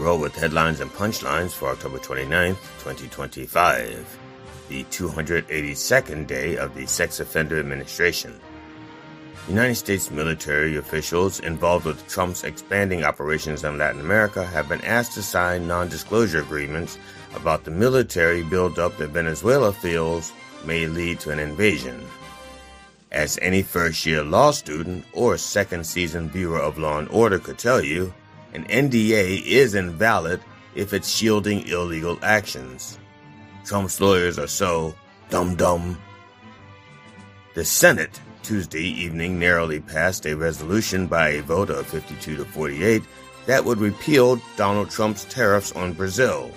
Roll with headlines and punchlines for October 29th, 2025, the 282nd day of the Sex Offender Administration. United States military officials involved with Trump's expanding operations in Latin America have been asked to sign non-disclosure agreements about the military buildup that Venezuela feels may lead to an invasion. As any first-year law student or second-season viewer of Law & Order could tell you, an NDA is invalid if it's shielding illegal actions. Trump's lawyers are so dumb. The Senate Tuesday evening narrowly passed a resolution by a vote of 52 to 48 that would repeal Donald Trump's tariffs on Brazil.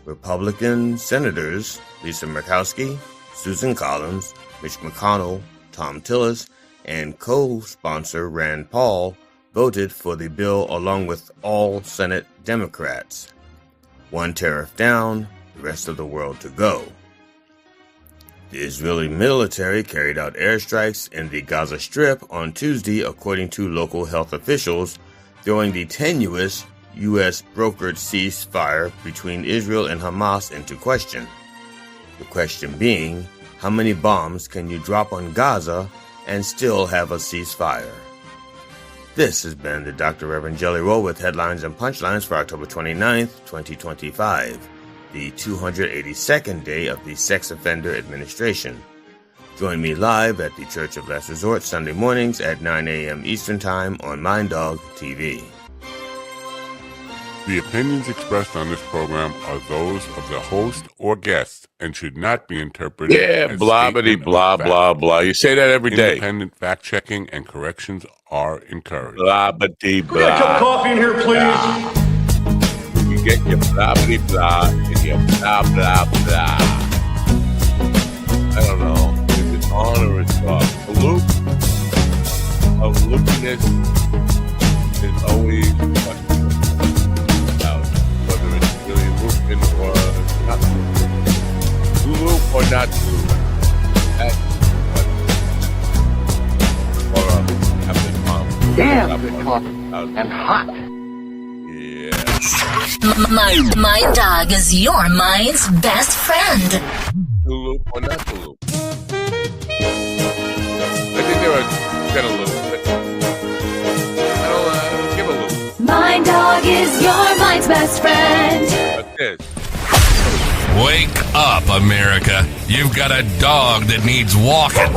Republican senators Lisa Murkowski, Susan Collins, Mitch McConnell, Tom Tillis, and co-sponsor Rand Paul voted for the bill along with all Senate Democrats. One tariff down, the rest of the world to go. The Israeli military carried out airstrikes in the Gaza Strip on Tuesday, according to local health officials, throwing the tenuous U.S. brokered ceasefire between Israel and Hamas into question. The question being, how many bombs can you drop on Gaza and still have a ceasefire? This has been the Dr. Reverend Jelly Roll with headlines and punchlines for October 29th, 2025, the 282nd day of the Sex Offender Administration. Join me live at the Church of Last Resort Sunday mornings at 9 a.m. Eastern Time on MindDog TV. The opinions expressed on this program are those of the host or guest and should not be interpreted as blah-bitty, blah, blah, blah. You say that every day. Independent fact-checking and corrections are encouraged. Blah-bitty, blah. Can we get a cup of coffee in here, please? You get your blah-bitty, blah, and your blah, blah, blah. I don't know if it's on or it's off. The loop of lookiness is always questionable. Whether it's really looping or not looping. Loop or not loop. That's what. Or Captain Mom. Damn, it's hot and hot. Yeah. My dog is your mind's best friend. To loop or not to loop. I think there are kind of loops, but I don't give a loop. My dog is your mind's best friend. Like this. Wake up, America. You've got a dog that needs walking.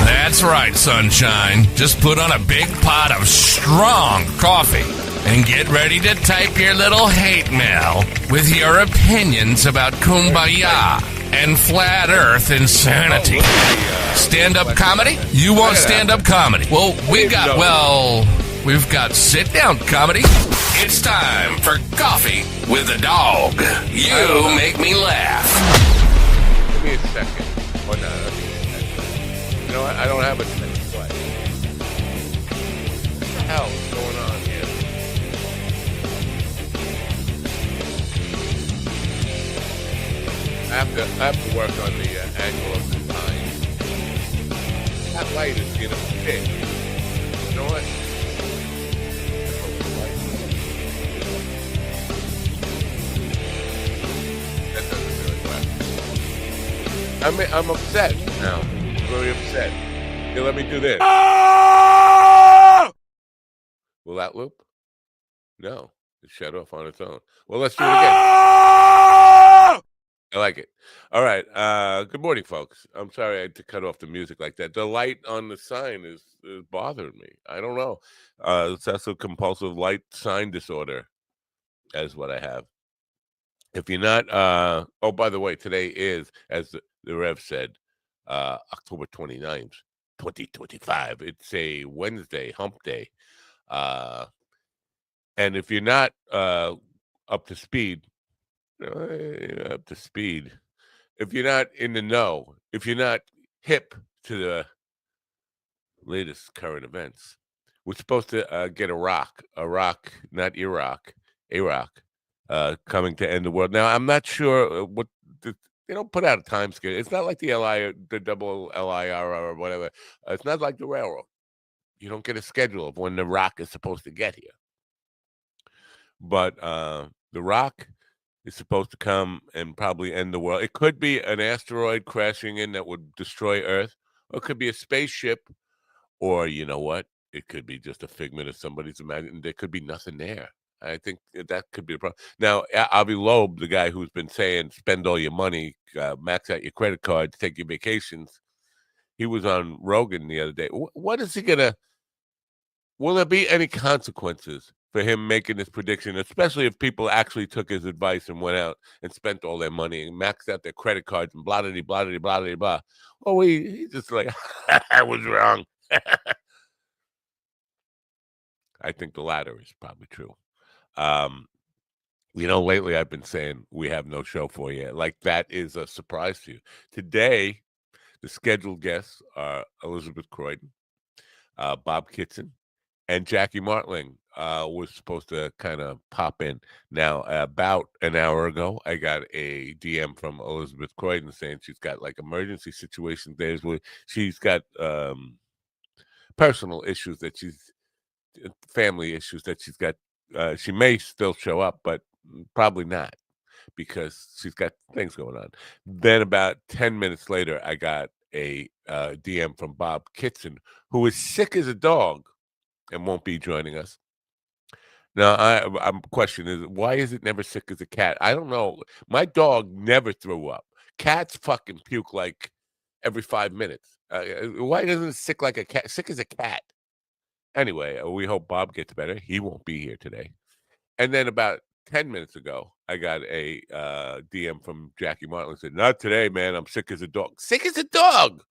That's right, sunshine. Just put on a big pot of strong coffee and get ready to type your little hate mail with your opinions about kumbaya and flat earth insanity. Stand-up comedy? You want stand-up comedy? Well, we've got sit-down comedy. It's time for Coffee with the Dog. You make me laugh. Give me a second. Oh, no, you know what? I don't have a second play. What the hell is going on here? I have to work on the angle of the sign. That light is getting thick. You know what? That doesn't really work. I'm upset now. I'm very upset. Here, let me do this. Will that loop? No. It shut off on its own. Well, let's do it again. I like it. All right. Good morning, folks. I'm sorry I had to cut off the music like that. The light on the sign is bothering me. I don't know. It's also compulsive light sign disorder is what I have. If you're not, oh, by the way, today is, as the Rev said, October 29th, 2025. It's a Wednesday, hump day. And if you're not up to speed, if you're not in the know, if you're not hip to the latest current events, we're supposed to get Iraq, not Iraq, coming to end the world. Now, I'm not sure what they don't put out a time schedule. It's not like the double LIR or whatever. It's not like the railroad. You don't get a schedule of when Iraq is supposed to get here. But The Rock is supposed to come and probably end the world. It could be an asteroid crashing in that would destroy Earth, or it could be a spaceship, or you know what? It could be just a figment of somebody's imagination. There could be nothing there. I think that could be a problem. Now, Avi Loeb, the guy who's been saying spend all your money, max out your credit cards, take your vacations, he was on Rogan the other day. What is he gonna? Will there be any consequences for him making this prediction, especially if people actually took his advice and went out and spent all their money and maxed out their credit cards and blah, blah, blah, blah, blah, blah. Oh, he's just like, I was wrong. I think the latter is probably true. Lately I've been saying we have no show for you. Like that is a surprise to you. Today, the scheduled guests are Elizabeth Croydon, Bob Kitson, and Jackie Martling was supposed to kind of pop in. Now, about an hour ago, I got a DM from Elizabeth Croydon saying she's got like emergency situation days where she's got personal issues that family issues that she's got. She may still show up, but probably not because she's got things going on. Then about 10 minutes later, I got a DM from Bob Kitson, who is sick as a dog and won't be joining us. Now, I'm questioning is why is it never sick as a cat? I don't know. My dog never threw up. Cats fucking puke like every 5 minutes. Why doesn't it sick like a cat? Sick as a cat. Anyway, we hope Bob gets better. He won't be here today. And then about 10 minutes ago, I got a DM from Jackie Martling said, "Not today, man. I'm sick as a dog." Sick as a dog.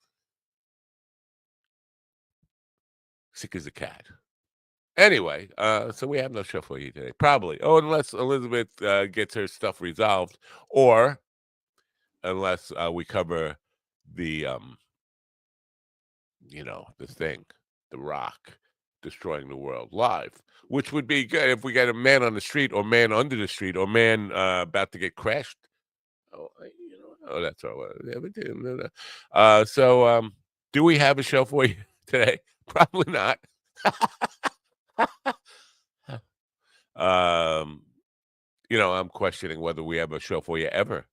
Sick as a cat. Anyway, so we have no show for you today. Probably. Oh, unless Elizabeth gets her stuff resolved, or unless we cover the, the thing, The Rock destroying the world live, which would be good if we got a man on the street or man under the street or man about to get crashed. Oh, that's all. So, do we have a show for you today? Probably not. I'm questioning whether we have a show for you ever.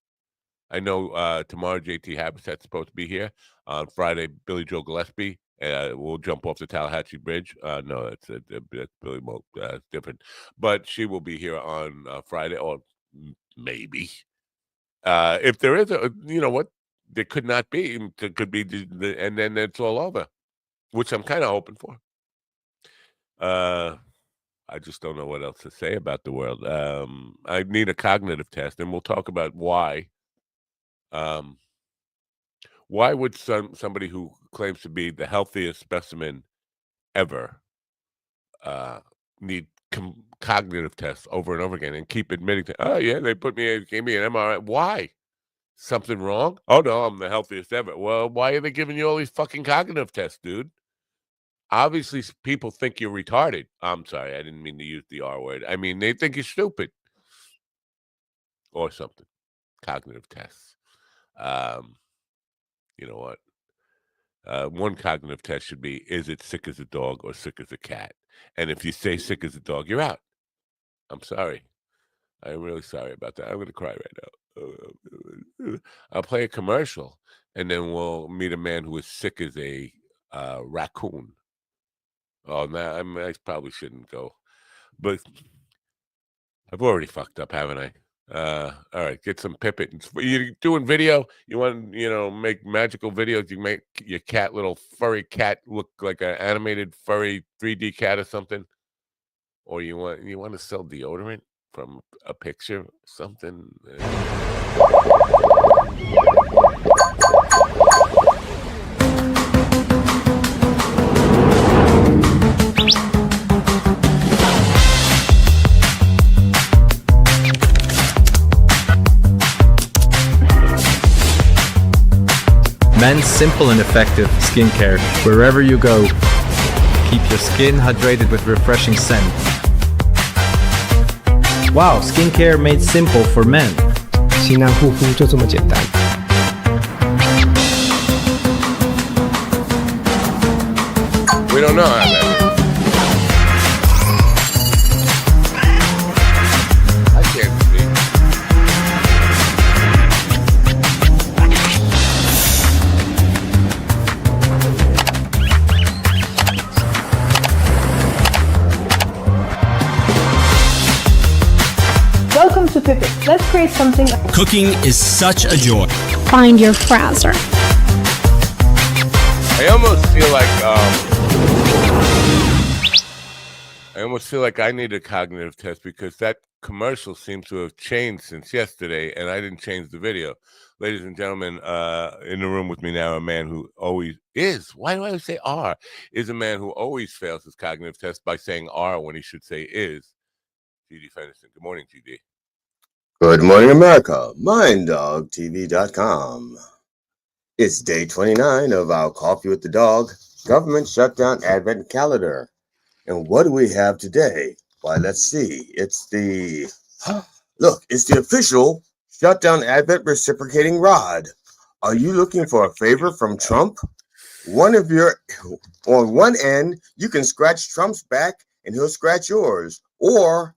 I know tomorrow JT Habitat's supposed to be here. On Friday, Billy Joe Gillespie will jump off the Tallahatchie Bridge. No, that's Billy Mo. Different. But she will be here on Friday, or maybe. If there is what? There could not be. It could be, and then it's all over, which I'm kind of hoping for. I just don't know what else to say about the world. I need a cognitive test, and we'll talk about why. Why would somebody who claims to be the healthiest specimen ever need cognitive tests over and over again and keep admitting to, oh yeah, they gave me an MRI. Why? Something wrong? Oh no, I'm the healthiest ever. Well, why are they giving you all these fucking cognitive tests, dude? Obviously, people think you're retarded. I'm sorry, I didn't mean to use the R word. I mean, they think you're stupid or something. Cognitive tests. You know what? One cognitive test should be, is it sick as a dog or sick as a cat? And if you say sick as a dog, you're out. I'm sorry. I'm really sorry about that. I'm going to cry right now. I'll play a commercial, and then we'll meet a man who is sick as a raccoon. Oh, man, I probably shouldn't go. But I've already fucked up, haven't I? All right, get some Pippet. You're doing video. You want make magical videos. You make your little furry cat look like an animated furry 3D cat or something. Or you want to sell deodorant from a picture, something. Men's simple and effective skincare wherever you go. Keep your skin hydrated with refreshing scent. Wow, skincare made simple for men. 型男护肤就这么简单。We don't know. pivot. Let's create something. Cooking is such a joy. Find your frasser. I almost feel like I need a cognitive test because that commercial seems to have changed since yesterday, and I didn't change the video. Ladies and gentlemen, in the room with me now, a man who always is, why do I say are, is a man who always fails his cognitive test by saying are when he should say is. GD Fenderson. Good morning, GD. Good morning, America. MindDogTV.com. It's day 29 of our Coffee with the Dog Government Shutdown Advent Calendar. And what do we have today? Why, let's see. It's the official Shutdown Advent Reciprocating Rod. Are you looking for a favor from Trump? On one end, you can scratch Trump's back and he'll scratch yours. Or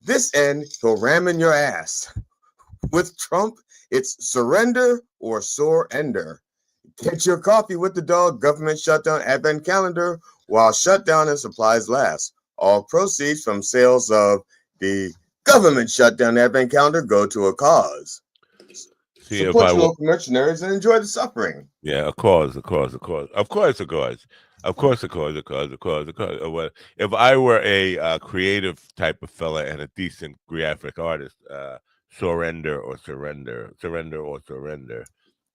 this end, he'll ram in your ass. With Trump, it's surrender or sore ender. Get your Coffee with the Dog Government Shutdown Advent Calendar while shutdown and supplies last. All proceeds from sales of the Government Shutdown Advent Calendar go to a cause. Support your local mercenaries and enjoy the suffering. Yeah, of course. If I were a creative type of fella and a decent graphic artist, surrender or surrender.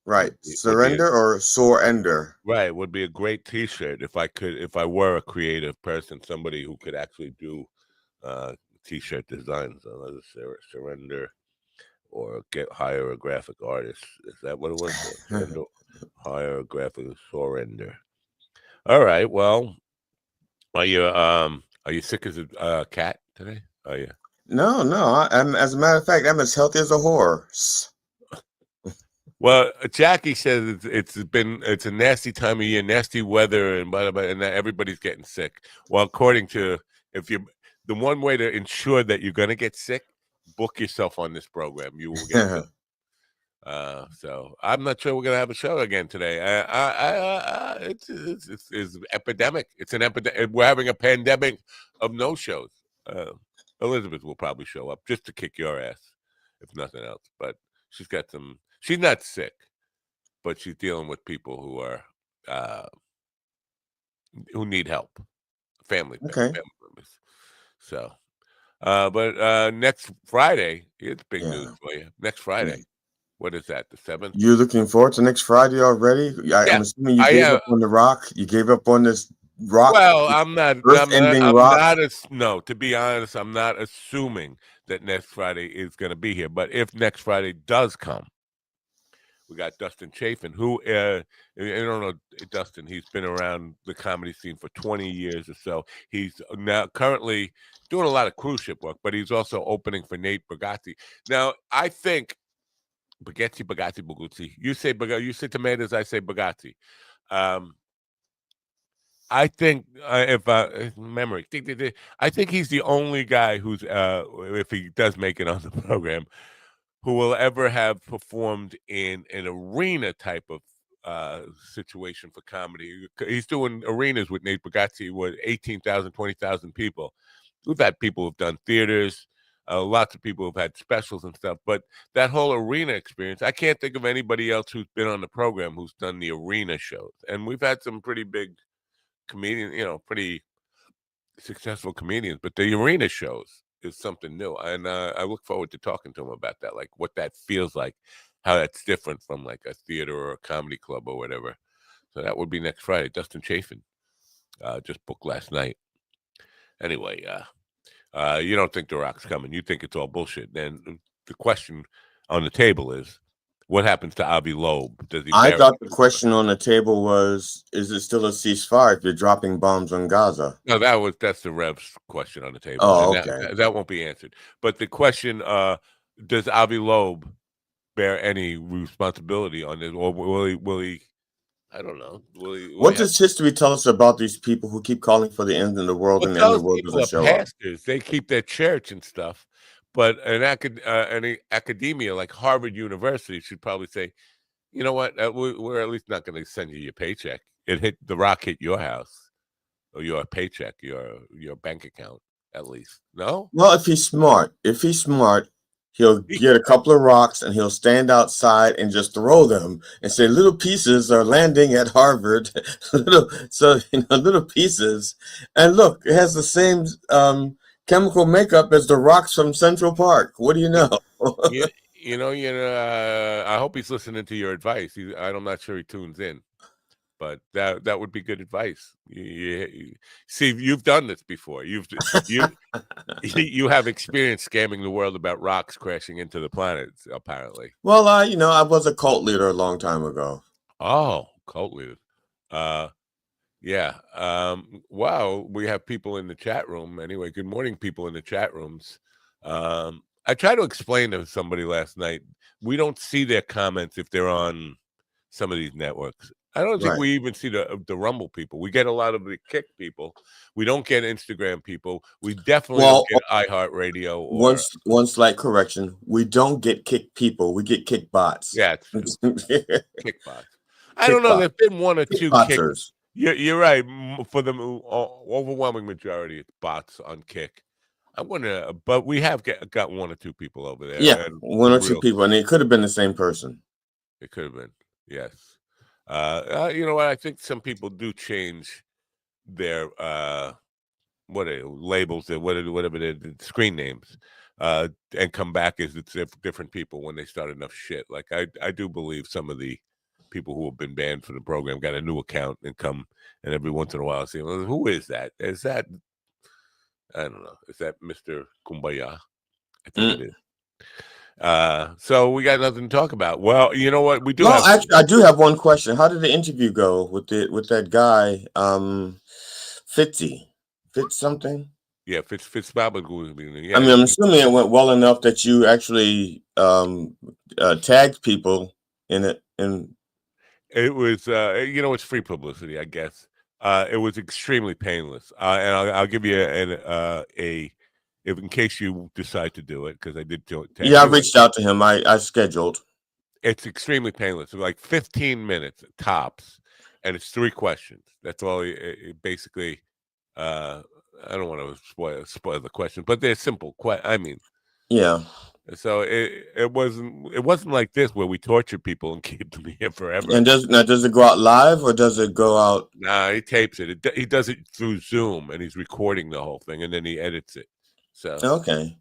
Right, surrender or sore ender. Right, would be a great T-shirt if I were a creative person, somebody who could actually do T-shirt designs. Surrender or hire a graphic artist. Is that what it was? Hire a graphic surrender. All right. Well, are you sick as a cat today? Are you? No. I'm, as a matter of fact, I'm as healthy as a horse. Well, Jackie says it's a nasty time of year, nasty weather, and blah, blah, blah, and that everybody's getting sick. Well, according to the one way to ensure that you're going to get sick, book yourself on this program. You will get sick. So I'm not sure we're going to have a show again today. It's epidemic. It's an epidemic. We're having a pandemic of no shows. Elizabeth will probably show up just to kick your ass, if nothing else. But she's not sick, but she's dealing with people who are who need help, family members. So, but next Friday, it's big news for you. Next Friday, what is that? The 7th. You're looking forward to next Friday already? I'm assuming you gave up on the rock. You gave up on this rock. Well, no. To be honest, I'm not assuming that next Friday is going to be here. But if next Friday does come, we got Dustin Chafin, who, I don't know, Dustin, he's been around the comedy scene for 20 years or so. He's now currently doing a lot of cruise ship work, but he's also opening for Nate Bargatze. Now, I think, Bagazzi. You say tomatoes, I say Bargatze. I think memory, I think he's the only guy who's, if he does make it on the program, who will ever have performed in an arena type of situation for comedy. He's doing arenas with Nate Bargatze with 18,000, 20,000 people. We've had people who've done theaters, lots of people who've had specials and stuff, but that whole arena experience, I can't think of anybody else who's been on the program who's done the arena shows. And we've had some pretty big comedians, pretty successful comedians, but the arena shows is something new, and I look forward to talking to him about that, like what that feels like, how that's different from like a theater or a comedy club or whatever. So that would be next Friday. Dustin Chafin just booked last night. Anyway, you don't think The Rock's coming. You think it's all bullshit. And the question on the table is, what happens to Avi Loeb? I thought the question on the table was, is it still a ceasefire if you're dropping bombs on Gaza? No, that's the Rev's question on the table. Oh, okay. That won't be answered. But the question, does Avi Loeb bear any responsibility on this? Or will he I don't know. What does history tell us about these people who keep calling for the end of the world and the end of the world doesn't show pastors. They keep their church and stuff. But an academia like Harvard University should probably say, you know what, we're at least not going to send you your paycheck. The rock hit your house or your paycheck, your bank account, at least. No? Well, if he's smart, He'll get a couple of rocks and he'll stand outside and just throw them and say, "Little pieces are landing at Harvard." Little pieces. And look, it has the same chemical makeup as the rocks from Central Park. What do you know? I hope he's listening to your advice. I'm not sure he tunes in, but that would be good advice. See, you've done this before. You have experience scamming the world about rocks crashing into the planet, apparently. Well, I was a cult leader a long time ago. Oh, cult leader. Yeah. Wow. We have people in the chat room. Anyway, good morning, people in the chat rooms. I tried to explain to somebody last night, we don't see their comments if they're on some of these networks. I don't think we even see the Rumble people. We get a lot of the Kick people. We don't get Instagram people. We definitely don't get iHeartRadio. Or one slight correction: we don't get Kick people. We get Kick bots. Yeah, it's Kick bots. I don't know. There's been one or two Kickers. You're right. For the overwhelming majority, it's bots on Kick. I wonder, but we have got one or two people over there. Yeah, one or two people, and it could have been the same person. It could have been, yes. You know what? I think some people do change their labels, whatever their screen names, and come back as different people when they start enough shit. Like I do believe some of the people who have been banned from the program got a new account and come, and every once in a while say, well, who is that? Is that, I don't know, is that Mr. Kumbaya? I think it is. So we got nothing to talk about. Well, you know what? We do actually, I do have one question. How did the interview go with that guy, Fitz something? Yeah, Fitzpatrick. Yeah. I mean, I'm assuming it went well enough that you actually tagged people in it. And it was, it's free publicity, I guess. It was extremely painless, and I'll give you if in case you decide to do it, because I did. I reached out to him. I scheduled. It's extremely painless. It's like 15 minutes tops, and it's 3 questions. That's all. Basically, I don't want to spoil the question, but they're simple. Yeah. So it wasn't like this where we torture people and keep them here forever. And does it go out live or does it go out? Nah, he tapes it. He does it through Zoom, and he's recording the whole thing, and then he edits it. So okay.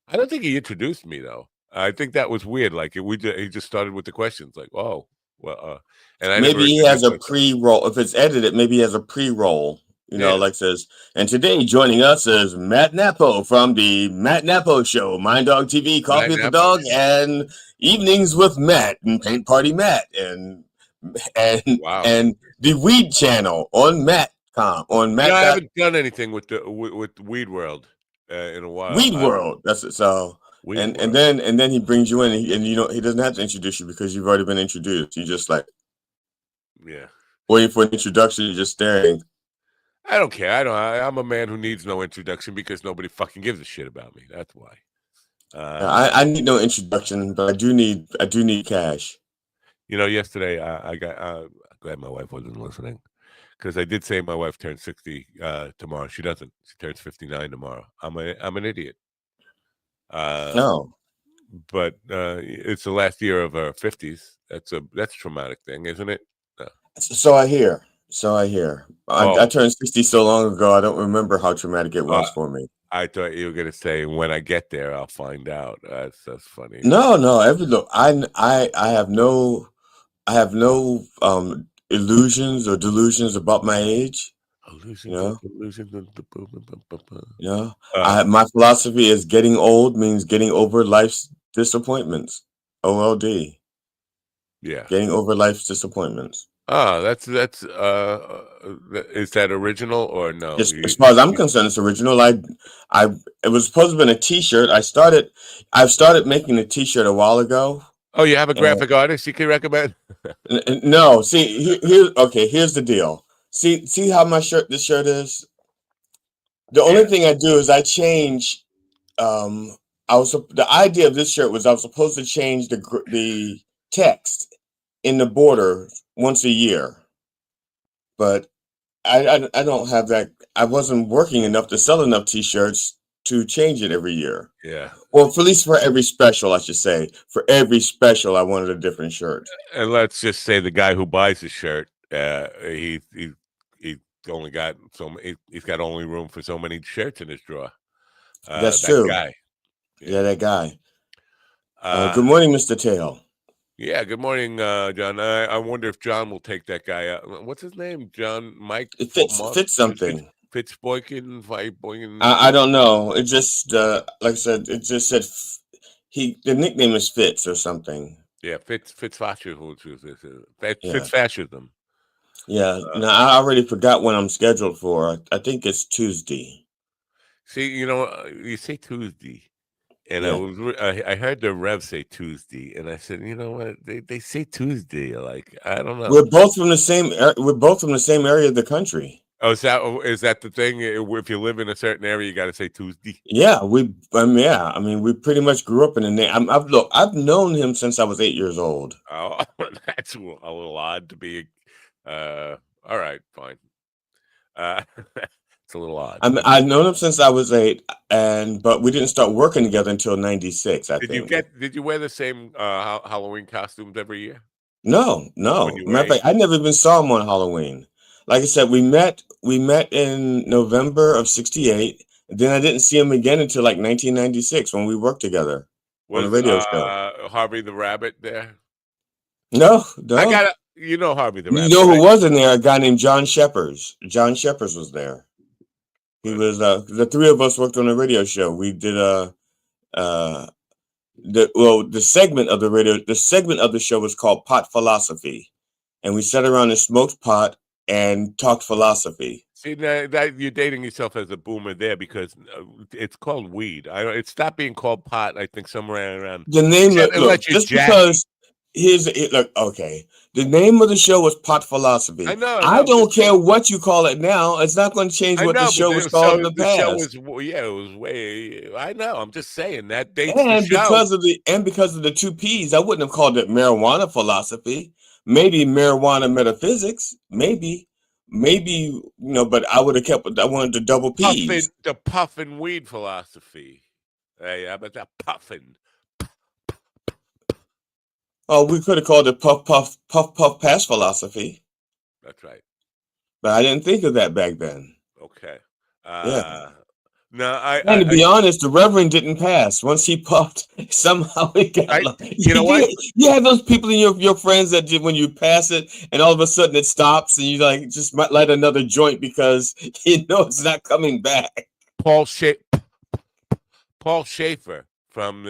I don't think he introduced me though. I think that was weird. Like he just started with the questions. Like, oh, well, and maybe he has a pre-roll. If it's edited, maybe he has a pre-roll. Like says, and today joining us is Matt Napo from the Matt Napo Show, Mind Dog TV, Coffee with the Dog, and Evenings with Matt and Paint Party Matt, and the Weed Channel on Matt.com on Matt. I haven't done anything with Weed World in a while. Weed World, that's it. So and then he brings you in, and he doesn't have to introduce you because you've already been introduced. You just waiting for an introduction. You're just staring. I don't care. I'm a man who needs no introduction because nobody fucking gives a shit about me. That's why. I need no introduction, but I do need cash. Yesterday I got. Glad my wife wasn't listening, because I did say my wife turns 60 tomorrow. She doesn't. She turns 59 tomorrow. I'm an idiot. No. But it's the last year of her 50s. That's a traumatic thing, isn't it? So I hear. I turned 60 so long ago, I don't remember how traumatic it was for me. I thought you were gonna say, when I get there, I'll find out. That's funny. No. Look, I have no illusions or delusions about my age. Illusions. My philosophy is getting old means getting over life's disappointments. OLD. Yeah. Getting over life's disappointments. That's is that original or no? As far as I'm concerned, it's original. It was supposed to have been a T-shirt. I've started making a T-shirt a while ago. Oh, you have a graphic artist you can recommend? No, see, here's the deal. See how this shirt is? The only thing I do is I change. The idea of this shirt was I was supposed to change the text in the border once a year, but I don't have that. I wasn't working enough to sell enough T-shirts to change it every year. Yeah. Or at least for every special, I should say. For every special, I wanted a different shirt. And let's just say the guy who buys the shirt, he only got he's got only room for so many shirts in his drawer. That's That true. guy. Yeah, that guy. Good morning, Mr. Tail. Yeah, good morning, John. I wonder if John will take that guy out. What's his name? John Mike? It fits something. Fitzboykin? I don't know. It just like I said, it just said the nickname is Fitz or something. Yeah, Fitzfascism. Yeah. Fitzfascism. Yeah. Now I already forgot when I'm scheduled for. I think it's Tuesday. See, you say Tuesday. And Yeah. I heard the Rev say Tuesday, and I said, you know what? They say Tuesday. Like, I don't know. We're both from the same. We're both from the same area of the country. Oh, is that the thing? If you live in a certain area, you got to say Tuesday. Yeah, I mean, we pretty much grew up in the name. I've known him since I was 8 years old. Oh, that's a little odd to be. All right, fine. It's a little odd. I've known him since I was 8, but we didn't start working together until 96. I think. Did you wear the same Halloween costumes every year? No. Matter of fact, I never even saw him on Halloween. Like I said, we met in November of '68. Then I didn't see him again until like 1996 when we worked together on a radio show. Harvey the Rabbit there? No. Harvey the Rabbit. You know who was in there? A guy named John Shephers. John Shephers was there. He was the three of us worked on a radio show. We did the segment of the show was called Pot Philosophy, and we sat around and smoked pot and talked philosophy. See, now that you're dating yourself as a boomer there, because it's called weed. It stopped being called pot. I think somewhere around the name. Because okay. The name of the show was Pot Philosophy. I know. I don't care what you call it now. It's not going to change what the show was called in the past. Show was, it was way. I know. I'm just saying that dates and the show. because of the two P's, I wouldn't have called it marijuana philosophy. Maybe marijuana metaphysics. Maybe. But I would have kept. I wanted the double P's. The puffin weed philosophy. Hey, how about that puffin? Oh, we could have called it puff pass philosophy. That's right. But I didn't think of that back then. Okay. Yeah. No, to be honest, the Reverend didn't pass. Once he puffed, somehow it got. You know what? You have those people in your friends that when you pass it, and all of a sudden it stops, and you just might light another joint because you know it's not coming back. Paul Schaefer from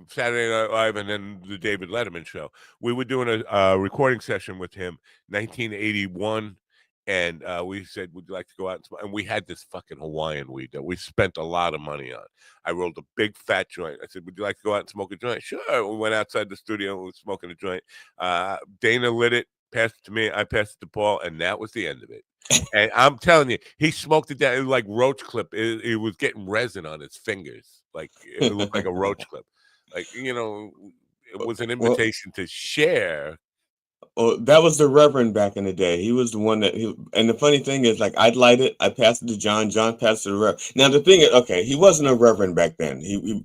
Saturday Night Live and then the David Letterman show. We were doing a recording session with him, 1981. And we said, would you like to go out and smoke? And we had this fucking Hawaiian weed that we spent a lot of money on. I rolled a big fat joint. I said, would you like to go out and smoke a joint? Sure. We went outside the studio and we were smoking a joint. Dana lit it, passed it to me. I passed it to Paul, and that was the end of it. And I'm telling you, he smoked it down. It was like roach clip. It was getting resin on his fingers. Like it looked like a roach clip. Like, it was an invitation to share. Well, that was the Reverend back in the day. He was the one and the funny thing is, I'd light it, I passed it to John passed it to the Reverend. Now the thing is, okay, he wasn't a Reverend back then. He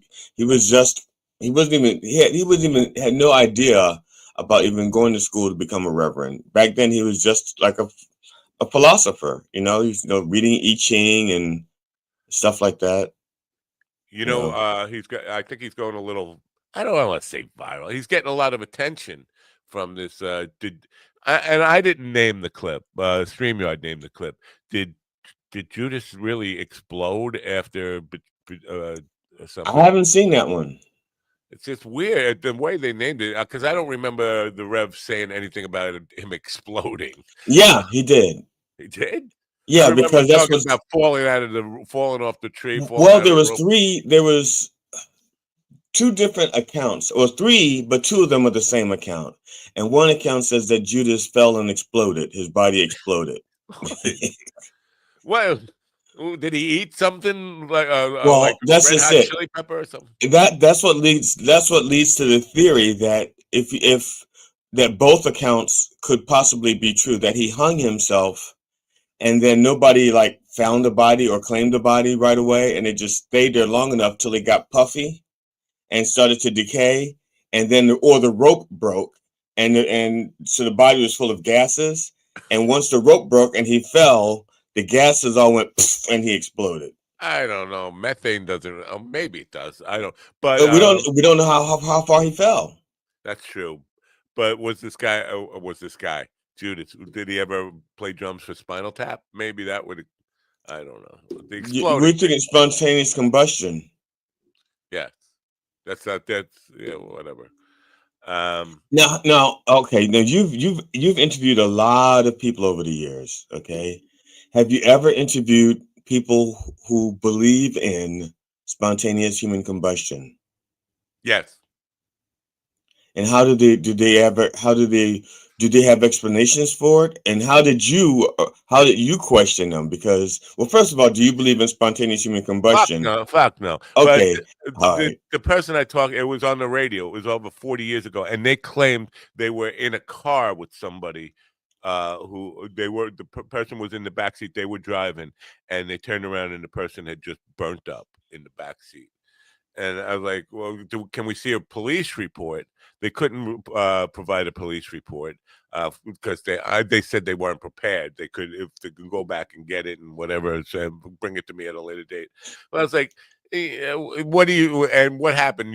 had no idea about even going to school to become a Reverend. Back then he was just like a philosopher, he's reading I Ching and stuff like that. I think he's going a little, I don't want to say viral. He's getting a lot of attention from this. I didn't name the clip. StreamYard named the clip. Did Judas really explode after something? I haven't seen that one. It's just weird the way they named it, because I don't remember the Rev saying anything about him exploding. Yeah, he did. He did. Yeah, because that's what's about falling off the tree. Well, there was two different accounts, or three, but two of them are the same account. And one account says that Judas fell and exploded. His body exploded. Well, did he eat something like that's red just hot it. chili pepper or something? That's what leads to the theory that if that both accounts could possibly be true, that he hung himself and then nobody found the body or claimed the body right away, and it just stayed there long enough till it got puffy and started to decay, and then the rope broke, and so the body was full of gases, and once the rope broke and he fell, the gases all went pff, and he exploded. I don't know. Methane doesn't. Maybe it does. I don't. But But we don't know how far he fell. that's true. But was this guy? Judas? Did he ever play drums for Spinal Tap? Maybe that would. I don't know. The exploding. We're thinking spontaneous combustion. Yes, that's yeah, whatever. Now, okay. Now you've interviewed a lot of people over the years. Okay, have you ever interviewed people who believe in spontaneous human combustion? Yes. And how do they have explanations for it? And how did you question them? Because, well, first of all, do you believe in spontaneous human combustion? Fuck no. Okay, But all right. the person I talked, it was on the radio. It was over 40 years ago, and they claimed they were in a car with somebody who the person was in the backseat. They were driving, and they turned around, and the person had just burnt up in the backseat. And I was like, well, can we see a police report? They couldn't provide a police report because they said they weren't prepared. They could, if they could go back and get it and whatever, and bring it to me at a later date. But I was like, what do you, and what happened?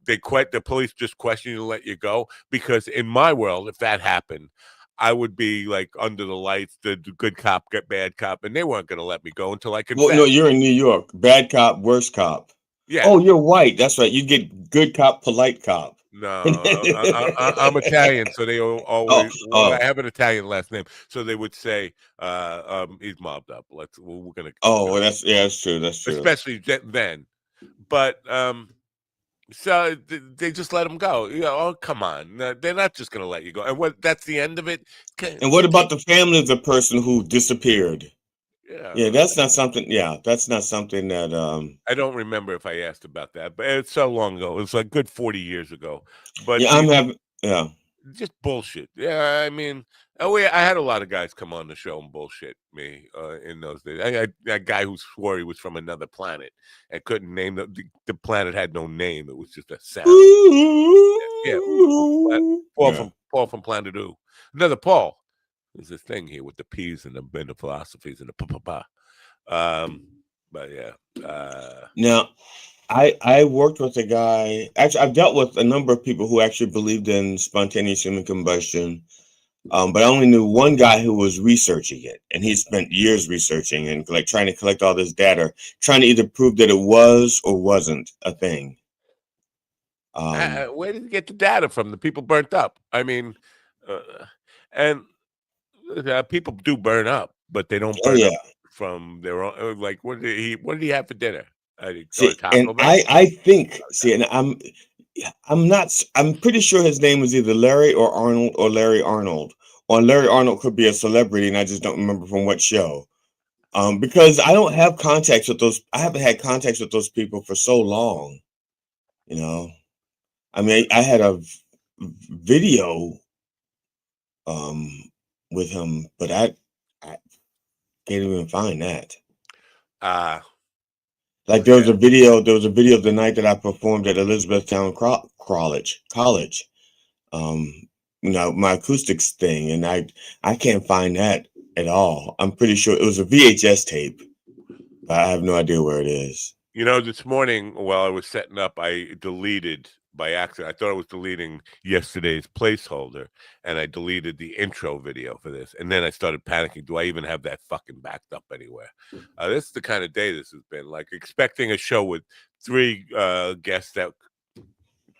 The police just question you and let you go? Because in my world, if that happened, I would be like under the lights, the good cop, get bad cop, and they weren't going to let me go until I could. Well, no, you're in New York. Bad cop, worst cop. Yeah. Oh, you're white. That's right. You get good cop, polite cop. No, I'm Italian, so they always. Well, I have an Italian last name, so they would say, "He's mobbed up. We're gonna." Oh, well, that's true. That's true. Especially then, but so they just let him go. Oh, come on, they're not just gonna let you go. And that's the end of it. And what about the family of the person who disappeared? Yeah, that's not something. Yeah, that's not something that. I don't remember if I asked about that, but it's so long ago. It was like good 40 years ago. But yeah, just bullshit. Yeah, I mean, I had a lot of guys come on the show and bullshit me in those days. I had a guy who swore he was from another planet and couldn't name the planet had no name. It was just a sound. Paul from Planet Ooh. Another Paul. There's this thing here with the P's and the philosophies and the pa. But yeah. Now, I worked with a guy. Actually, I've dealt with a number of people who actually believed in spontaneous human combustion. But I only knew one guy who was researching it, and he spent years researching and like trying to collect all this data, trying to either prove that it was or wasn't a thing. Where did you get the data from? The people burnt up. I mean, and people do burn up, but they don't burn up from their own. Like, what did he have for dinner? I think. See, and I'm pretty sure his name was either Larry or Arnold or Larry Arnold. Or Larry Arnold could be a celebrity, and I just don't remember from what show. Because I don't have contacts with those. I haven't had contacts with those people for so long. You know, I mean, I had a video with him, but I can't even find that. Like there was a video of the night that I performed at Elizabethtown College. My acoustics thing, and I can't find that at all. I'm pretty sure it was a VHS tape, but I have no idea where it is. This morning while I was setting up, I deleted by accident. I thought I was deleting yesterday's placeholder, and I deleted the intro video for this. And then I started panicking. Do I even have that fucking backed up anywhere? This is the kind of day this has been. Like expecting a show with 3 guests that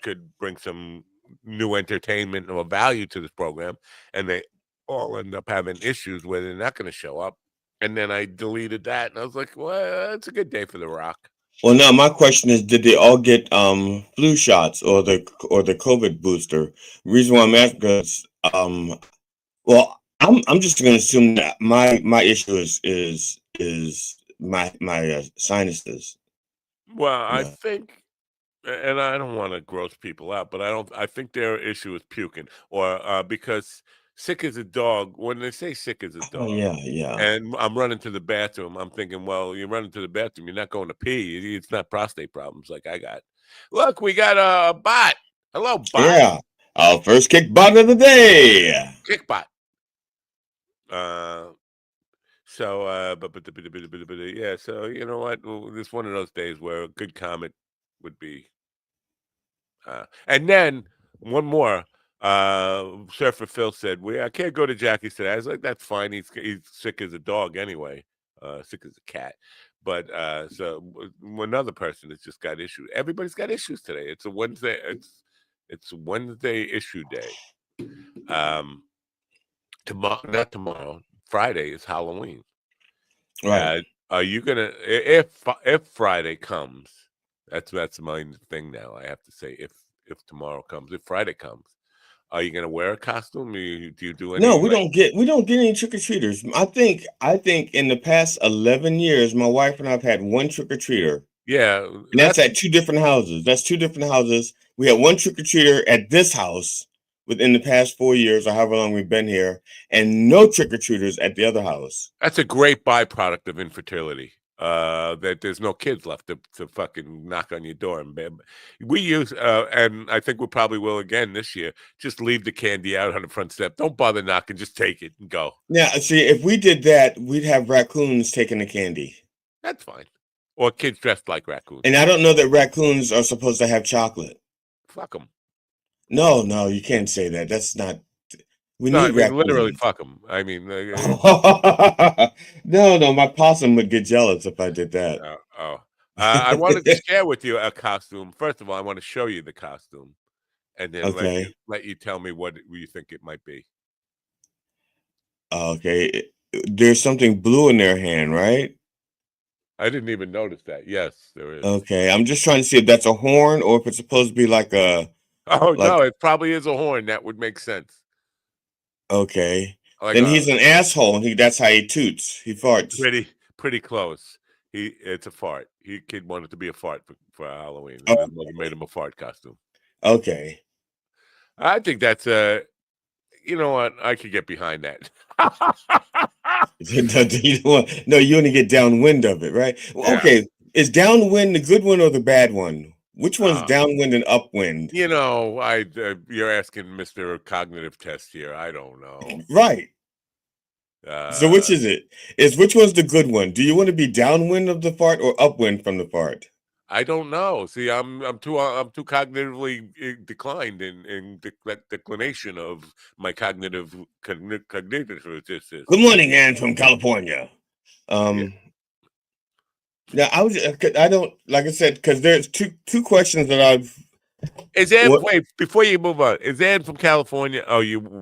could bring some new entertainment or value to this program, and they all end up having issues where they're not going to show up. And then I deleted that, and I was like, well, it's a good day for The Rock. Well, now my question is, did they all get flu shots or the COVID booster? The reason why I'm asking is, well, I'm just going to assume that my issue is my sinuses. Well, I think, and I don't want to gross people out, but I think their issue is puking, or because sick as a dog. When they say sick as a dog, yeah. and I'm running to the bathroom, I'm thinking, well, you're running to the bathroom, you're not going to pee. It's not prostate problems like I got. Look, we got a bot. Hello, bot. Yeah. Our first kick bot of the day. Kickbot. Yeah. So you know what? It's one of those days where a good comment would be. And then one more. Surfer Phil said, I can't go to Jackie's today. I was like, that's fine. He's sick as a dog anyway. Sick as a cat. But another person has just got issues. Everybody's got issues today. It's a Wednesday. It's Wednesday issue day. Not tomorrow. Friday is Halloween. Right. Are you gonna if Friday comes? That's my thing now. I have to say if tomorrow comes, if Friday comes, are you gonna wear a costume? Do you do any? No, we don't get any trick or treaters. I think in the past 11 years, my wife and I've had one trick or treater. Yeah, and that's at two different houses. That's two different houses. We had one trick or treater at this house within the past 4 years or however long we've been here, and no trick or treaters at the other house. That's a great byproduct of infertility. That there's no kids left to fucking knock on your door. And we use, and I think we probably will again this year, just leave the candy out on the front step. Don't bother knocking, just take it and go. Yeah, see, if we did that, we'd have raccoons taking the candy. That's fine. Or kids dressed like raccoons. And I don't know that raccoons are supposed to have chocolate. Fuck them. No, you can't say that. That's not. We No, need raccoons. literally fuck them. I mean, no, my possum would get jealous if I did that. I wanted to share with you a costume. First of all, I want to show you the costume, and then let you tell me what you think it might be. Okay, there's something blue in their hand, right? I didn't even notice that. Yes, there is. Okay, I'm just trying to see if that's a horn or if it's supposed to be like a. No, it probably is a horn. That would make sense. Okay, then he's an asshole, and that's how he toots. He farts. Pretty close. It's a fart. Kid wanted to be a fart for Halloween. His mother made him a fart costume. Okay, I think that's you know what? I could get behind that. No, you want to get downwind of it, right? Yeah. Okay, is downwind the good one or the bad one? Which one's downwind and upwind? You know, you're asking Mr. Cognitive Test here. I don't know. Right. So which is it? Which one's the good one? Do you want to be downwind of the fart or upwind from the fart? I don't know. See, I'm too cognitively declined in declination of my cognitive resistance. Good morning, Ann from California. Now I don't like I said because there's two questions that I've. Is Ann wait before you move on? Is Ann from California? Oh,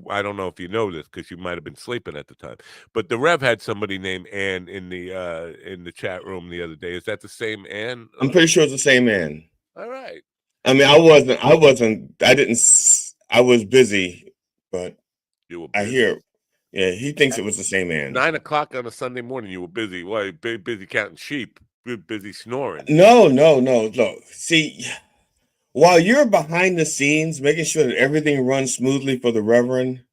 I don't know if you know this because you might have been sleeping at the time. But the Rev had somebody named Ann in the chat room the other day. Is that the same Ann? I'm pretty sure it's the same Ann. All right. I mean, I was busy, but you were busy. I hear. Yeah, he thinks it was the same Ann. 9 o'clock on a Sunday morning, you were busy. Why? Busy counting sheep. Busy snoring. No. Look, see, while you're behind the scenes, making sure that everything runs smoothly for the Reverend,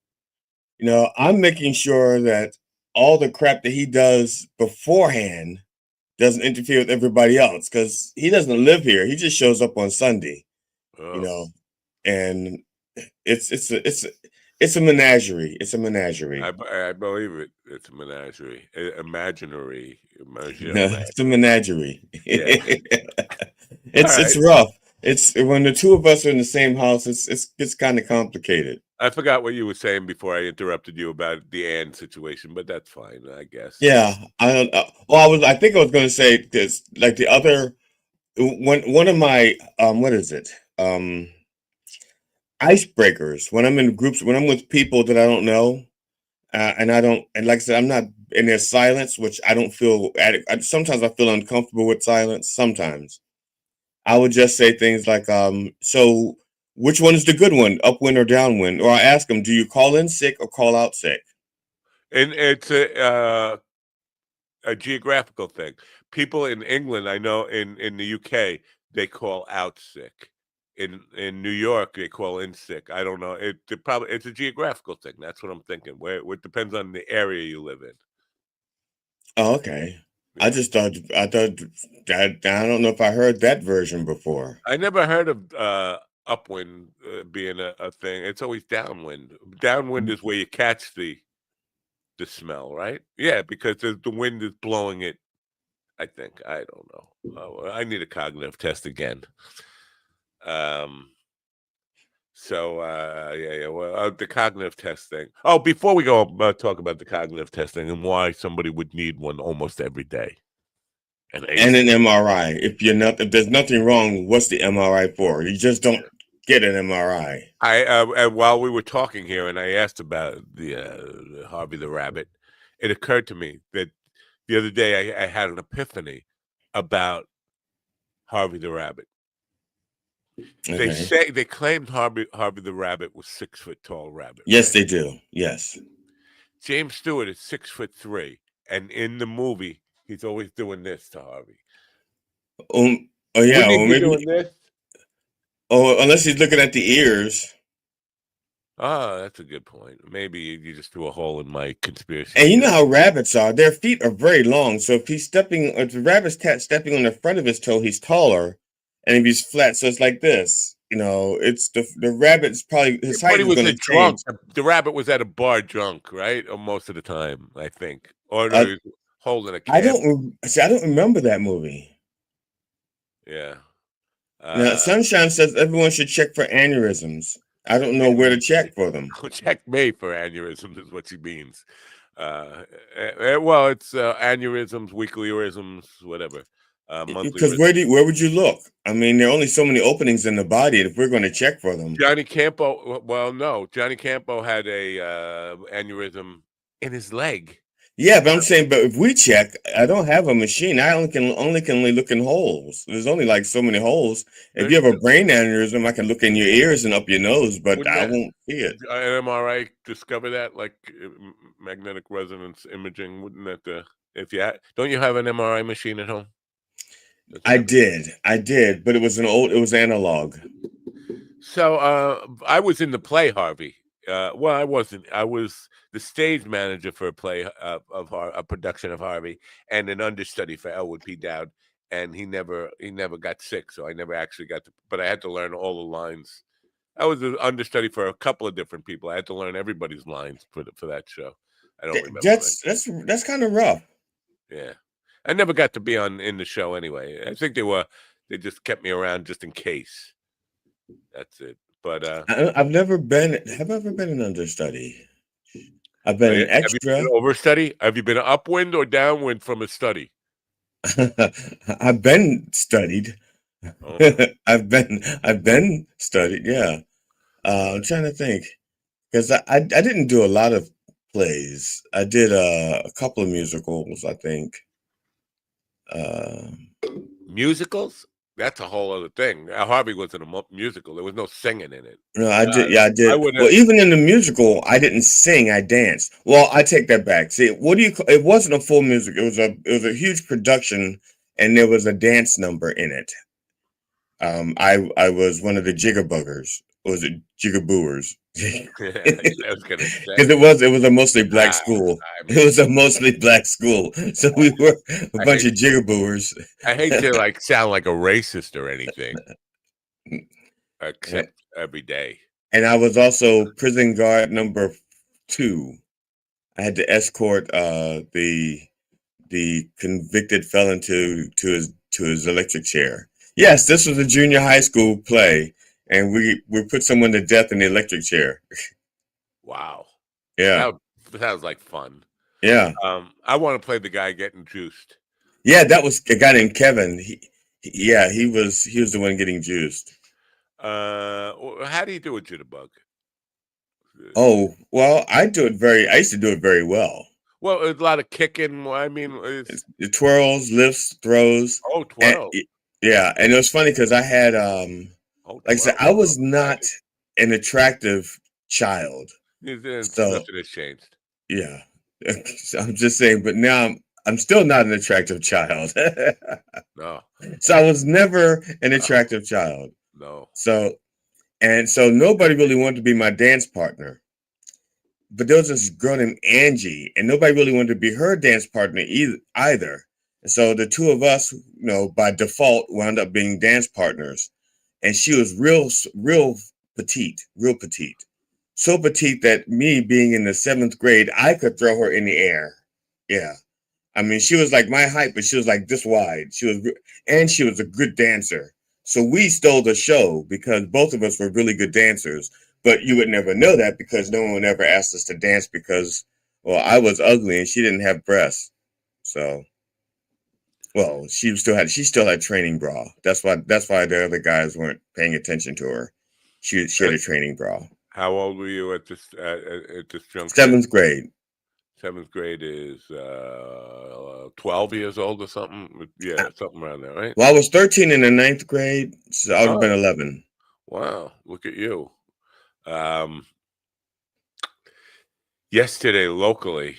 I'm making sure that all the crap that he does beforehand doesn't interfere with everybody else because he doesn't live here. He just shows up on Sunday, and it's a menagerie. It's a menagerie. I believe it. It's a menagerie. Imaginary. No, it's a menagerie. Yeah. It's rough. It's when the two of us are in the same house. It's kind of complicated. I forgot what you were saying before I interrupted you about the Ann situation, but that's fine, I guess. Yeah, I don't. Well, I think I was going to say this. Like the other one of my what is it? Icebreakers when I'm in groups, when I'm with people that I don't know, and like I said, I'm not in their silence, which I don't feel sometimes I feel uncomfortable with silence. Sometimes I would just say things like, so which one is the good one, upwind or downwind? Or I ask them, do you call in sick or call out sick? And it's a geographical thing. People in England, I know in the UK, they call out sick. in New York they call in sick. I don't know. It's a geographical thing. That's what I'm thinking. Where it depends on the area you live in. Oh, okay. Yeah. I thought that I don't know if I heard that version before. I never heard of upwind being a thing. It's always downwind. Downwind is where you catch the smell, right? Yeah, because the wind is blowing it. I think. I don't know. I need a cognitive test again. Yeah. Well, the cognitive test thing. Oh, before we go talk about the cognitive testing and why somebody would need one almost every day. And an MRI. If there's nothing wrong, what's the MRI for? You just don't get an MRI. While we were talking here, and I asked about the Harvey the Rabbit, it occurred to me that the other day I had an epiphany about Harvey the Rabbit. Okay. They claimed Harvey the Rabbit was 6 foot tall rabbit. Yes, right? they do. Yes. James Stewart is 6'3", and in the movie he's always doing this to Harvey. Oh yeah, Wouldn't he be maybe doing this? Oh, unless he's looking at the ears. Ah, that's a good point. Maybe you just threw a hole in my conspiracy. And you know how rabbits are; their feet are very long. So if the rabbit's stepping on the front of his toe, he's taller, and if he's flat, so it's like this. It's the rabbit's probably his height is going to change. The rabbit was at a bar drunk, right? Or most of the time, I think. Or no, he was holding a I can. I don't remember that movie. Yeah. Now, Sunshine says everyone should check for aneurysms. I don't know where to check for them. Check me for aneurysms is what she means. Well, it's aneurysms, weeklyisms, whatever. Monthly. Because where would you look? I mean, there are only so many openings in the body if we're going to check for them. Johnny Campo. Well, no, Johnny Campo had a aneurysm in his leg. Yeah, but I'm saying, but if we check, I don't have a machine. I only can look in holes. There's only like so many holes. If you have a brain aneurysm, I can look in your ears and up your nose, but I won't see it. An MRI discover that, like magnetic resonance imaging. Wouldn't that don't you have an MRI machine at home? I did, but it was analog. So I was in the play Harvey. Well, I wasn't. I was the stage manager for a play of a production of Harvey, and an understudy for Elwood P. Dowd. And he never got sick, so I never actually got to. But I had to learn all the lines. I was an understudy for a couple of different people. I had to learn everybody's lines for that show. I don't remember. That's kind of rough. Yeah, I never got to be in the show anyway. I think they just kept me around just in case. That's it. But I've never been. Have I ever been an understudy? I've been an extra. Have you been an overstudy? Have you been upwind or downwind from a study? I've been studied. Oh. I've been studied. Yeah. I'm trying to think because I didn't do a lot of plays. I did a couple of musicals, I think. Musicals? That's a whole other thing. Harvey wasn't a musical. There was no singing in it. No, I did. Yeah, I did. Well, even in the musical, I didn't sing. I danced. Well, I take that back. See, it wasn't a full music. It was a huge production, and there was a dance number in it. I was one of the jiggerbuggers. Or was it jiggabooers? Because it was a mostly black school. It was a mostly black school, so we were a bunch of jiggabooers. I hate to sound like a racist or anything, except every day. And I was also prison guard number 2. I had to escort the convicted felon to his electric chair. Yes, this was a junior high school play. And we put someone to death in the electric chair. Wow. Yeah. That sounds like fun. Yeah. I want to play the guy getting juiced. Yeah, that was a guy named Kevin. He was the one getting juiced. How do you do a jitterbug? Oh, well, I used to do it very well. Well, a lot of kicking. I mean, the twirls, lifts, throws. Oh, twirls. Yeah, and it was funny because I had like I said, I was not an attractive child. So nothing has changed. Yeah. I'm just saying, but now I'm still not an attractive child. No. So I was never an attractive child. No. So nobody really wanted to be my dance partner. But there was this girl named Angie, and nobody really wanted to be her dance partner either. And so the two of us, by default, wound up being dance partners. And she was real petite, so petite that me being in the 7th grade, I could throw her in the air. Yeah, I mean, she was like my height, but she was like this wide. She was a good dancer. So we stole the show because both of us were really good dancers. But you would never know that because no one ever asked us to dance because, well, I was ugly and she didn't have breasts. So, well, she still had training bra. That's why the other guys weren't paying attention to her. She had a training bra. How old were you at this juncture? 7th grade. 7th grade is 12 years old or something. Yeah, something around there, right? Well, I was 13 in the 9th grade, so I would have been 11. Wow, look at you. Yesterday, locally,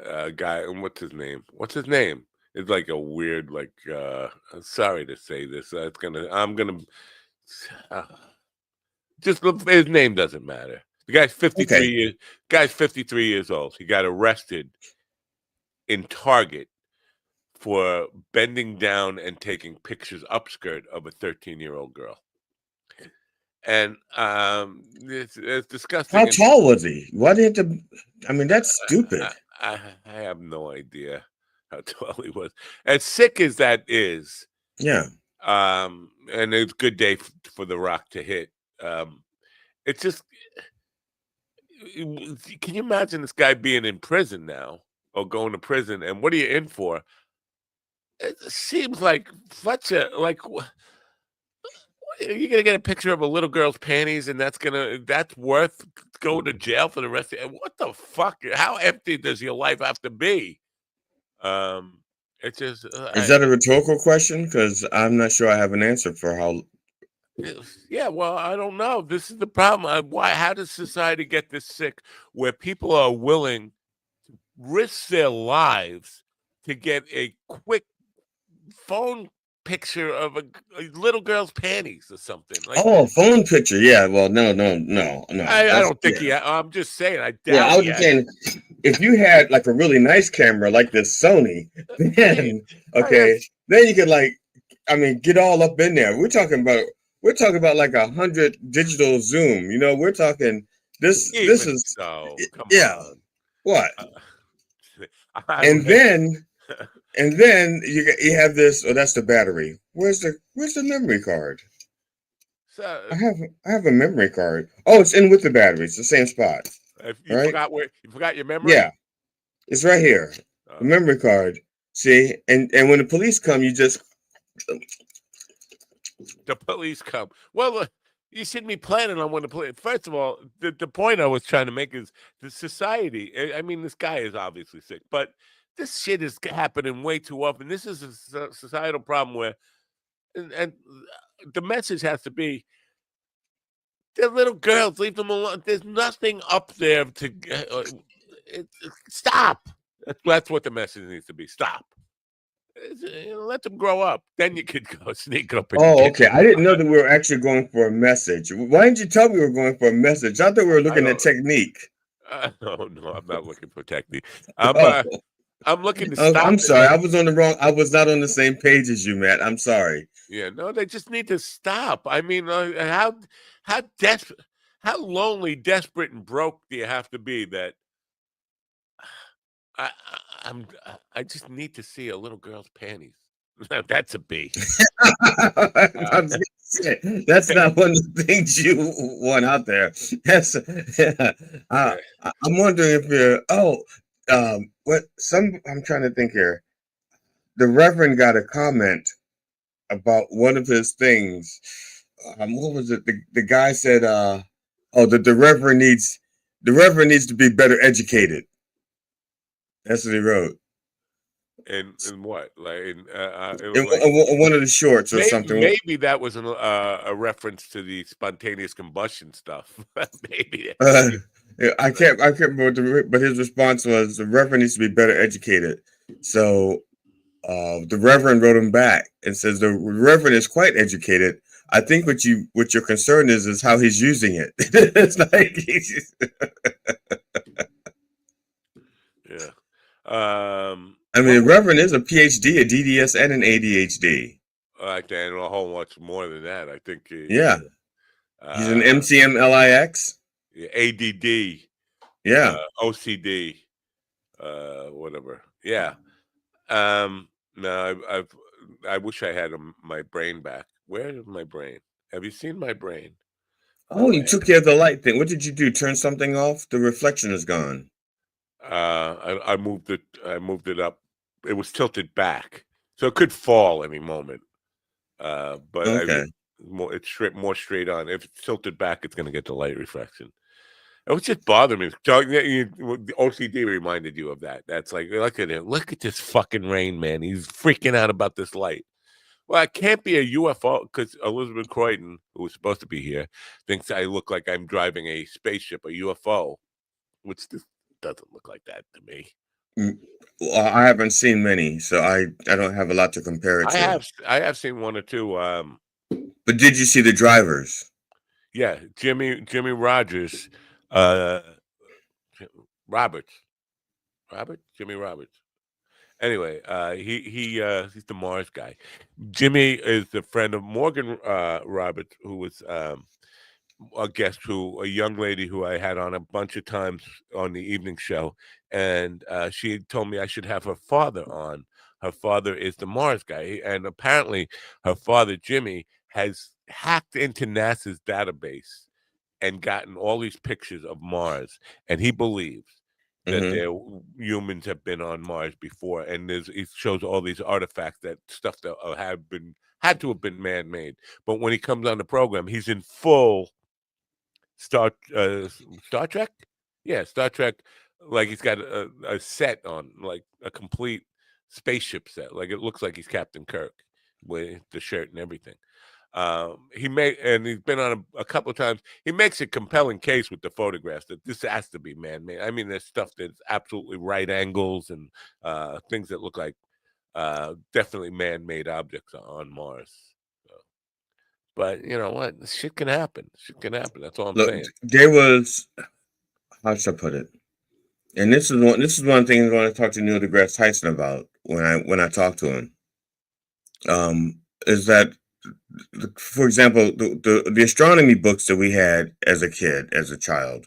a guy, what's his name? It's like a weird, I'm sorry to say this. Just his name doesn't matter. The guy's 53 Okay. years. Guy's 53 years old. He got arrested in Target for bending down and taking pictures upskirt of a 13-year-old girl. And it's disgusting. How tall was he? Why did he have to? I mean, that's stupid. I have no idea how tall he was. As sick as that is, yeah. And it's a good day for The Rock to hit. It's just, can you imagine this guy being in prison now or going to prison? And what are you in for? It seems like such a you're gonna get a picture of a little girl's panties, and that's worth going to jail for the rest of it. What the fuck? How empty does your life have to be? It's just is that a rhetorical question? Because I'm not sure I have an answer for how. Yeah, well, I don't know. This is the problem. How does society get this sick where people are willing to risk their lives to get a quick phone picture of a little girl's panties or something? Phone picture. Yeah. Well, no. I don't think I'm just saying. I doubt. Yeah, I was just saying, if you had like a really nice camera like this Sony, then then you could get all up in there. We're talking about like 100 digital zoom. We're talking this is so. Come on. What? And then you have this. Oh, that's the battery. Where's the memory card? So I have a memory card. Oh, it's in with the battery. It's the same spot. You forgot your memory? Yeah, it's right here. The memory card. See, and when the police come, you just. The police come. Well, you should be planning on when to play. First of all, the point I was trying to make is the society. I mean, this guy is obviously sick, but this shit is happening way too often. This is a societal problem where, and the message has to be, they're little girls, leave them alone. There's nothing up there to stop. That's what the message needs to be. Stop. Let them grow up. Then you could go sneak up. Okay. I didn't know that we were actually going for a message. Why didn't you tell me we were going for a message? I thought we were looking at technique. No, I'm not looking for technique. I'm looking to stop. I'm sorry. I was not on the same page as you, Matt. I'm sorry. Yeah, no, they just need to stop. I mean, how lonely, desperate, and broke do you have to be that I just need to see a little girl's panties? That's a B. That's not one of the things you want out there. That's I'm wondering if you're I'm trying to think here. The Reverend got a comment about one of his things. What was it? The guy said, the Reverend needs to be better educated. That's what he wrote. In what? Like in one of the shorts or something. Maybe that was a reference to the spontaneous combustion stuff. Maybe. I can't remember, but his response was the Reverend needs to be better educated. So the Reverend wrote him back and says the Reverend is quite educated. I think what your concern is how he's using it. It's like yeah. I mean, Reverend is a PhD, a DDS, and an ADHD. Like that, and a whole much more than that. I think. Yeah, he's an MCMLIX. ADD. Yeah. OCD. Whatever. Yeah. No, I wish I had my brain back. Where is my brain? Have you seen my brain? Oh, you took care of the light thing. What did you do? Turn something off? The reflection is gone. I moved it. I moved it up. It was tilted back, so it could fall any moment. But okay. It's more straight on. If it's tilted back, it's going to get the light reflection. It was just bothering me. The OCD reminded you of that. That's like, look at it. Look at this fucking rain, man. He's freaking out about this light. Well, it can't be a UFO because Elizabeth Croydon, who was supposed to be here, thinks I look like I'm driving a spaceship, a UFO, which doesn't look like that to me. Well, I haven't seen many, so I don't have a lot to compare it to. I have seen one or two. But did you see the drivers? Yeah, Jimmy Rogers, Jimmy Roberts. Anyway, he's the Mars guy. Jimmy is the friend of Morgan Roberts, who was a guest, a young lady who I had on a bunch of times on the evening show, and she told me I should have her father on. Her father is the Mars guy, and apparently her father, Jimmy, has hacked into NASA's database and gotten all these pictures of Mars, and he believes that humans have been on Mars before, and it shows all these artifacts, that stuff that had to have been man-made. But when he comes on the program, he's in full Star Trek, Star Trek. Like he's got a set on, like a complete spaceship set. Like it looks like he's Captain Kirk with the shirt and everything. He's been on a couple of times. He makes a compelling case with the photographs that this has to be man-made. I mean, there's stuff that's absolutely right angles and things that look like definitely man-made objects on Mars. So, but you know what? Shit can happen. That's all I'm saying. There was, how should I put it? And this is one thing I'm going to talk to Neil deGrasse Tyson about when I talk to him. Is that, for example, the astronomy books that we had as a kid, as a child,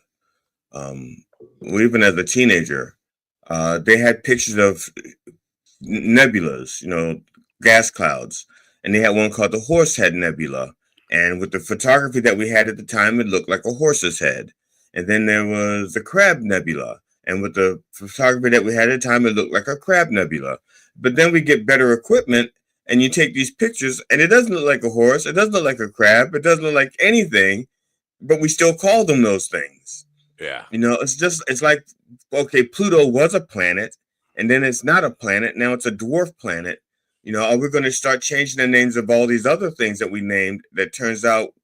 even as a teenager, they had pictures of nebulas, gas clouds, and they had one called the Horsehead Nebula. And with the photography that we had at the time, it looked like a horse's head. And then there was the Crab Nebula, and with the photography that we had at the time, it looked like a crab nebula. But then we get better equipment, and you take these pictures, and it doesn't look like a horse, it doesn't look like a crab, it doesn't look like anything, but we still call them those things. Yeah. It's like, okay, Pluto was a planet, and then it's not a planet, now it's a dwarf planet. Are we going to start changing the names of all these other things that we named that turns out,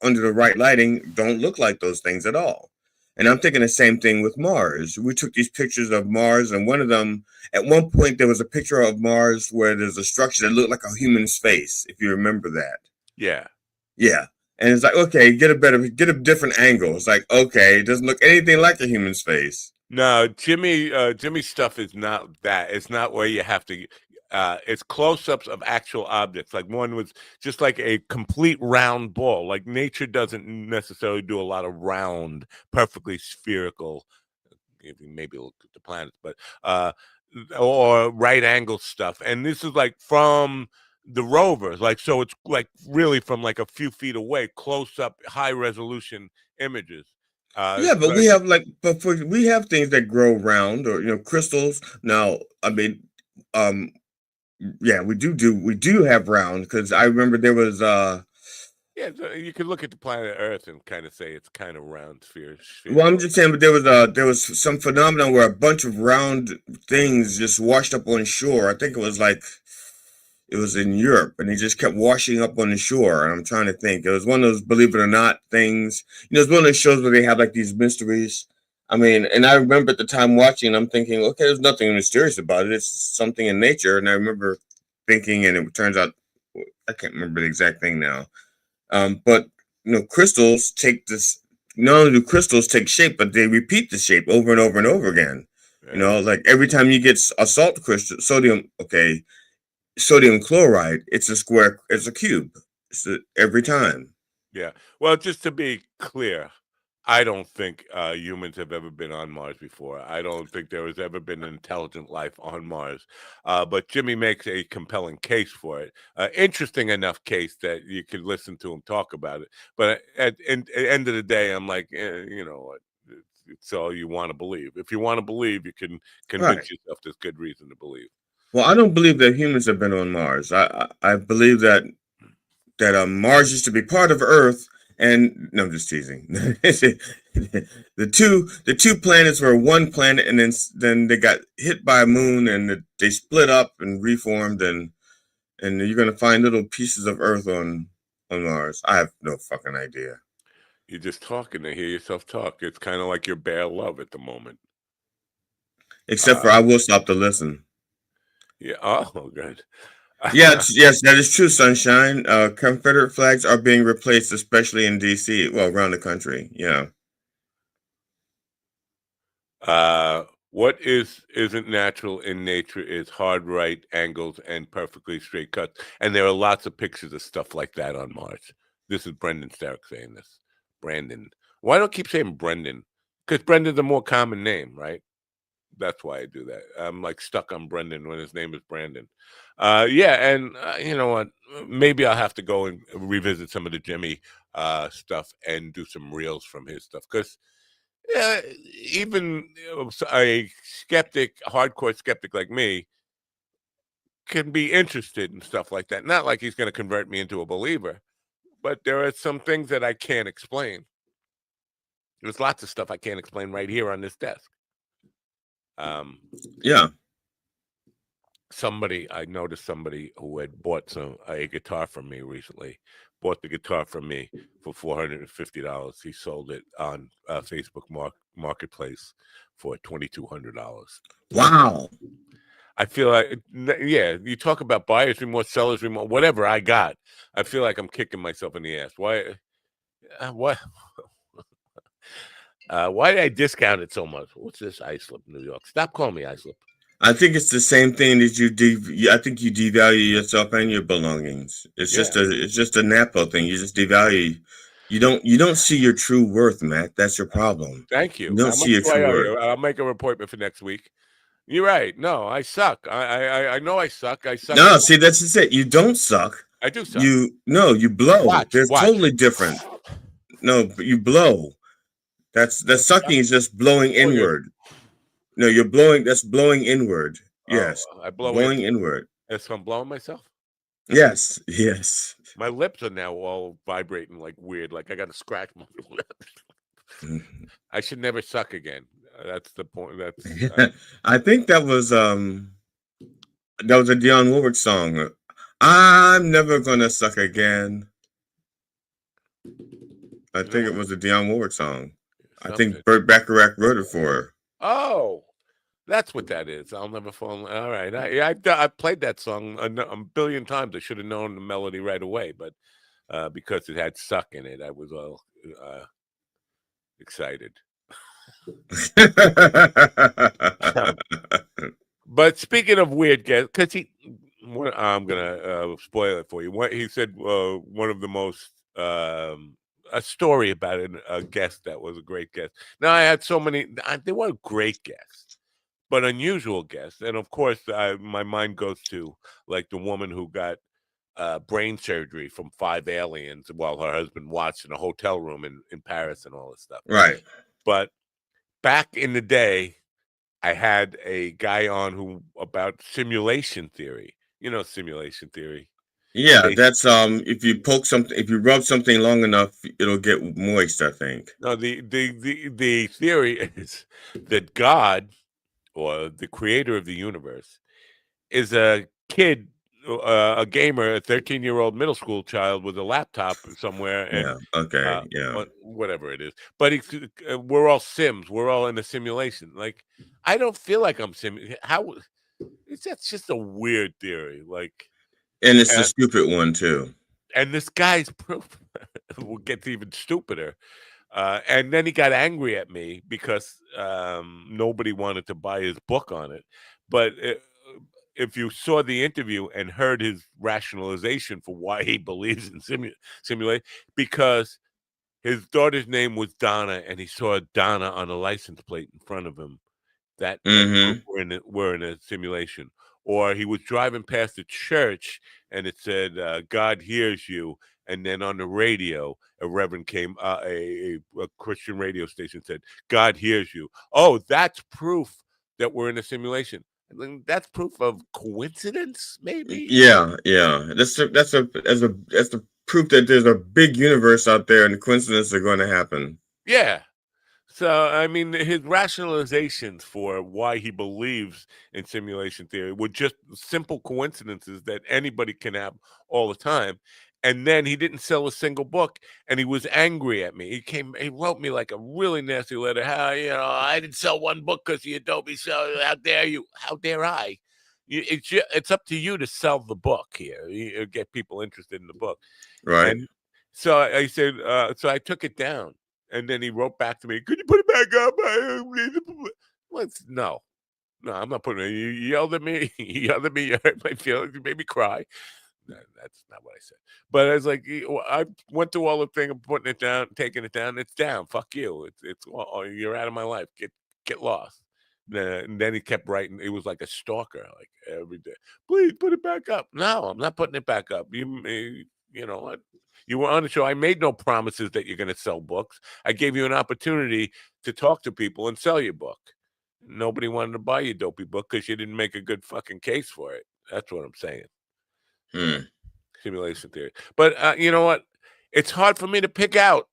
under the right lighting, don't look like those things at all? And I'm thinking the same thing with Mars. We took these pictures of Mars, and one of them, at one point, there was a picture of Mars where there's a structure that looked like a human's face, if you remember that. Yeah. Yeah. And it's like, okay, get a different angle. It's like, okay, it doesn't look anything like a human's face. No, Jimmy's stuff is not that. It's not where you have to. It's close-ups of actual objects. Like one was just like a complete round ball. Like nature doesn't necessarily do a lot of round, perfectly spherical. If you maybe look at the planets, but or right angle stuff. And this is like from the rovers, like, so it's like really from like a few feet away, close up, high resolution images. But we have things that grow round, or crystals. Now, I mean, we do have round, because I remember there was you could look at the planet Earth and kind of say it's kind of round sphere. Well, I'm just saying, but there was some phenomenon where a bunch of round things just washed up on shore. I think it was in Europe, and they just kept washing up on the shore. And I'm trying to think. It was one of those believe it or not things. It's one of those shows where they have like these mysteries. I mean, and I remember at the time watching, I'm thinking, okay, there's nothing mysterious about it. It's something in nature. And I remember thinking, and it turns out, I can't remember the exact thing now, But crystals take this. Not only do crystals take shape, but they repeat the shape over and over and over again. Like every time you get a salt crystal, sodium chloride, it's a square, it's a cube. Every time. Yeah. Well, just to be clear, I don't think humans have ever been on Mars before. I don't think there has ever been intelligent life on Mars. But Jimmy makes a compelling case for it. Interesting enough case that you could listen to him talk about it. But at the end of the day, I'm like, you know what? It's all you want to believe. If you want to believe, you can convince yourself there's good reason to believe. Well, I don't believe that humans have been on Mars. I believe that Mars used to be part of Earth, and no, I'm just teasing. the two planets were one planet, and then they got hit by a moon, and they split up and reformed, and you're gonna find little pieces of Earth on Mars. I have no fucking idea. You're just talking to hear yourself talk. It's kind of like your bare love at the moment. Except for I will stop to listen. Yeah. Oh, good. Yes, that is true, Sunshine. Confederate flags are being replaced, especially in D.C. Well, around the country. Yeah. What isn't natural in nature is hard right angles and perfectly straight cuts. And there are lots of pictures of stuff like that on Mars. This is Brendan Stark saying this. Brandon. Why don't I keep saying Brendan? Because Brendan's a more common name, right? That's why I do that. I'm like stuck on Brendan when his name is Brandon. Yeah, and you know what? Maybe I'll have to go and revisit some of the Jimmy stuff and do some reels from his stuff. Because even a skeptic, hardcore skeptic like me, can be interested in stuff like that. Not like he's going to convert me into a believer, but there are some things that I can't explain. There's lots of stuff I can't explain right here on this desk. Yeah. I noticed somebody who had bought a guitar from me recently. Bought the guitar from me for $450. He sold it on Facebook Marketplace for $2,200. Wow. I feel like, yeah, you talk about buyer's remorse, seller's remorse, whatever I got. I feel like I'm kicking myself in the ass. Why? What? Why did I discount it so much? What's this Islip, New York? Stop calling me Islip. I think it's the same thing that I think you devalue yourself and your belongings. It's just a Napo thing. You just devalue. You don't see your true worth, Matt. That's your problem. Thank you. You don't see your true worth. I'll make a appointment for next week. You're right. No, I suck. I know I suck. I suck. No, see, that's just it. You don't suck. I do suck. You blow. They're totally different. No, but you blow. That's sucking is just blowing inward. No, you're blowing. That's blowing inward. Yes, I blow blowing inward. Yes, I'm blowing myself. Yes, yes. My lips are now all vibrating like weird. Like I got to scratch my lips. I should never suck again. That's the point. That's. I think that was a Dionne Warwick song. I'm never gonna suck again. I think it was a Dionne Warwick song. I think Burt Bacharach wrote it for her. Oh, that's what that is. I'll never fall. All right, I played that song a billion times. I should have known the melody right away, but because it had "suck" in it, I was all excited. But speaking of weird guests, because I'm gonna spoil it for you. He said one of the most a story about a guest that was a great guest. Now I had so many. They weren't great guests, but unusual guests, and of course, my mind goes to like the woman who got brain surgery from 5 aliens while her husband watched in a hotel room in Paris and all this stuff. Right. But back in the day, I had a guy on about simulation theory. You know, simulation theory. Yeah, that's if you rub something long enough, it'll get moist, I think. No, the theory is that God, or the creator of the universe, is a kid, a gamer, a 13-year-old middle school child with a laptop somewhere, and whatever it is. But we're all Sims. We're all in a simulation. Like, I don't feel like I'm how. That's just a weird theory. Like, and it's a stupid one too. And this guy's proof. gets even stupider. And then he got angry at me because nobody wanted to buy his book on it. But if you saw the interview and heard his rationalization for why he believes in simulate, because his daughter's name was Donna, and he saw Donna on a license plate in front of him. That meant we're in a simulation. Or he was driving past a church and it said, God hears you. And then on the radio, a reverend came, a Christian radio station said, God hears you. Oh, that's proof that we're in a simulation. I mean, that's proof of coincidence, maybe? Yeah. That's the proof that there's a big universe out there and coincidences are going to happen. Yeah. So, I mean, his rationalizations for why he believes in simulation theory were just simple coincidences that anybody can have all the time. And then he didn't sell a single book, and he was angry at me. He wrote me like a really nasty letter. How, I didn't sell one book because the Adobe sell. How dare you? How dare I? It's up to you to sell the book here. You get people interested in the book. Right. And so I said, so I took it down. And then he wrote back to me, could you put it back up? No, I'm not putting it. You yelled at me. You hurt my feelings. You made me cry. No, that's not what I said. But I was like, I went through all the thing of putting it down, taking it down. It's down. Fuck you. You're out of my life. Get lost. And then he kept writing. It was like a stalker, like every day. Please put it back up. No, I'm not putting it back up. You know what? You were on the show. I made no promises that you're going to sell books. I gave you an opportunity to talk to people and sell your book. Nobody wanted to buy your dopey book because you didn't make a good fucking case for it. That's what I'm saying. Simulation theory. But you know what? It's hard for me to pick out.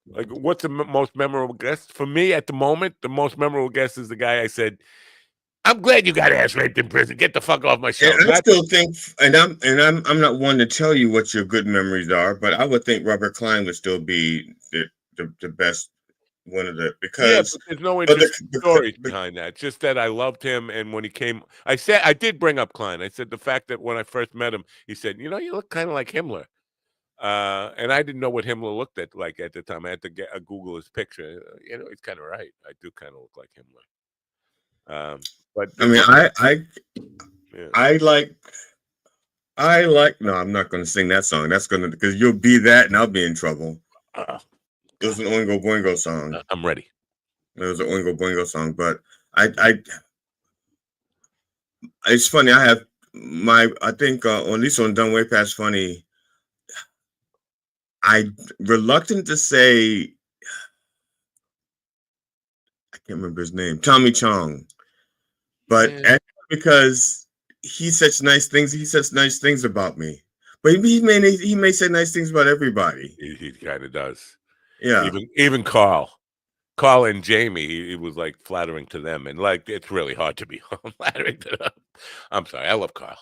Like, what's the most memorable guest? For me, at the moment, the most memorable guest is the guy I said, I'm glad you got ass raped in prison. Get the fuck off my show. And I still think, and I'm not one to tell you what your good memories are, but I would think Robert Klein would still be the best one of the, because but there's no interesting stories behind that. Just that I loved him, and when he came, I did bring up Klein. I said the fact that when I first met him, he said, you look kind of like Himmler. And I didn't know what Himmler looked like at the time. I had to Google his picture. He's kind of right. I do kind of look like Himmler. But I mean, I like. No, I'm not going to sing that song. That's because you'll be that, and I'll be in trouble. It was an Oingo Boingo song. I'm ready. It was an Oingo Boingo song, but it's funny. I have I think at least on Done Way Past Funny, I'm reluctant to say, I can't remember his name, Tommy Chong, but because he says nice things about me, but he may say nice things about everybody. He kind of does. Yeah. Even Carl and Jamie, he was like flattering to them, and like it's really hard to be flattering to them. I'm sorry, I love Carl.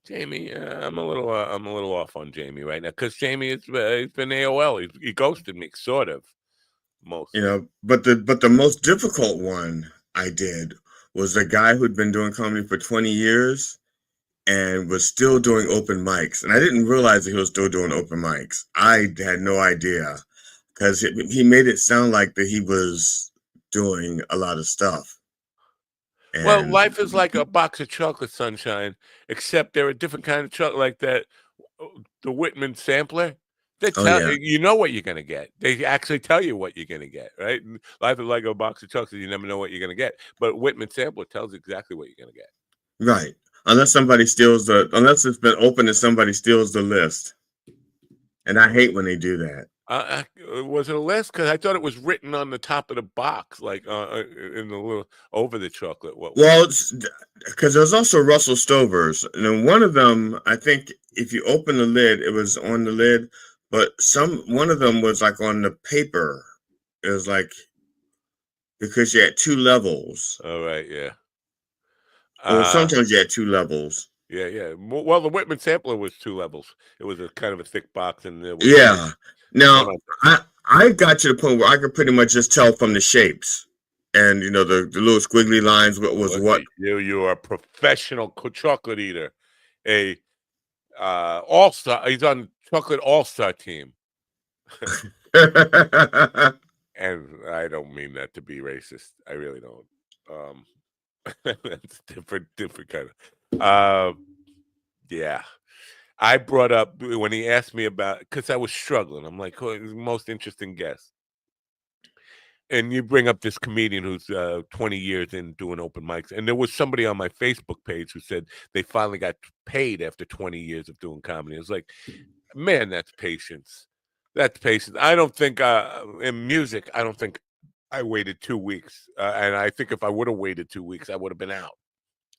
Jamie, I'm a little off on Jamie right now because Jamie he's been AOL. He ghosted me, sort of, most. But the most difficult one I did was a guy who'd been doing comedy for 20 years and was still doing open mics, and I didn't realize that he was still doing open mics. I had no idea because he made it sound like that he was doing a lot of stuff. Well, life is like a box of chocolate, Sunshine, except they're a different kind of chocolate, like that, the Whitman sampler. They tell you know what you're going to get. They actually tell you what you're going to get, right? Life is like a box of chocolates. You never know what you're going to get. But Whitman sampler tells exactly what you're going to get. Right. Unless it's been open and somebody steals the list. And I hate when they do that. Was it a list? Because I thought it was written on the top of the box, like in the little over the chocolate. Because there's also Russell Stover's, and then one of them, I think, if you open the lid, it was on the lid, but one of them was like on the paper. It was like because you had two levels. Oh right, yeah. Well, sometimes you had two levels. Yeah. Well, the Whitman sampler was two levels. It was a kind of a thick box, and there was Now, I got to the point where I could pretty much just tell from the shapes and, the little squiggly lines what was what. You're a professional chocolate eater, a all-star. He's on chocolate all-star team. And I don't mean that to be racist. I really don't. That's different kind of. Yeah. I brought up when he asked me about, because I was struggling. I'm like, oh, he's the most interesting guest. And you bring up this comedian who's 20 years in doing open mics. And there was somebody on my Facebook page who said they finally got paid after 20 years of doing comedy. It was like, man, that's patience. That's patience. I don't think in music, I don't think I waited 2 weeks. And I think if I would have waited 2 weeks, I would have been out.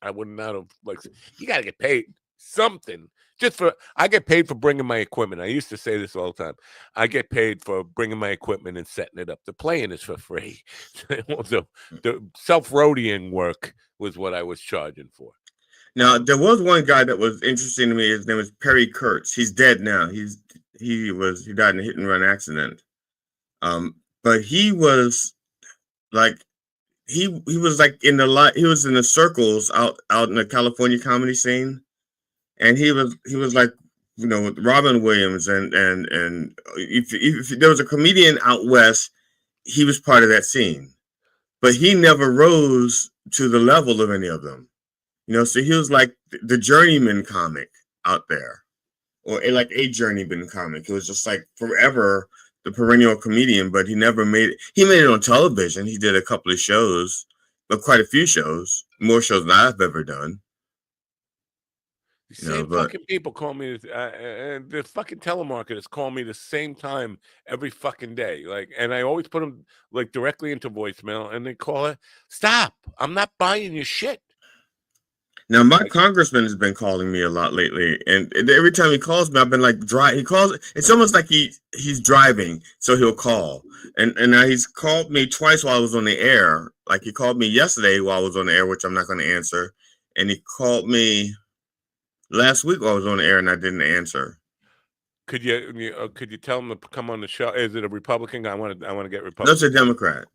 I would not have, like, you got to get paid something. I get paid for bringing my equipment. I used to say this all the time. I get paid for bringing my equipment and setting it up. The playing is for free. the self-roadieing work was what I was charging for. Now, there was one guy that was interesting to me. His name was Perry Kurtz. He's dead now. He died in a hit and run accident. But he was like he was like he was in the circles out in the California comedy scene, and he was like, you know, with Robin Williams and if there was a comedian out west, he was part of that scene, but he never rose to the level of any of them. You know, so he was like the journeyman comic out there, or like a journeyman comic. It was just like forever the perennial comedian, but he never made it. He made it on television. He did a couple of shows, but quite a few shows, more shows than I've ever done. Same fucking people call me, and the fucking telemarketers call me the same time every fucking day. Like, and I always put them like directly into voicemail, and they call it. Stop! I'm not buying your shit. Now, my congressman has been calling me a lot lately, and every time he calls me, I've been like, he calls. It's almost like he's driving, so he'll call. And now he's called me twice while I was on the air. Like he called me yesterday while I was on the air, which I'm not going to answer, and he called me last week while I was on the air, and I didn't answer. Could you tell him to come on the show? Is it a Republican? I want to get Republican. That's a Democrat.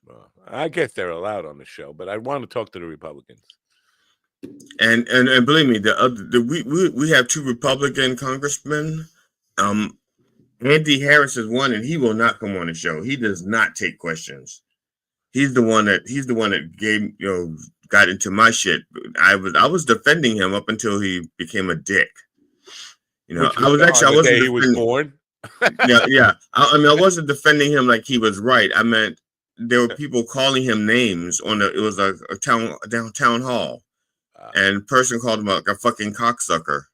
Well, I guess they're allowed on the show, but I want to talk to the Republicans. And believe me, we have two Republican congressmen. Andy Harris is one, and he will not come on the show. He does not take questions. He's the one that gave, you know, got into my shit. I was defending him up until he became a dick. You know, I wasn't. He was born. yeah. I mean, I wasn't defending him like he was right. I meant there were people calling him names it was a town hall. And a person called him like a fucking cocksucker,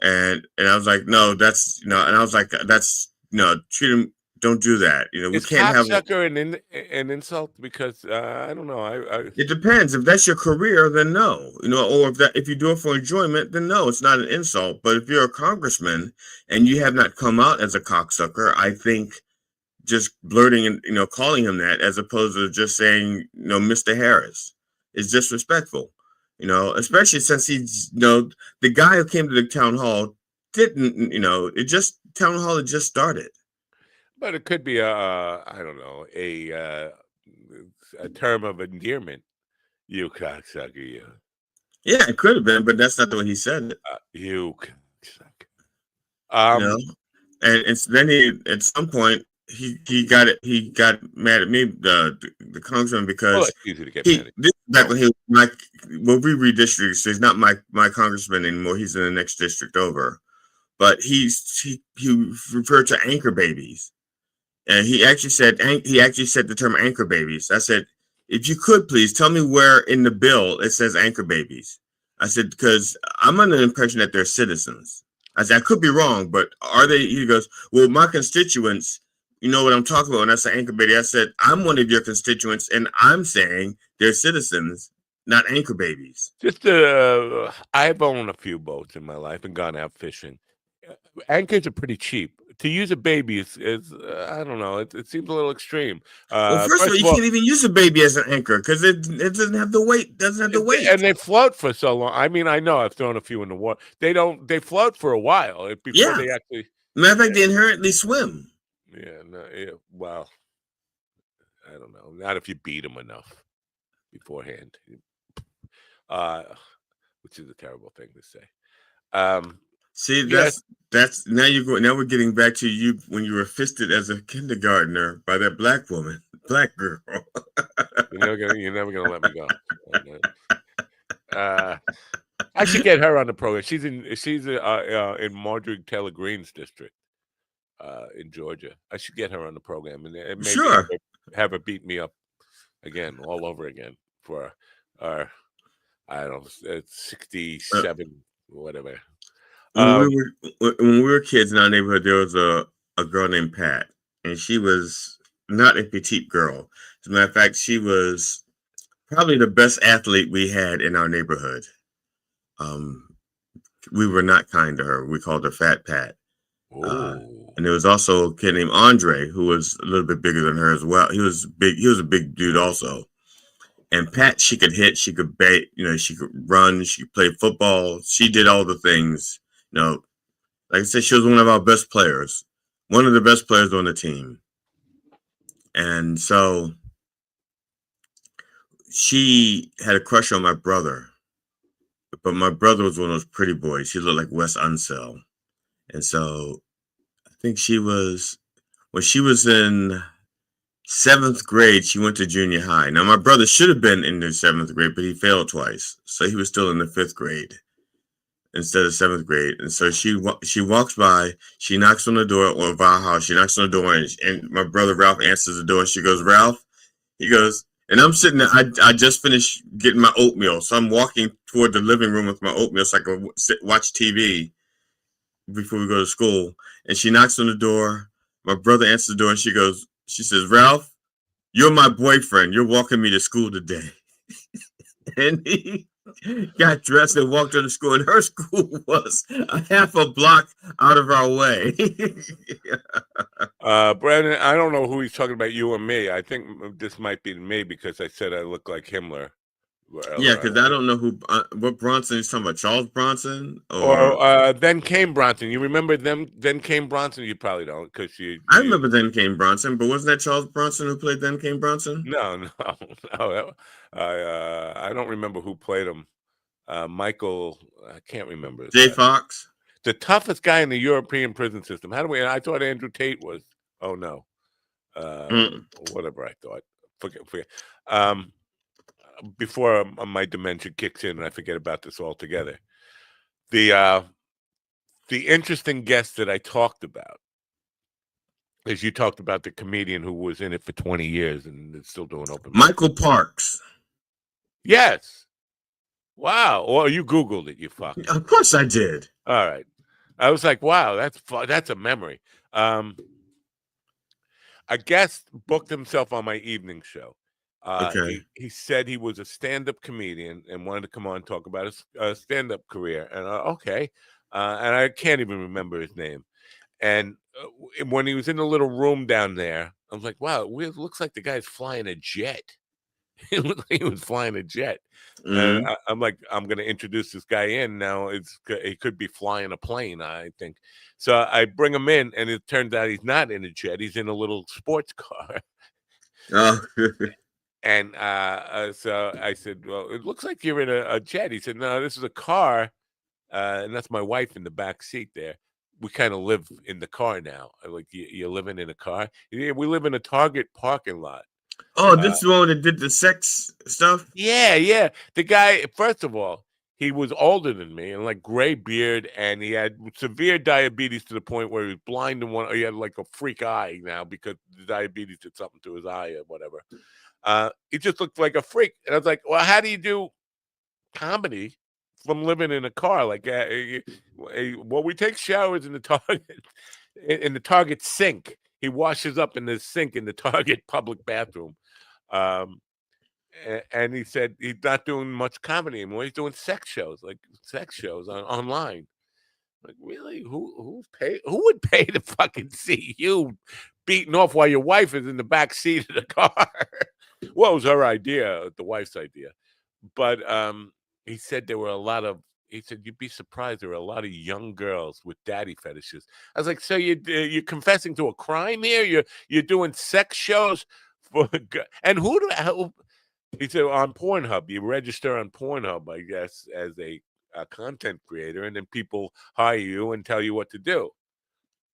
and I was like, no, that's and I was like, that's treat him. Don't do that. You know, we can't have cocksucker an insult because I don't know. It depends. If that's your career, then no. You know, or if you do it for enjoyment, then no, it's not an insult. But if you're a congressman and you have not come out as a cocksucker, I think just blurting and calling him that as opposed to just saying Mr. Harris is disrespectful. You know, especially since he's, the guy who came to the town hall didn't, town hall had just started. But it could be I don't know, a term of endearment. You cocksucker, you. Yeah, it could have been, but that's not the way he said it. You cocksucker. And then at some point, he got mad at me, the congressman, because it's easy to get mad at. This is back when he was we redistricted, so he's not my congressman anymore. He's in the next district over, but he referred to anchor babies, and he actually said the term anchor babies. I said, if you could please tell me where in the bill it says anchor babies. I said, because I'm under the impression that they're citizens. I said, I could be wrong, but are they? He goes, well, my constituents. You know what I'm talking about? And that's an anchor baby. I said, I'm one of your constituents, and I'm saying they're citizens, not anchor babies. Just, I've owned a few boats in my life and gone out fishing. Anchors are pretty cheap. To use a baby is I don't know. It seems a little extreme. Well, first of all, you can't even use a baby as an anchor because it doesn't have the weight. And they float for so long. I mean, I know I've thrown a few in the water. They float for a while before they actually. Matter of fact, they inherently swim. Yeah, no, well, I don't know. Not if you beat them enough beforehand, which is a terrible thing to say. See, Yes. that's now now we're getting back to you when you were fisted as a kindergartner by that black black girl. You're never gonna let me go. I should get her on the program. She's in Marjorie Taylor Greene's district in Georgia. I should get her on the program and maybe Sure. have her beat me up again, all over again for our I don't know, 67, whatever. When we were kids in our neighborhood, there was a girl named Pat, and she was not a petite girl. As a matter of fact, she was probably the best athlete we had in our neighborhood. We were not kind to her. We called her Fat Pat. And there was also a kid named Andre who was a little bit bigger than her as well. He was big. He was a big dude also. And Pat, she could hit, she could bait, she could run, she could play football. She did all the things. Like I said, she was one of our best players, one of the best players on the team. And so she had a crush on my brother, but my brother was one of those pretty boys. He looked like Wes Unseld. And so I think when she was in 7th grade, she went to junior high. Now, my brother should have been in the 7th grade, but he failed twice. So he was still in the 5th grade instead of 7th grade. And so she walks by, she knocks on the door of our house. She knocks on the door, and my brother Ralph answers the door. And she goes, "Ralph?" He goes, and I'm sitting there. I just finished getting my oatmeal. So I'm walking toward the living room with my oatmeal so I can watch TV before we go to school. And she knocks on the door. My brother answers the door, and she says, "Ralph, you're my boyfriend. You're walking me to school today." And he got dressed and walked to the school, and her school was a half a block out of our way. Brandon, I don't know who he's talking about, you or me. I think this might be me because I said I look like Himmler. Yeah, because I don't know what Bronson he's talking about. Charles Bronson or Then Came Bronson. You remember them? Then Came Bronson. You probably don't because I remember Then Came Bronson, but wasn't that Charles Bronson who played Then Came Bronson? No. I don't remember who played him. Michael, I can't remember. Jay Fox, the toughest guy in the European prison system. I thought Andrew Tate was. Oh no, whatever I thought. Forget. Before my dementia kicks in and I forget about this altogether. The interesting guest that I talked about is you talked about the comedian who was in it for 20 years and is still doing open. Michael Parks. Yes. Wow. Well, you Googled it, you fuck. Of course I did. All right. I was like, wow, that's a memory. A guest booked himself on my evening show. Okay. He said he was a stand-up comedian and wanted to come on and talk about his stand-up career. And okay. And I can't even remember his name. And when he was in the little room down there, I was like, wow, it looks like the guy's flying a jet. It looked like he was flying a jet. Mm-hmm. And I'm like, I'm going to introduce this guy in now. He could be flying a plane, I think. So I bring him in, and it turns out he's not in a jet. He's in a little sports car. Oh. And so I said, well, it looks like you're in a jet. He said, no, this is a car. And that's my wife in the back seat there. We kind of live in the car now. I'm like, you're living in a car? Yeah, we live in a Target parking lot. Oh, this is the one that did the sex stuff? Yeah. The guy, first of all, he was older than me and like gray beard, and he had severe diabetes to the point where he was blind in one. He had like a freak eye now because the diabetes did something to his eye or whatever. He just looked like a freak. And I was like, well, how do you do comedy from living in a car? Like, well, we take showers in the Target sink. He washes up in the sink in the Target public bathroom. And he said he's not doing much comedy anymore. He's doing sex shows online. Like, really? Who would pay to fucking see you beating off while your wife is in the back seat of the car? Well, it was her idea, the wife's idea. But he said he said, you'd be surprised there were a lot of young girls with daddy fetishes. I was like, so you're confessing to a crime here? You're doing sex shows for, and he said on Pornhub, you register on Pornhub, I guess, as a a content creator, and then people hire you and tell you what to do.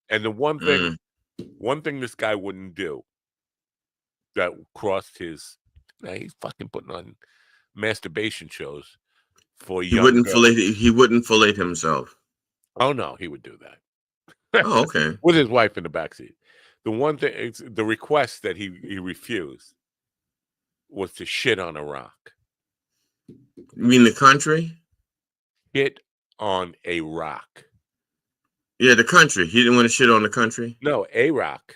And the one thing this guy wouldn't do that crossed his, he's fucking putting on masturbation shows for young girls. He wouldn't fillet himself. Oh no, he would do that. Oh, okay. With his wife in the backseat. The one thing, it's the request that he refused was to shit on a rock. You mean the country? Shit on a rock. Yeah, the country. He didn't want to shit on the country? No, a rock.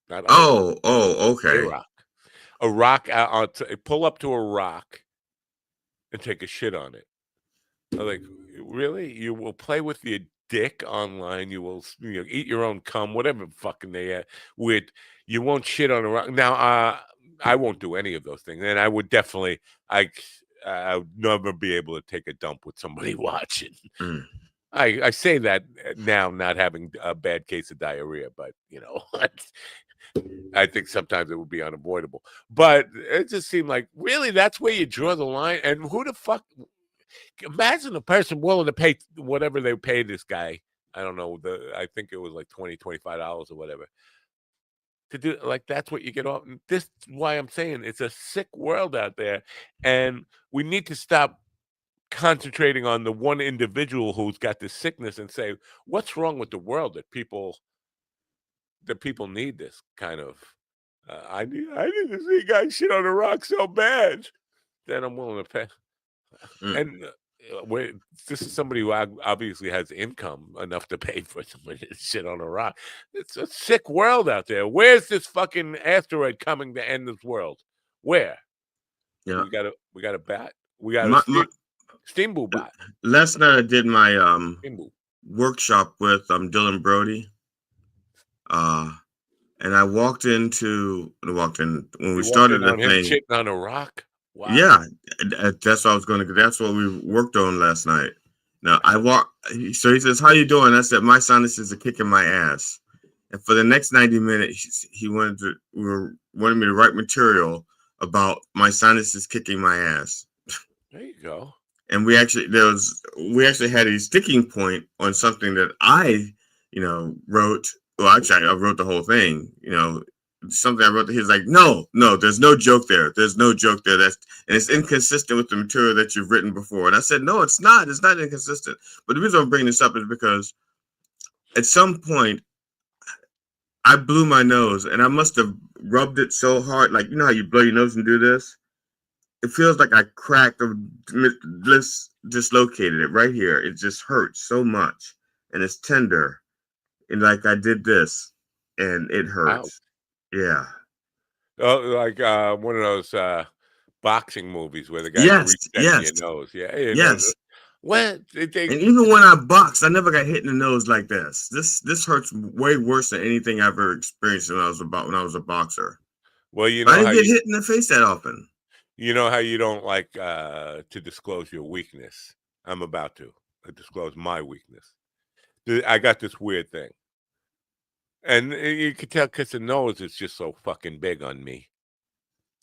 Not okay. A rock. A rock, pull up to a rock and take a shit on it. I'm like, really? You will play with your dick online. You will eat your own cum, whatever fucking they with. You won't shit on a rock. Now, I won't do any of those things. And I would definitely, I would never be able to take a dump with somebody watching. I say that now, not having a bad case of diarrhea, but I think sometimes it would be unavoidable. But it just seemed like, really, that's where you draw the line. And who the fuck? Imagine a person willing to pay whatever they paid this guy. I don't know. I think it was like $20, $25 or whatever. To do like that's what you get off. This is why I'm saying it's a sick world out there, and we need to stop concentrating on the one individual who's got this sickness and say, what's wrong with the world that people need this kind of. I need to see guys shit on a rock so bad that I'm willing to pay. And this is somebody who obviously has income enough to pay for somebody to shit on a rock. It's a sick world out there. Where's this fucking asteroid coming to end this world? Where? Yeah, we got a bat. We got a steamboat bat. Last night I did my workshop with Dylan Brody. And I walked in when we started the thing. Shitting on a rock. Wow. Yeah, that's what I was going to. That's what we worked on last night. Now so he says, "How you doing?" I said, "My sinuses are kicking my ass." And for the next 90 minutes, he wanted me to write material about my sinuses kicking my ass. There you go. And we actually had a sticking point on something that I wrote. Well, actually, I wrote the whole thing. Something I wrote. He's like, no, there's no joke there. There's no joke there. And it's inconsistent with the material that you've written before. And I said, no, it's not. It's not inconsistent. But the reason I'm bringing this up is because at some point I blew my nose, and I must have rubbed it so hard, like how you blow your nose and do this. It feels like I cracked or dislocated it right here. It just hurts so much, and it's tender. And like I did this, and it hurts. Wow. Yeah. Oh, like one of those boxing movies where the guy reached your nose. Yeah. Yes. And even when I boxed, I never got hit in the nose like this. This hurts way worse than anything I've ever experienced when I was a boxer. Well, I didn't get hit in the face that often. You know how you don't like to disclose your weakness. I'm about to disclose my weakness. I got this weird thing. And you can tell because the nose is just so fucking big on me.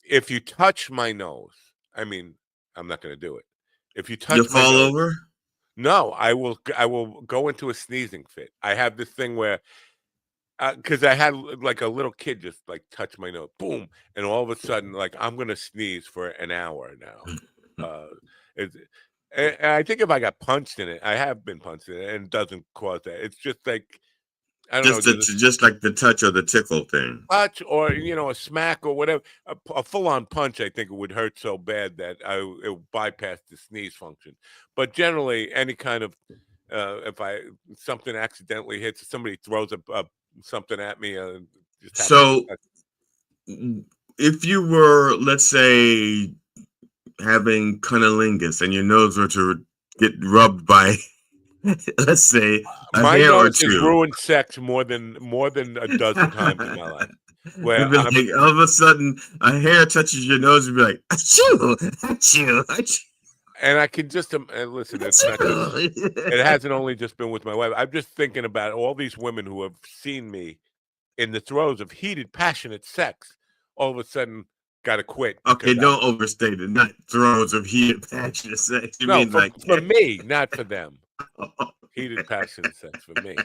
If you touch my nose, I'm not going to do it. If you touch You'll fall over? No, I will go into a sneezing fit. I have this thing where, because I had like a little kid just like touch my nose, boom. And all of a sudden, like I'm going to sneeze for an hour now. And I think if I got punched in it, I have been punched in it, and it doesn't cause that. It's just like, I don't know. Just like the touch or the tickle thing. Touch or, a smack or whatever. A full-on punch, I think it would hurt so bad that it would bypass the sneeze function. But generally, any kind of, if something accidentally hits, somebody throws something at me. So if you were, let's say, having cunnilingus and your nose were to get rubbed by... let's say my nose has ruined sex more than a dozen times in my life. Where all of a sudden a hair touches your nose and be like, achoo, achoo, achoo. And I can just listen. It's not just, it hasn't only just been with my wife. I'm just thinking about all these women who have seen me in the throes of heated, passionate sex. All of a sudden, got to quit. Okay, don't overstate it. Not throes of heated, passionate sex. You mean for me, not for them. Heated, passionate sex for me.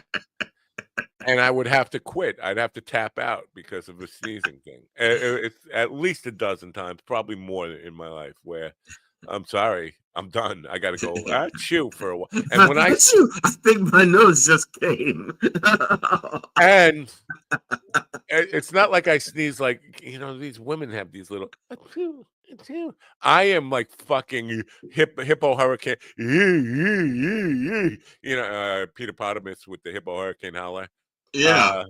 And I would have to quit. I'd have to tap out because of the sneezing thing. It's at least a dozen times, probably more in my life, where I'm sorry, I'm done. I got to go chew for a while. And when I think my nose just came. And it's not like I sneeze like, these women have these little. I am like fucking hippo hurricane. Peter Potamus with the hippo hurricane howler. Yeah.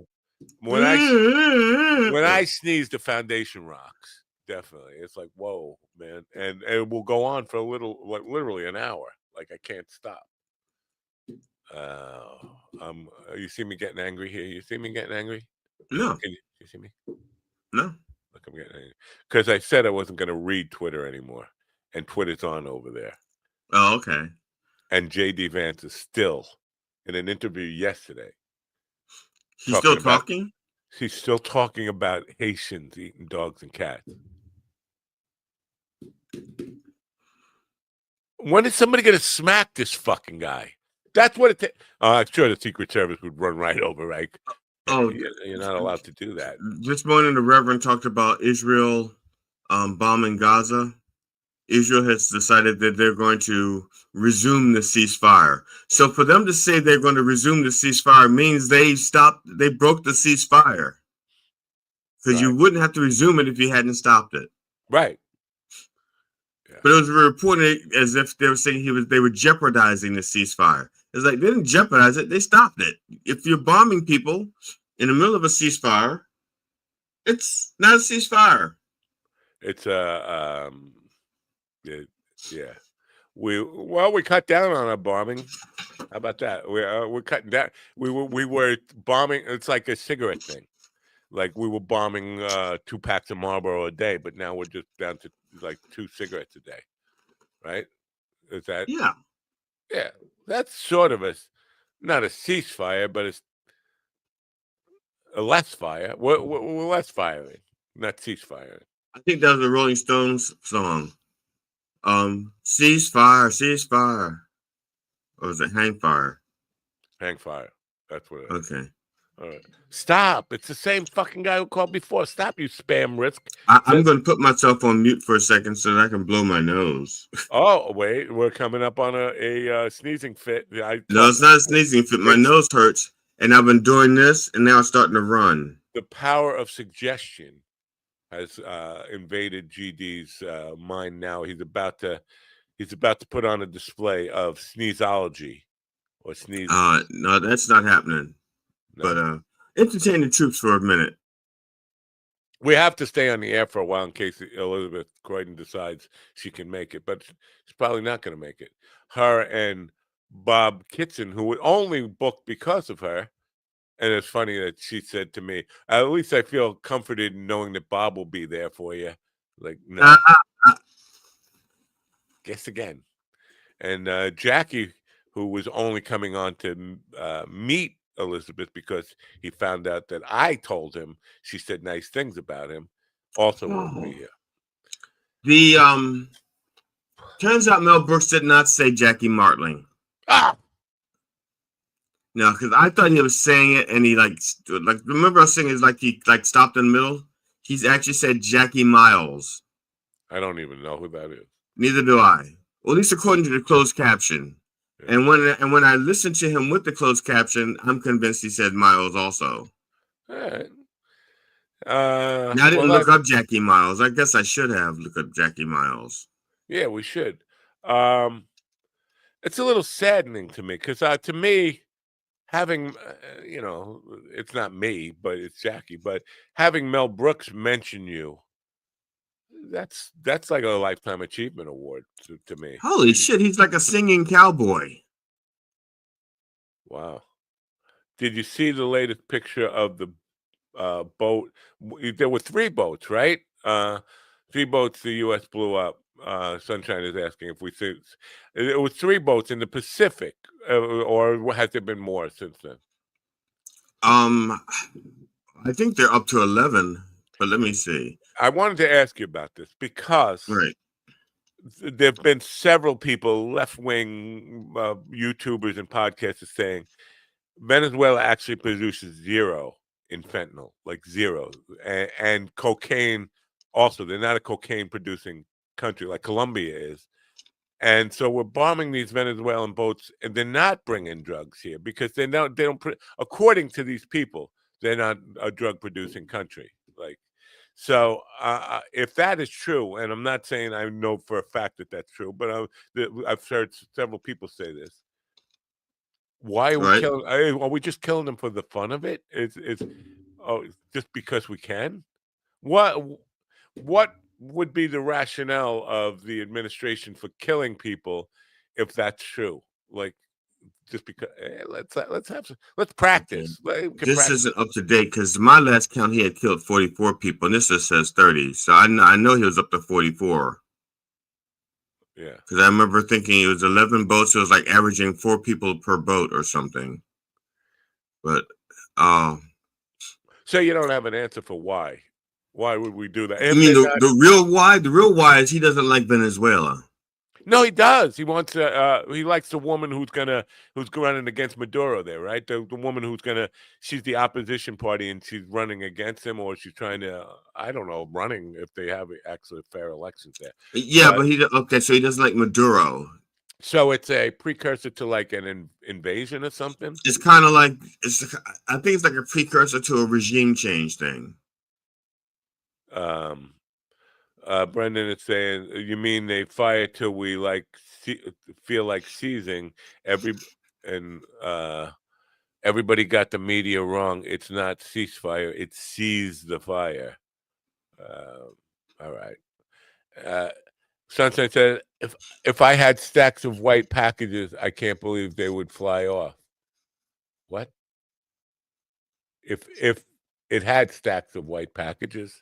When I sneeze, the foundation rocks. Definitely, it's like, whoa, man, and it will go on for a little, like literally an hour. Like I can't stop. You see me getting angry here? You see me getting angry? No. You see me? No. Look, I'm getting angry because I said I wasn't going to read Twitter anymore, and Twitter's on over there. Oh, okay. And J.D. Vance is still in an interview yesterday. He's still talking? He's still talking about Haitians eating dogs and cats. When is somebody going to smack this fucking guy? That's what it takes. I'm sure the Secret Service would run right over, right? Oh, you're not allowed to do that. This morning, the Reverend talked about Israel bombing Gaza. Israel has decided that they're going to resume the ceasefire. So for them to say they're going to resume the ceasefire means they broke the ceasefire. Because you wouldn't have to resume it if you hadn't stopped it. Right. Yeah. But it was reported as if they were saying they were jeopardizing the ceasefire. It's like they didn't jeopardize it, they stopped it. If you're bombing people in the middle of a ceasefire, it's not a ceasefire. It's yeah. We cut down on our bombing. How about that? We're cutting down. We were bombing. It's like a cigarette thing. Like we were bombing 2 packs of Marlboro a day, but now we're just down to like 2 cigarettes a day, right? Is that? Yeah. Yeah, that's sort of not a ceasefire, but it's a less fire. We're less firing, not ceasefire. I think that was a Rolling Stones song. Ceasefire, ceasefire. Or was it hang fire? Hang fire. That's what it is. Okay. All right. Stop. It's the same fucking guy who called before. Stop, you spam risk. I'm going to put myself on mute for a second so that I can blow my nose. Oh, wait. We're coming up on a sneezing fit. No, it's not a sneezing fit. My nose hurts, and I've been doing this, and now it's starting to run. The power of suggestion has invaded GD's mind now. He's about to put on a display of sneezology or sneeze. No, that's not happening. No. But entertain the troops for a minute. We have to stay on the air for a while in case Elizabeth Croydon decides she can make it, but she's probably not going to make it. Her and Bob Kitson, who would only book because of her, and it's funny that she said to me, at least I feel comforted in knowing that Bob will be there for you. Like, no. Guess again. And Jackie, who was only coming on to meet Elizabeth because he found out that I told him she said nice things about him, also won't be here. The turns out Mel Brooks did not say Jackie Martling. No, because I thought he was saying it, and he like remember I was saying it's like he like stopped in the middle. He's actually said Jackie Miles. I don't even know who that is. Neither do I. Well, at least according to the closed caption. Yeah. And when I listened to him with the closed caption, I'm convinced he said Miles also. All right. Now I didn't look up Jackie Miles. I guess I should have looked up Jackie Miles. Yeah, we should. It's a little saddening to me because to me, having it's not me, but it's Jackie. But having Mel Brooks mention you, that's like a lifetime achievement award to me. Holy shit, he's like a singing cowboy. Wow. Did you see the latest picture of the boat? There were 3 boats, right? 3 boats the U.S. blew up. Sunshine is asking if we see it was 3 boats in the Pacific, or has there been more since then? I think they're up to 11. But let me see. I wanted to ask you about this because there have been several people, left-wing YouTubers and podcasters, saying Venezuela actually produces zero in fentanyl, like zero, and cocaine also. They're not a cocaine-producing country like Colombia is. And so we're bombing these Venezuelan boats, and they're not bringing drugs here because they don't. According to these people, they're not a drug-producing country. Like, so if that is true, and I'm not saying I know for a fact that that's true, but I've heard several people say this. Why are we killing? Are we just killing them for the fun of it? It's just because we can? What would be the rationale of the administration for killing people if that's true? Like, just because let's practice. This isn't up to date because my last count he had killed 44 people, and this just says 30. So I know he was up to 44. Yeah, because I remember thinking it was 11 boats. It was like averaging 4 people per boat or something. But so you don't have an answer for why? Why would we do that? I mean, the real why? The real why is he doesn't like Venezuela. No, he does. He wants he likes the woman who's running against Maduro there, right? The woman she's the opposition party and she's running against him, or she's trying to, I don't know, running if they have actually fair elections there. Yeah, but so he doesn't like Maduro. So it's a precursor to like an invasion or something? It's kind of like, I think it's like a precursor to a regime change thing. Brendan is saying, you mean they fire till we like feel like seizing everybody got the media wrong. It's not ceasefire, it's seize the fire. All right. Sunshine said, if I had stacks of white packages, I can't believe they would fly off. What? If it had stacks of white packages,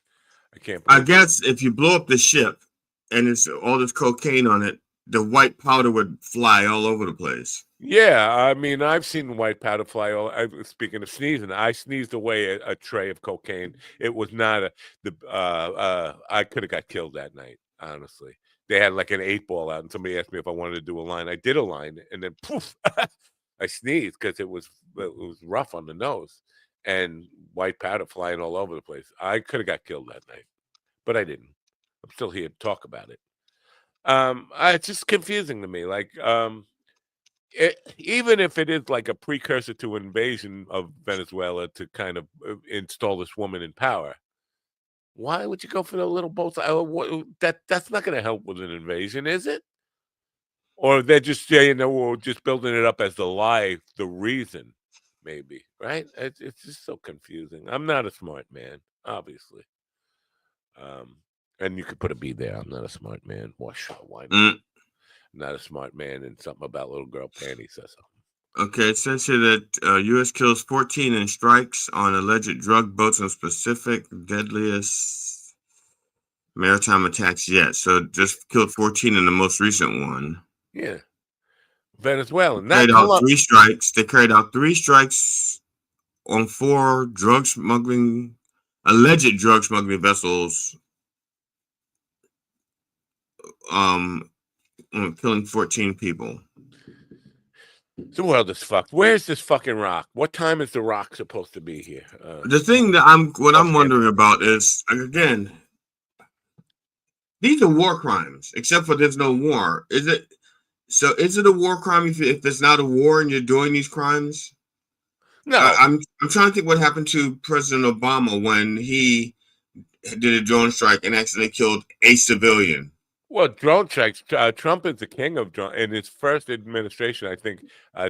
I can't believe I guess if you blow up the ship and it's all this cocaine on it, the white powder would fly all over the place. Yeah, I mean, I've seen white powder fly all. Speaking of sneezing, I sneezed away a tray of cocaine. It was not I could have got killed that night, honestly. They had like an 8-ball out, and somebody asked me if I wanted to do a line. I did a line, and then poof, I sneezed because it was rough on the nose, and white powder flying all over the place. I could have got killed that night, but I didn't. I'm still here to talk about it. It's just confusing to me. Like, even if it is like a precursor to invasion of Venezuela to kind of install this woman in power, why would you go for the little boats? That's not going to help with an invasion, is it? Or they're just saying that we're just building it up as the lie, the reason, maybe, right? It's just so confusing. I'm not a smart man, obviously. And you could put a B there. I'm not a smart man. Well, sure, why not? Not a smart man, and something about little girl panties or something. Okay, it says here that U.S. kills 14 in strikes on alleged drug boats on Pacific, deadliest maritime attacks yet. So just killed 14 in the most recent one. Yeah. Venezuelan. They carried out 3 strikes. They carried out 3 strikes on 4 alleged drug smuggling vessels, killing 14 people. The world is fucked. Where's this fucking rock? What time is the rock supposed to be here? The thing that I'm wondering about is, again, these are war crimes, except for there's no war. Is it a war crime if there's not a war and you're doing these crimes? No. I'm trying to think what happened to President Obama when he did a drone strike and accidentally killed a civilian. Well, drone strikes. Trump is the king of drone. In his first administration, I think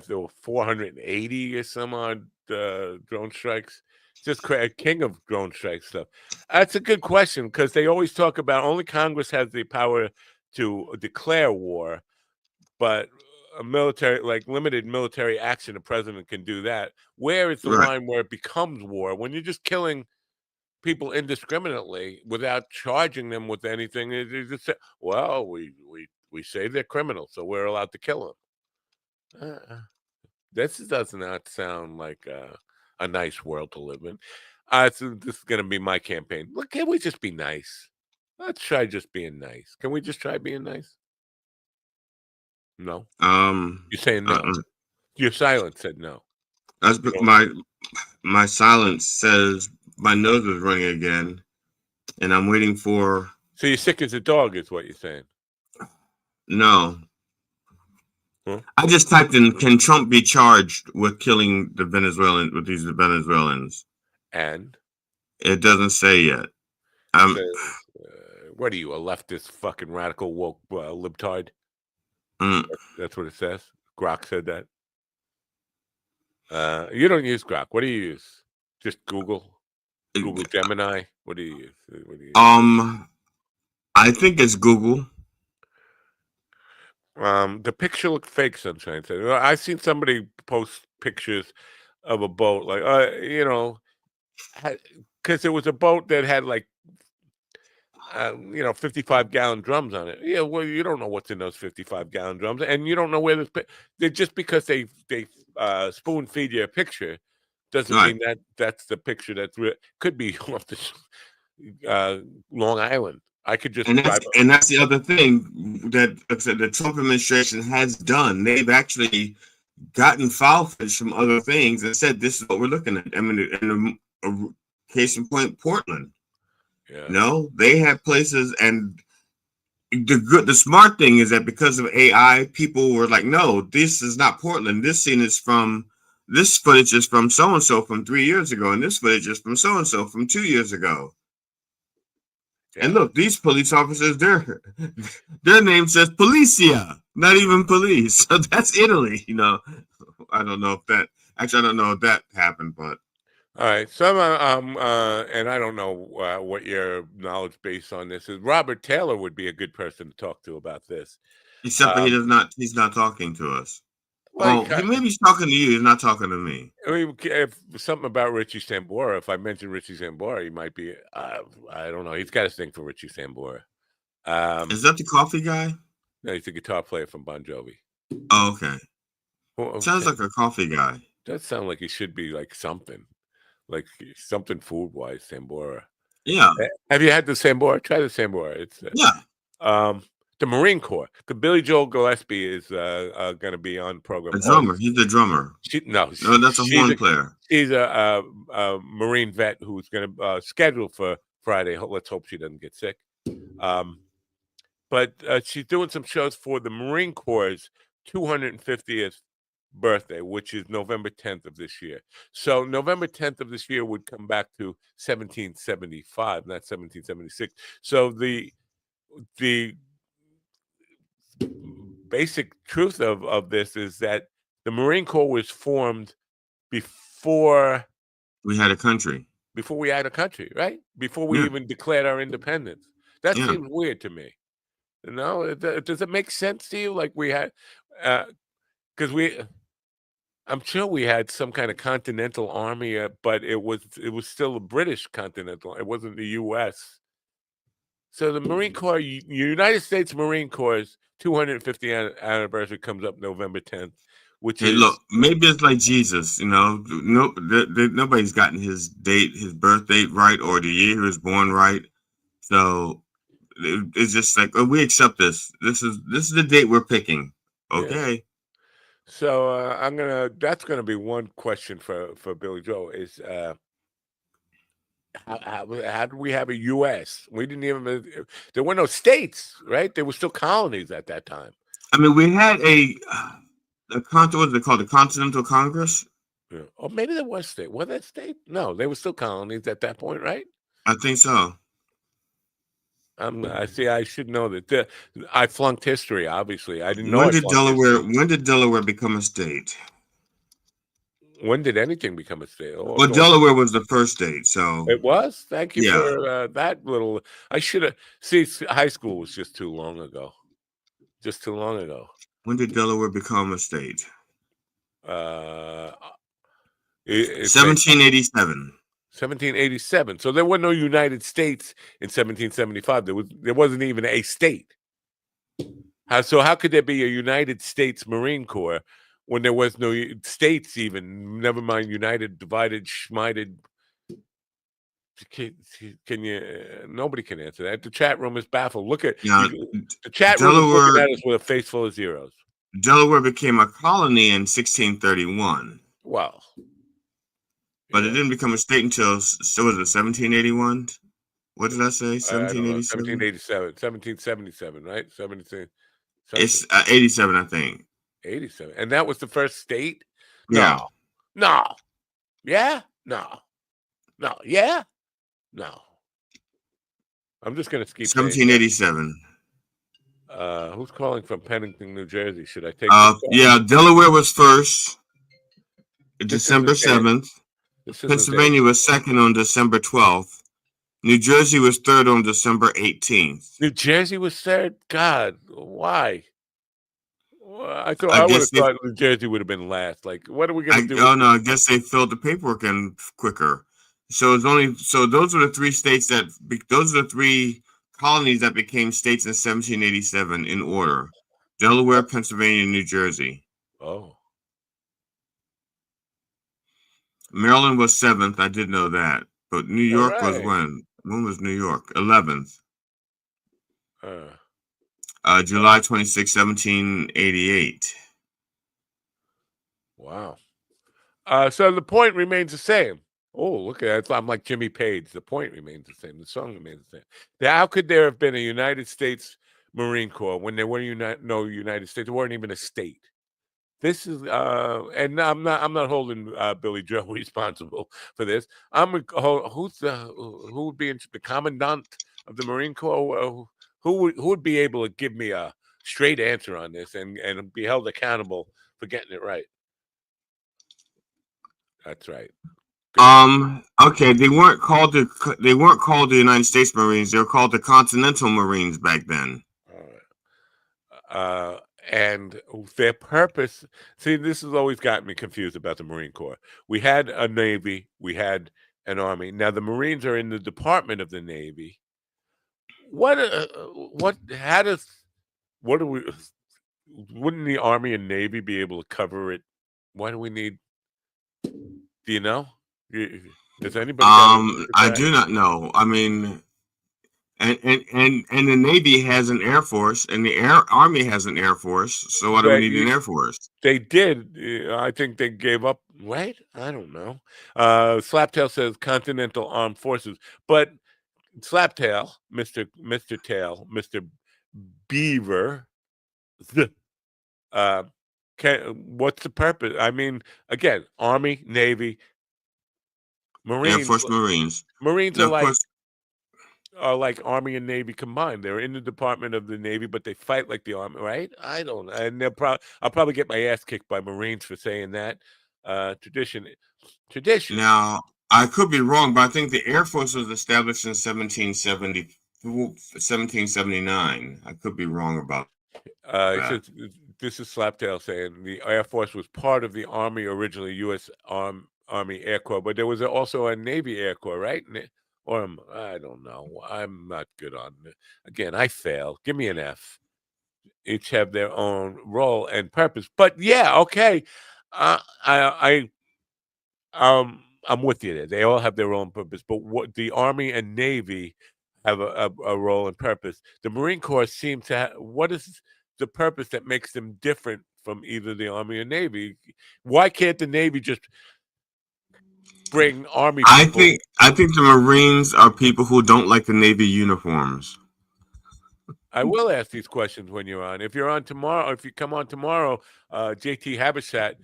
there were 480 or some odd drone strikes. Just a king of drone strike stuff. That's a good question because they always talk about only Congress has the power to declare war, but a military, like limited military action, the president can do that. Where is the line where it becomes war? When you're just killing people indiscriminately without charging them with anything, they just say, well, we say they're criminals, so we're allowed to kill them. This does not sound like a nice world to live in. So this is going to be my campaign. Look, can't we just be nice? Let's try just being nice. Can we just try being nice? No. You're saying no. Your silence said no. That's my silence says my nose is running again, and I'm waiting for. So you're sick as a dog, is what you're saying? No. Huh? I just typed in, can Trump be charged with killing the Venezuelans, with these Venezuelans? And? It doesn't say yet. What are you, a leftist fucking radical woke libtard? That's what it says. Grok said that. You don't use Grok. What do you use? Just Google? Google Gemini? What do you use? I think it's Google. The picture looked fake, Sunshine said. I've seen somebody post pictures of a boat, like, because it was a boat that had like 55-gallon drums on it. Yeah, well, you don't know what's in those 55-gallon drums, and you don't know where they're just because they spoon feed you a picture doesn't mean that that's the picture that's could be off the Long Island. I could just and that's the other thing that the Trump administration has done. They've actually gotten file footage from other things and said this is what we're looking at. I mean, in a case in point, Portland. Yeah. No, they have places, and the smart thing is that because of AI, people were like, no, this is not Portland. This footage is from so and so from 3 years ago, and this footage is from so and so from 2 years ago. Yeah. And look, these police officers, their name says Policia, not even police. So that's Italy, I don't know if that happened, but. All right, so and I don't know what your knowledge base on this is. Robert Taylor would be a good person to talk to about this. Except that he's not talking to us. Well, maybe he's talking to you. He's not talking to me. I mean, if something about Richie Sambora, if I mention Richie Sambora, he might be. I don't know. He's got a thing for Richie Sambora. Is that the coffee guy? No, he's a guitar player from Bon Jovi. Oh, okay. Sounds like a coffee guy. Does sound like he should be like something food-wise. Sambora. Yeah. Have you had the Sambora? Try the Sambora. It's the Marine Corps. The Billy Joel Gillespie is going to be on program. A drummer. He's a drummer. No, that's a horn player. She's a Marine vet who's going to schedule for Friday. Let's hope she doesn't get sick. But she's doing some shows for the Marine Corps' 250th birthday, which is November 10th of this year. So November 10th of this year would come back to 1775, not 1776. So the basic truth of this is that the Marine Corps was formed before we had a country. Before we had a country, right? Before we even declared our independence. That seems weird to me. Does it make sense to you? Like we had, because I'm sure we had some kind of continental army, but it was still a British continental. It wasn't the U.S. So the Marine Corps, United States Marine Corps' 250th anniversary comes up November 10th, which is look, maybe it's like Jesus, nobody's gotten his birth date right, or the year he was born right. So it's just like, we accept this. This is the date we're picking. Okay. Yeah. So that's gonna be one question for Billy Joel is how do we have a U.S.? We didn't even, there were no states, right? There were still colonies at that time. I mean, we had what is it called? The Continental Congress? Yeah. Or maybe there was state. Was that state? No, they were still colonies at that point, right? I think so. I see. I should know that. I flunked history. Obviously, I didn't know. When did Delaware become a state? When did anything become a state? Well, Delaware was the first state, so it was. Thank you for that little. I should have. See, high school was just too long ago. Just too long ago. When did Delaware become a state? 1787. 1787. So there were no United States in 1775. There wasn't even a state. How could there be a United States Marine Corps when there was no states even? Never mind united, divided, schmited. Can you? Nobody can answer that. The chat room is baffled. Look at the chat room is Delaware, looking at us with a face full of zeros. Delaware became a colony in 1631. Well, but it didn't become a state until, so was it 1781? What did I say? I don't know. 1787? 1777, right? 17. It's 87, I think. 87, and that was the first state. Yeah. No. Yeah. No. Yeah. No. I'm just gonna keep 1787. Who's calling from Pennington, New Jersey? Should I take? Yeah, Delaware was first, December 7th. Pennsylvania was second on December 12th. New Jersey was third on December 18th. New Jersey was third. God, why? I would have thought New Jersey would have been last. Like, what are we going to do? Oh no, I guess they filled the paperwork in quicker. So those are the three states those are the three colonies that became states in 1787 in order: Delaware, Pennsylvania, and New Jersey. Oh. Maryland was 7th. I did know that, but New York was when? When was New York? 11th. July 26, 1788. Wow. So the point remains the same. Oh, look at that. I'm like Jimmy Page. The point remains the same. The song remains the same. How could there have been a United States Marine Corps when there weren't no United States? There weren't even a state. This is and I'm not holding Billy Joe responsible for this. Who would be the commandant of the Marine Corps? Who would be able to give me a straight answer on this and be held accountable for getting it right? That's right. Okay, they weren't called the United States Marines. They were called the Continental Marines back then. And their purpose, see, this has always gotten me confused about the Marine Corps. We had a Navy, we had an Army. Now the Marines are in the Department of the Navy. Wouldn't the Army and Navy be able to cover it? Why do we need? Do you know? Does anybody? I do not know. I mean, and the Navy has an Air Force, and the Army has an Air Force. So why do we need an Air Force? They did. I think they gave up. Right? I don't know. Slaptail says Continental Armed Forces, but Slaptail, Mr. Tail, Mr. Beaver, what's the purpose? I mean, again, Army, Navy, Marines. Air Force Marines. Marines are like Army and Navy combined. They're in the Department of the Navy, but they fight like the Army, right? I don't know. And I'll probably get my ass kicked by Marines for saying that. Tradition. Now, I could be wrong, but I think the Air Force was established in 1779. I could be wrong about that. This is Slaptail saying the Air Force was part of the Army originally, U.S. Army Air Corps, but there was also a Navy Air Corps, right? Or I don't know. I'm not good on it. Again, I fail. Give me an F. Each have their own role and purpose. But yeah, okay. I'm with you there. They all have their own purpose. But what the Army and Navy have a role and purpose. The Marine Corps seems to have. What is the purpose that makes them different from either the Army or Navy? Why can't the Navy just bring Army people? I think the Marines are people who don't like the Navy uniforms. I will ask these questions when you're on. If you're on tomorrow, if you come on tomorrow, JT Habishat,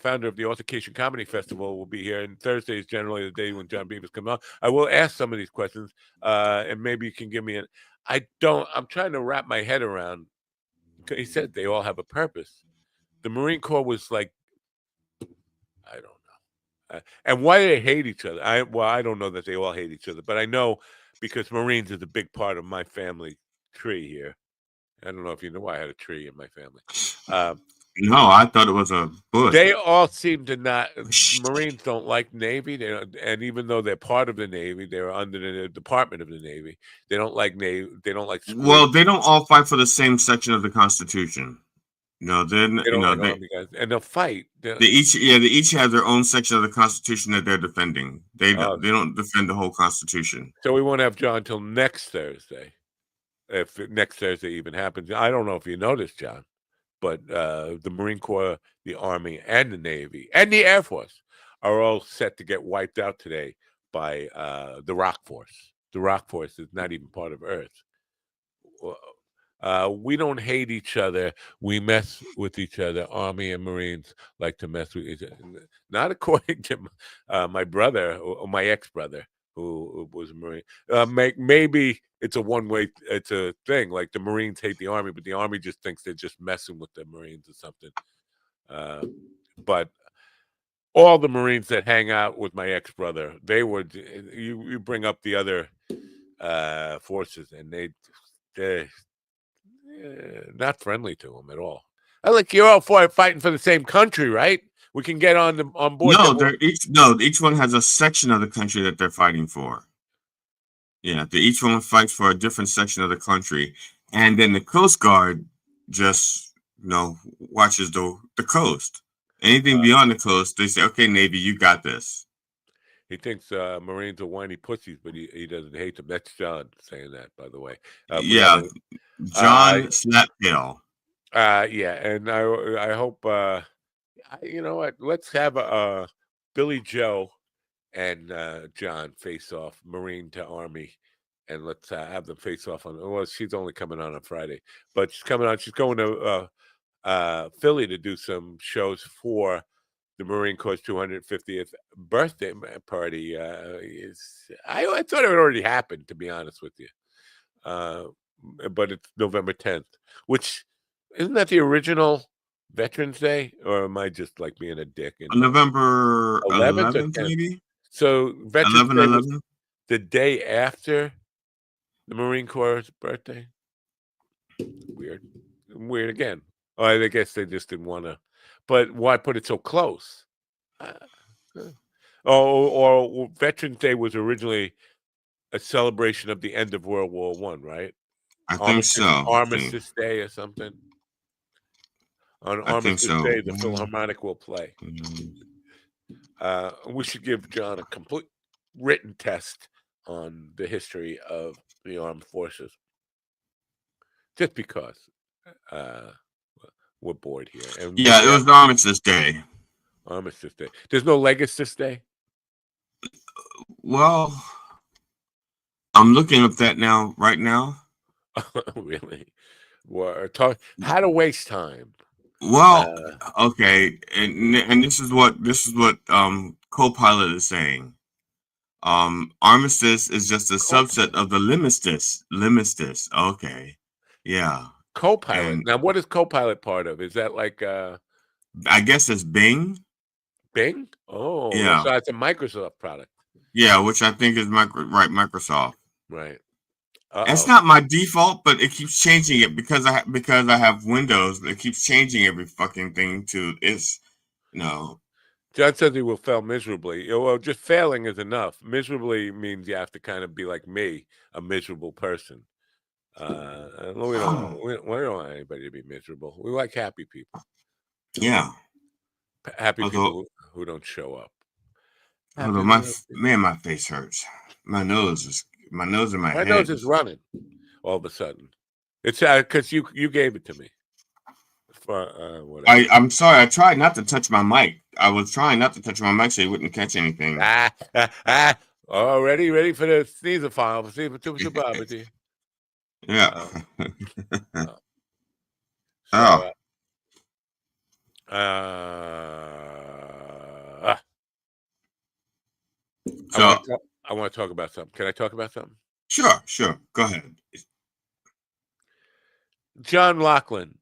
founder of the Altercation Comedy Festival, will be here. And Thursday is generally the day when John Beavis comes on. I will ask some of these questions, and maybe you can give me I'm trying to wrap my head around. He said they all have a purpose. The Marine Corps was like, I don't know. And why do they hate each other? I don't know that they all hate each other, but I know because Marines is a big part of my family tree here. I don't know if you know why I had a tree in my family. No, I thought it was a bush. They all seem to not. Marines don't like Navy, and even though they're part of the Navy, they're under the Department of the Navy. They don't like Navy. They don't like. Well, they don't all fight for the same section of the Constitution. No, then They don't like army guys, and they'll fight. They each have their own section of the Constitution that they're defending. They don't defend the whole Constitution. So we won't have John till next Thursday, if next Thursday even happens. I don't know if you noticed, John, but the Marine Corps, the Army, and the Navy, and the Air Force are all set to get wiped out today by the Rock Force. The Rock Force is not even part of Earth. We don't hate each other. We mess with each other. Army and Marines like to mess with each other. Not according to my brother or my ex-brother who was a Marine. Maybe it's a one-way. It's a thing. Like the Marines hate the Army, but the Army just thinks they're just messing with the Marines or something. But all the Marines that hang out with my ex-brother, they would. You bring up the other forces, and they're not friendly to him at all. Like you're all fighting for the same country, right? We can get on board. No, each one has a section of the country that they're fighting for. Yeah, each one fights for a different section of the country, and then the Coast Guard just watches the coast. Anything beyond the coast, they say, "Okay, Navy, you got this." He thinks Marines are whiny pussies, but he doesn't hate them. That's John saying that, by the way. John Slaptail. Yeah, and I hope you know what? Let's have Billy Joe and John face off, Marine to Army, and let's have them face off on. Well, she's only coming on Friday, but she's coming on. She's going to Philly to do some shows for the Marine Corps' 250th birthday party. I thought it had already happened, to be honest with you. But it's November 10th, which isn't that the original Veterans Day, or am I just like being a dick? November 11th, maybe. So Veterans 11, Day was the day after the Marine Corps' birthday. Weird again. Oh, I guess they just didn't want to. But why put it so close? Or Veterans Day was originally a celebration of the end of World War I, right? I think so. Armistice Day or something. On Armistice Day, the Philharmonic will play. We should give John a complete written test on the history of the armed forces. Just because we're bored here. And it was Armistice Day. Armistice Day. There's no Legacy Day? Well, I'm looking up that right now. Really? How to waste time. Well, okay, and this is what Copilot is saying. Armistice is just a subset of the Lemnistus. Okay, yeah. Copilot. Now, what is Copilot part of? Is that like? I guess it's Bing. Bing? Oh, yeah. So it's a Microsoft product. Yeah, which I think is Microsoft. Right. It's not my default, but it keeps changing it because I have Windows. It keeps changing every fucking thing to John says he will fail miserably. Well, just failing is enough. Miserably means you have to kind of be like me, a miserable person. We don't want anybody to be miserable. We like happy people. Yeah. Happy people who don't show up. My face hurts. My nose and my head. My nose is running all of a sudden. It's because you gave it to me. I'm sorry. I tried not to touch my mic. I was trying not to touch my mic so you wouldn't catch anything. Ready for the sneezer file. Yeah. I want to talk about something. Can I talk about something? Sure. Go ahead. John Lachlan,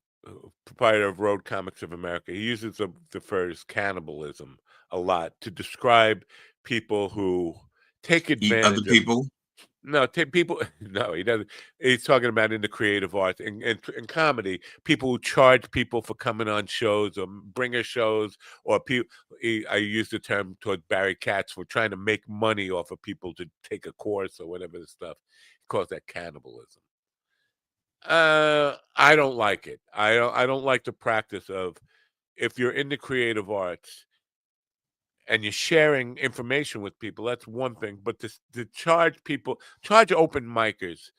proprietor of Road Comics of America, he uses the phrase cannibalism a lot to describe people who take advantage of other people. No, people. No, he doesn't. He's talking about in the creative arts and comedy, people who charge people for coming on shows or bringer shows, or people. I use the term toward Barry Katz for trying to make money off of people to take a course or whatever the stuff. He calls that cannibalism. I don't like it. I don't like the practice of, if you're in the creative arts and you're sharing information with people, that's one thing. But to charge open micers,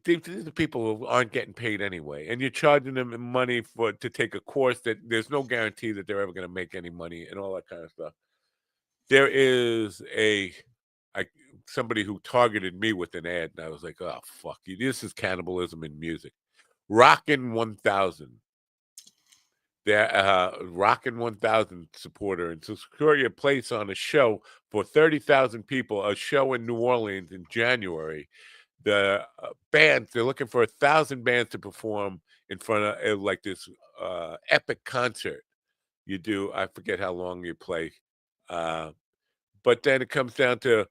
these are people who aren't getting paid anyway, and you're charging them money to take a course that there's no guarantee that they're ever going to make any money and all that kind of stuff. There is somebody who targeted me with an ad, and I was like, oh, fuck you. This is cannibalism in music. Rockin' 1000. They're Rockin' 1000 supporter, and to secure your place on a show for 30,000 people, a show in New Orleans in January. The bands, they're looking for 1,000 bands to perform in front of like this epic concert. You do, I forget how long you play. But then it comes down to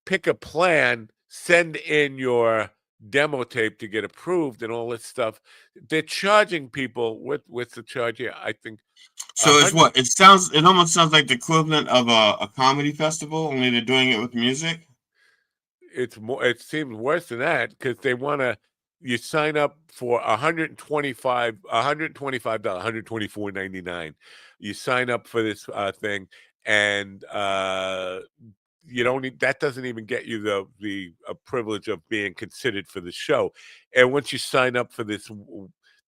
pick a plan, send in your demo tape to get approved and all this stuff. They're charging people with the charge here, I think. So it's what? It almost sounds like the equivalent of a comedy festival, only they're doing it with music. It's more, it seems worse than that, because they want to, you sign up for $125, $124.99. You sign up for this thing, and you don't need, that doesn't even get you the privilege of being considered for the show. And once you sign up for this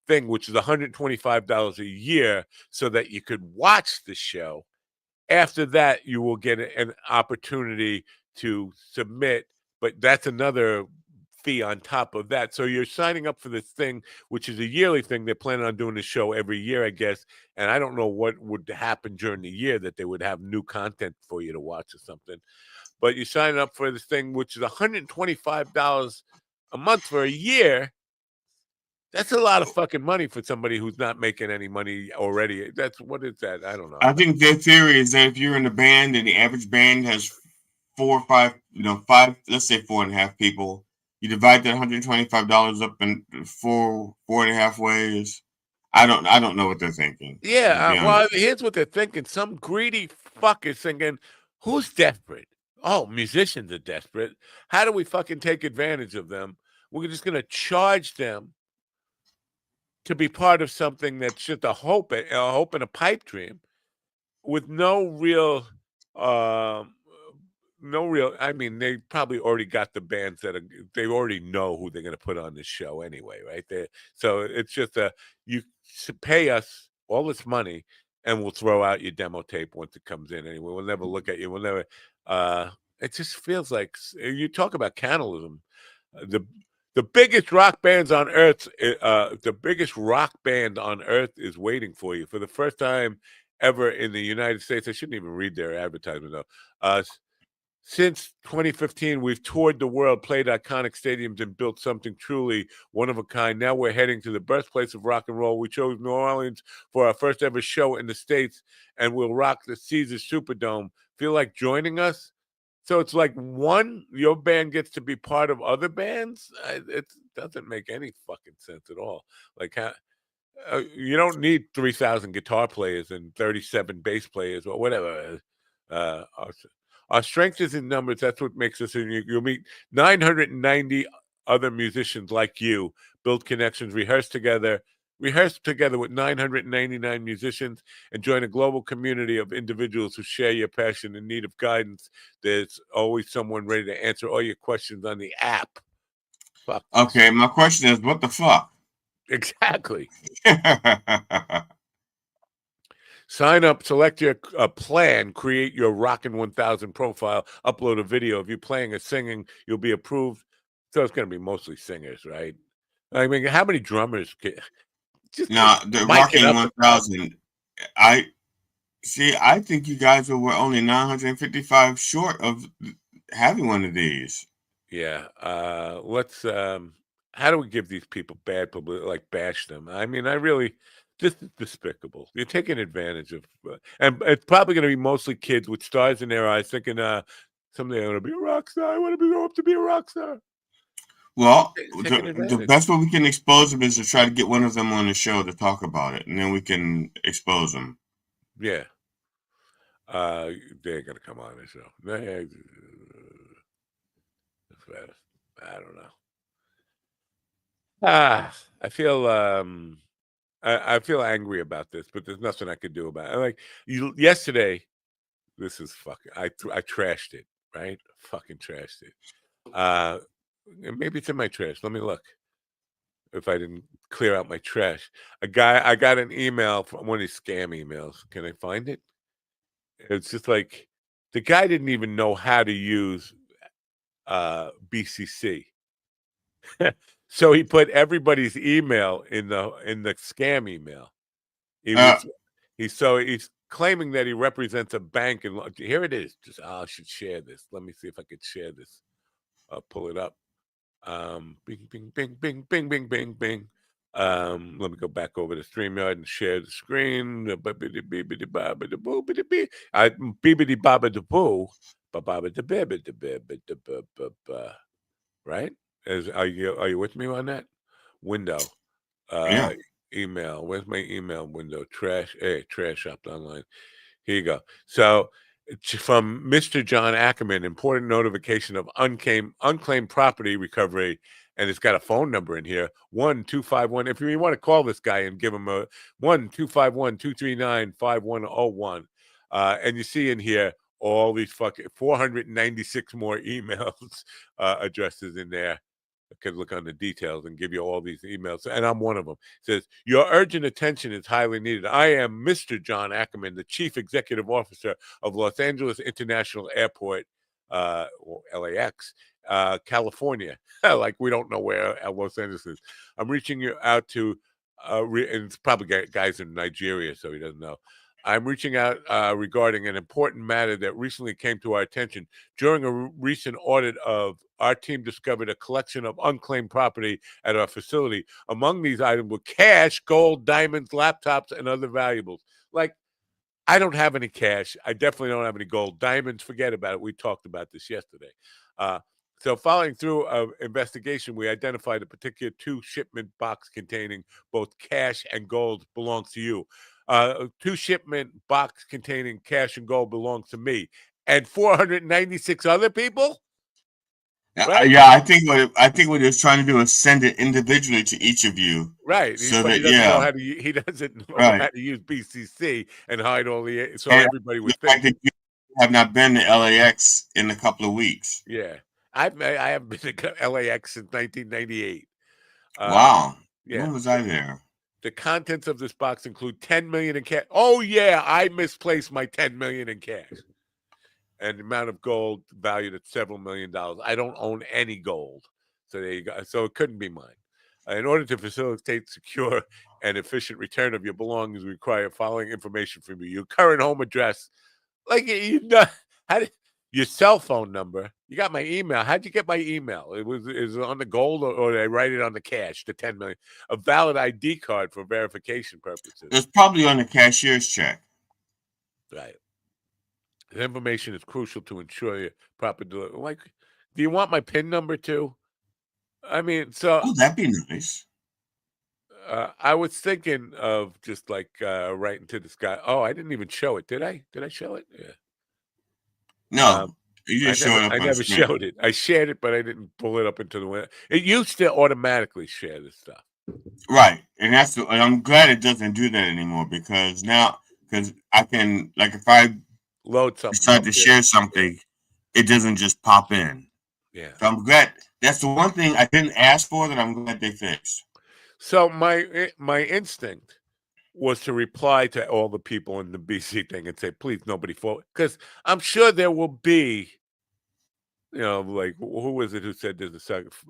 thing, which is $125 a year, so that you could watch the show, after that you will get an opportunity to submit, but that's another fee on top of that. So you're signing up for this thing, which is a yearly thing. They're planning on doing the show every year, I guess. And I don't know what would happen during the year that they would have new content for you to watch or something. But you sign up for this thing, which is $125 a month for a year. That's a lot of fucking money for somebody who's not making any money already. What is that? I don't know. I think their theory is that if you're in a band and the average band has 4 or 5, five, let's say 4.5 people, you divide that $125 up in four and a half ways. I don't know what they're thinking. Yeah, well, here's what they're thinking. Some greedy fuck is thinking, who's desperate? Oh, musicians are desperate. How do we fucking take advantage of them? We're just going to charge them to be part of something that's just a hope and a pipe dream, with no real, I mean, they probably already got the bands they already know who they're going to put on this show anyway, right? So it's just you pay us all this money and we'll throw out your demo tape once it comes in anyway. We'll never look at you. We'll never, it just feels like, you talk about cannibalism. The biggest rock bands on earth, the biggest rock band on earth is waiting for you for the first time ever in the United States. I shouldn't even read their advertisement though. Since 2015, we've toured the world, played iconic stadiums, and built something truly one of a kind. Now we're heading to the birthplace of rock and roll. We chose New Orleans for our first ever show in the States, and we'll rock the Caesars Superdome. Feel like joining us? So it's like, your band gets to be part of other bands? It doesn't make any fucking sense at all. Like, you don't need 3,000 guitar players and 37 bass players or whatever. Our strength is in numbers. That's what makes us unique. You'll meet 990 other musicians like you, build connections, rehearse together with 999 musicians, and join a global community of individuals who share your passion in need of guidance. There's always someone ready to answer all your questions on the app. Fuck. Okay, my question is, what the fuck? Exactly. Sign up, select your plan, create your Rockin' 1000 profile, upload a video. If you're playing or singing, you'll be approved. So it's going to be mostly singers, right? I mean, how many drummers Now, the Rockin' 1000, I think you guys were only 955 short of having one of these. Yeah. Let's, how do we give these people bad publicity, like bash them? I mean, this is despicable. You're taking advantage of, and it's probably going to be mostly kids with stars in their eyes thinking, someday I want to be a rock star. I want to grow up to be a rock star. Well, the best way we can expose them is to try to get one of them on the show to talk about it, and then we can expose them. Yeah. They're going to come on the show. I don't know. I feel I feel angry about this, but there's nothing I could do about it. Like yesterday, this is fucking. I trashed it, right? Fucking trashed it. Maybe it's in my trash. Let me look. If I didn't clear out my trash, I got an email from one of these scam emails. Can I find it? It's just like the guy didn't even know how to use BCC. So he put everybody's email in the scam email. He's claiming that he represents a bank, and here it is. I should share this. Let me see if I could share this. I'll pull it up. Bing, bing, bing, bing, bing, bing, bing, bing. Let me go back over to StreamYard and share the screen. Bibbidi baba da boo, baba da right? Are you with me on that? Window. Yeah. Email. Where's my email window? Trash. Hey, trash shopped online. Here you go. So from Mr. John Ackerman, important notification of unclaimed property recovery, and it's got a phone number in here, 1-251. If you want to call this guy and give him a 1-251-239-5101. And you see in here all these fucking 496 more emails addresses in there. I could look on the details and give you all these emails, and I'm one of them. It says, your urgent attention is highly needed. I am Mr. John Ackerman, the Chief Executive Officer of Los Angeles International Airport, or LAX, California. Like we don't know where Los Angeles is. I'm reaching you out to, and it's probably guys in Nigeria, so he doesn't know. I'm reaching out regarding an important matter that recently came to our attention. During a recent audit our team discovered a collection of unclaimed property at our facility. Among these items were cash, gold, diamonds, laptops, and other valuables. Like, I don't have any cash. I definitely don't have any gold. Diamonds, forget about it. We talked about this yesterday. So following through an investigation, we identified a particular 2-shipment box containing both cash and gold belongs to you. 2-shipment box containing cash and gold belongs to me. And 496 other people? Right? Yeah, I think what he was trying to do is send it individually to each of you. Right. So but he doesn't know how to use BCC and hide all the everybody would think. That you have not been to LAX in a couple of weeks. Yeah. I haven't been to LAX since 1998. Wow. Yeah. When was I there? The contents of this box include 10 million in cash. Oh yeah, I misplaced my 10 million in cash. And the amount of gold valued at several $1 million. I don't own any gold. So there you go. So it couldn't be mine. In order to facilitate secure and efficient return of your belongings, we require following information from you: your current home address, like your cell phone number. You got my email. How'd you get my email? Is it on the gold, or did I write it on the cash? The 10 million. A valid ID card for verification purposes. It's probably on the cashier's check. Right. The information is crucial to ensure your proper delivery. Like, do you want my PIN number too? I mean, oh, that'd be nice. I was thinking of just like writing to this guy. Oh, I didn't even show it, did I? Did I show it? Yeah. No, you didn't show it up. I never showed it. I shared it, but I didn't pull it up into the window. It used to automatically share this stuff. Right, and I'm glad it doesn't do that anymore because I can, like, if I load something, decide to share something, it doesn't just pop in. Yeah. So I'm glad. That's the one thing I didn't ask for that I'm glad they fixed. So my instinct was to reply to all the people in the BC thing and say, please, nobody forward, because I'm sure there will be, like, who was it who said there's a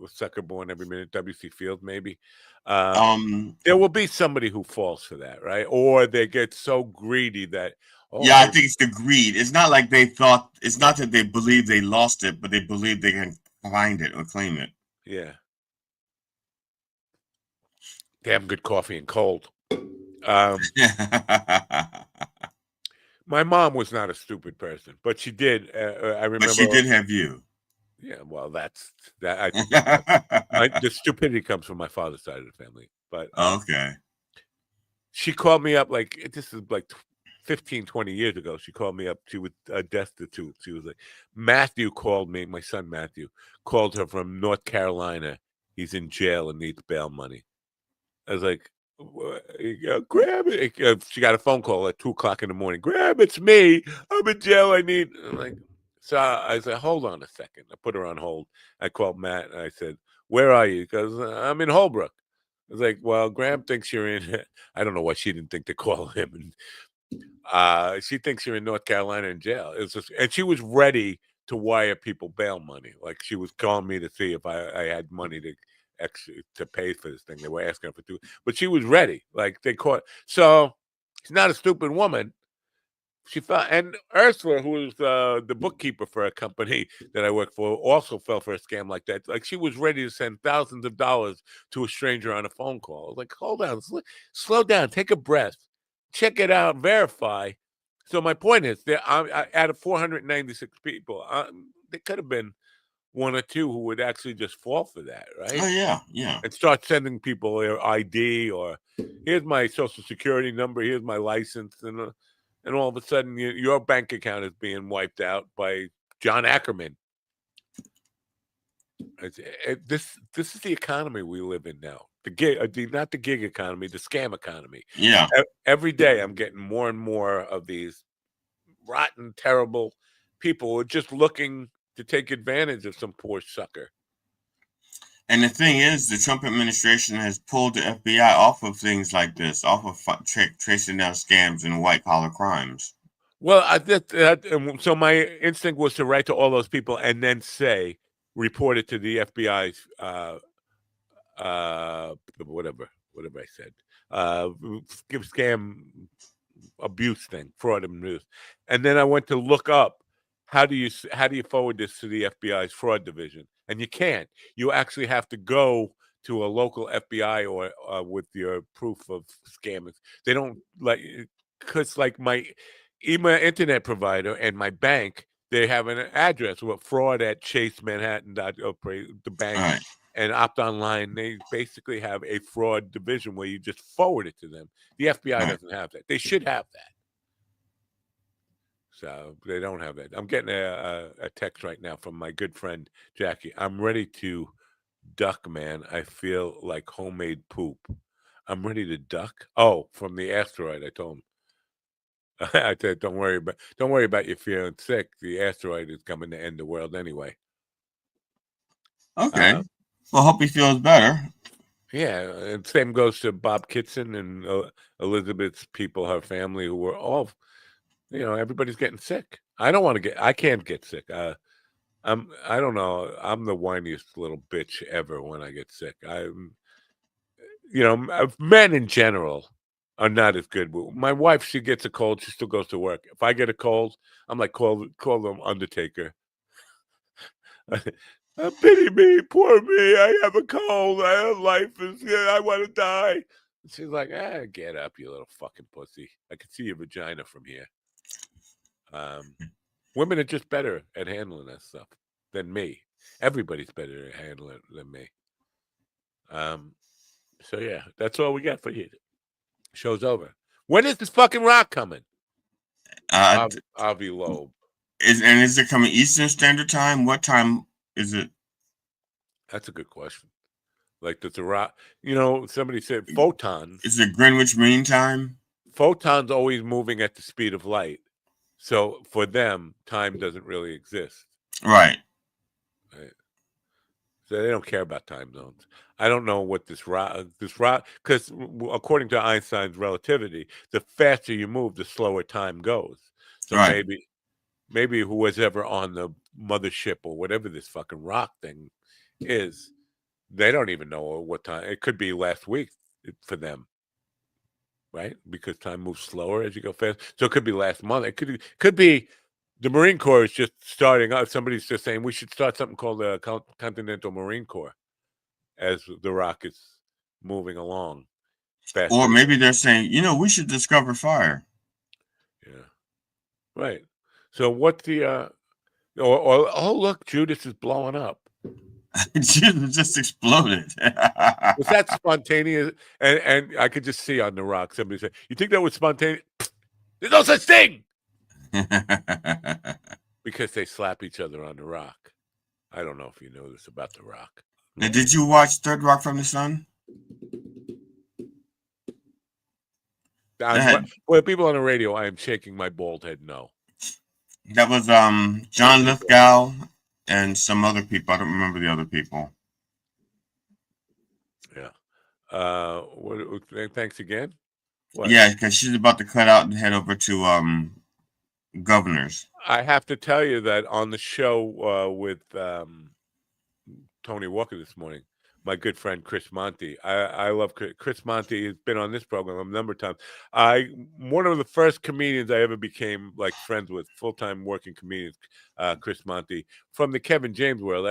sucker born every minute? W.C. Fields, maybe. There will be somebody who falls for that, right? Or they get so greedy that. Yeah, I think it's the greed. It's not like they thought. It's not that they believe they lost it, but they believe they can find it or claim it. Yeah. Damn good coffee and cold. My mom was not a stupid person, but she did. I remember. But she did have you. Yeah, well, that's that. I think the stupidity comes from my father's side of the family. But okay. She called me up, like, this is like 15, 20 years ago. She called me up. She was destitute. She was like, Matthew called me. My son Matthew called her from North Carolina he's in jail and needs bail money. I was like, grab it. She got a phone call at 2:00 in the morning. Grab, it's me. I'm in jail. I'm like, so I said, hold on a second. I put her on hold. I called Matt and I said, where are you? Because I'm in Holbrook. I was like, well, Graham thinks you're in. I don't know why she didn't think to call him. And she thinks you're in North Carolina in jail. And she was ready to wire people bail money. Like she was calling me to see if I had money to pay for this thing. They were asking her for $2, but she was ready. Like they caught. So she's not a stupid woman. She fell, and Ursula, who was the bookkeeper for a company that I work for, also fell for a scam like that. Like she was ready to send thousands of dollars to a stranger on a phone call. I was like, hold on, slow down, take a breath, check it out, verify. So my point is, out of 496 people, there could have been one or two who would actually just fall for that, right? Oh yeah. And start sending people their ID or here's my social security number, here's my license, and all of a sudden your bank account is being wiped out by John Ackerman. This is the economy we live in now. Not the gig economy, the scam economy. Yeah. Every day I'm getting more and more of these rotten, terrible people who are just looking to take advantage of some poor sucker. And the thing is, the Trump administration has pulled the FBI off of things like this, off of tracing down scams and white-collar crimes. Well, so my instinct was to write to all those people and then report it to the FBI's, whatever I said, scam abuse thing, fraud abuse. And then I went to look up how do you forward this to the FBI's fraud division, and you can't. You actually have to go to a local FBI or with your proof of scamming. They don't let you, because like my email internet provider and my bank, they have an address with fraud at Chase Manhattan. The bank. Right. And Opt Online, they basically have a fraud division where you just forward it to them. The FBI doesn't have that. They should have that. So they don't have that. I'm getting a text right now from my good friend Jackie. I'm ready to duck, man. I feel like homemade poop. I'm ready to duck. Oh, from the asteroid. I told him. I said, don't worry about you feeling sick. The asteroid is coming to end the world anyway. Okay. Well, hope he feels better. Yeah, and same goes to Bob Kitson and Elizabeth's people, her family, who were all, everybody's getting sick. I can't get sick. I don't know. I'm the whiniest little bitch ever when I get sick. Men in general are not as good. My wife, she gets a cold, she still goes to work. If I get a cold, I'm like, call them Undertaker. Pity me, poor me. I have a cold. I want to die. She's like, get up, you little fucking pussy. I can see your vagina from here. Women are just better at handling that stuff than me. Everybody's better at handling it than me. So yeah, that's all we got for you. Show's over. When is this fucking rock coming? Avi Loeb. Is it coming Eastern Standard Time? What time is it? That's a good question. Like, does the rock, somebody said photons. Is it Greenwich Mean Time? Photons always moving at the speed of light. So for them, time doesn't really exist. Right. So they don't care about time zones. I don't know what this rock, because according to Einstein's relativity, the faster you move, the slower time goes. So maybe who was ever on the mothership or whatever this fucking rock thing is, they don't even know what time. It could be last week for them, right? Because time moves slower as you go fast. So it could be last month. It could be the Marine Corps is just starting up. Somebody's just saying we should start something called the Continental Marine Corps as the rock is moving along faster. Or maybe they're saying, we should discover fire. Yeah. Right. So what's the oh look, Judas is blowing up. Judas just exploded. Was that spontaneous? And I could just see on the rock somebody say, "You think that was spontaneous?" There's no such thing. Because they slap each other on the rock. I don't know if you know this about the rock. Now, did you watch Third Rock from the Sun? Well, people on the radio, I am shaking my bald head no. That was John Lithgow and some other people. I don't remember the other people. Yeah. Thanks again. What? Yeah, because she's about to cut out and head over to Governors. I have to tell you that on the show with Tony Walker this morning, my good friend Chris Monty. I love Chris Monty. Has been on this program a number of times. One of the first comedians I ever became like friends with, full-time working comedians, Chris Monty from the Kevin James world.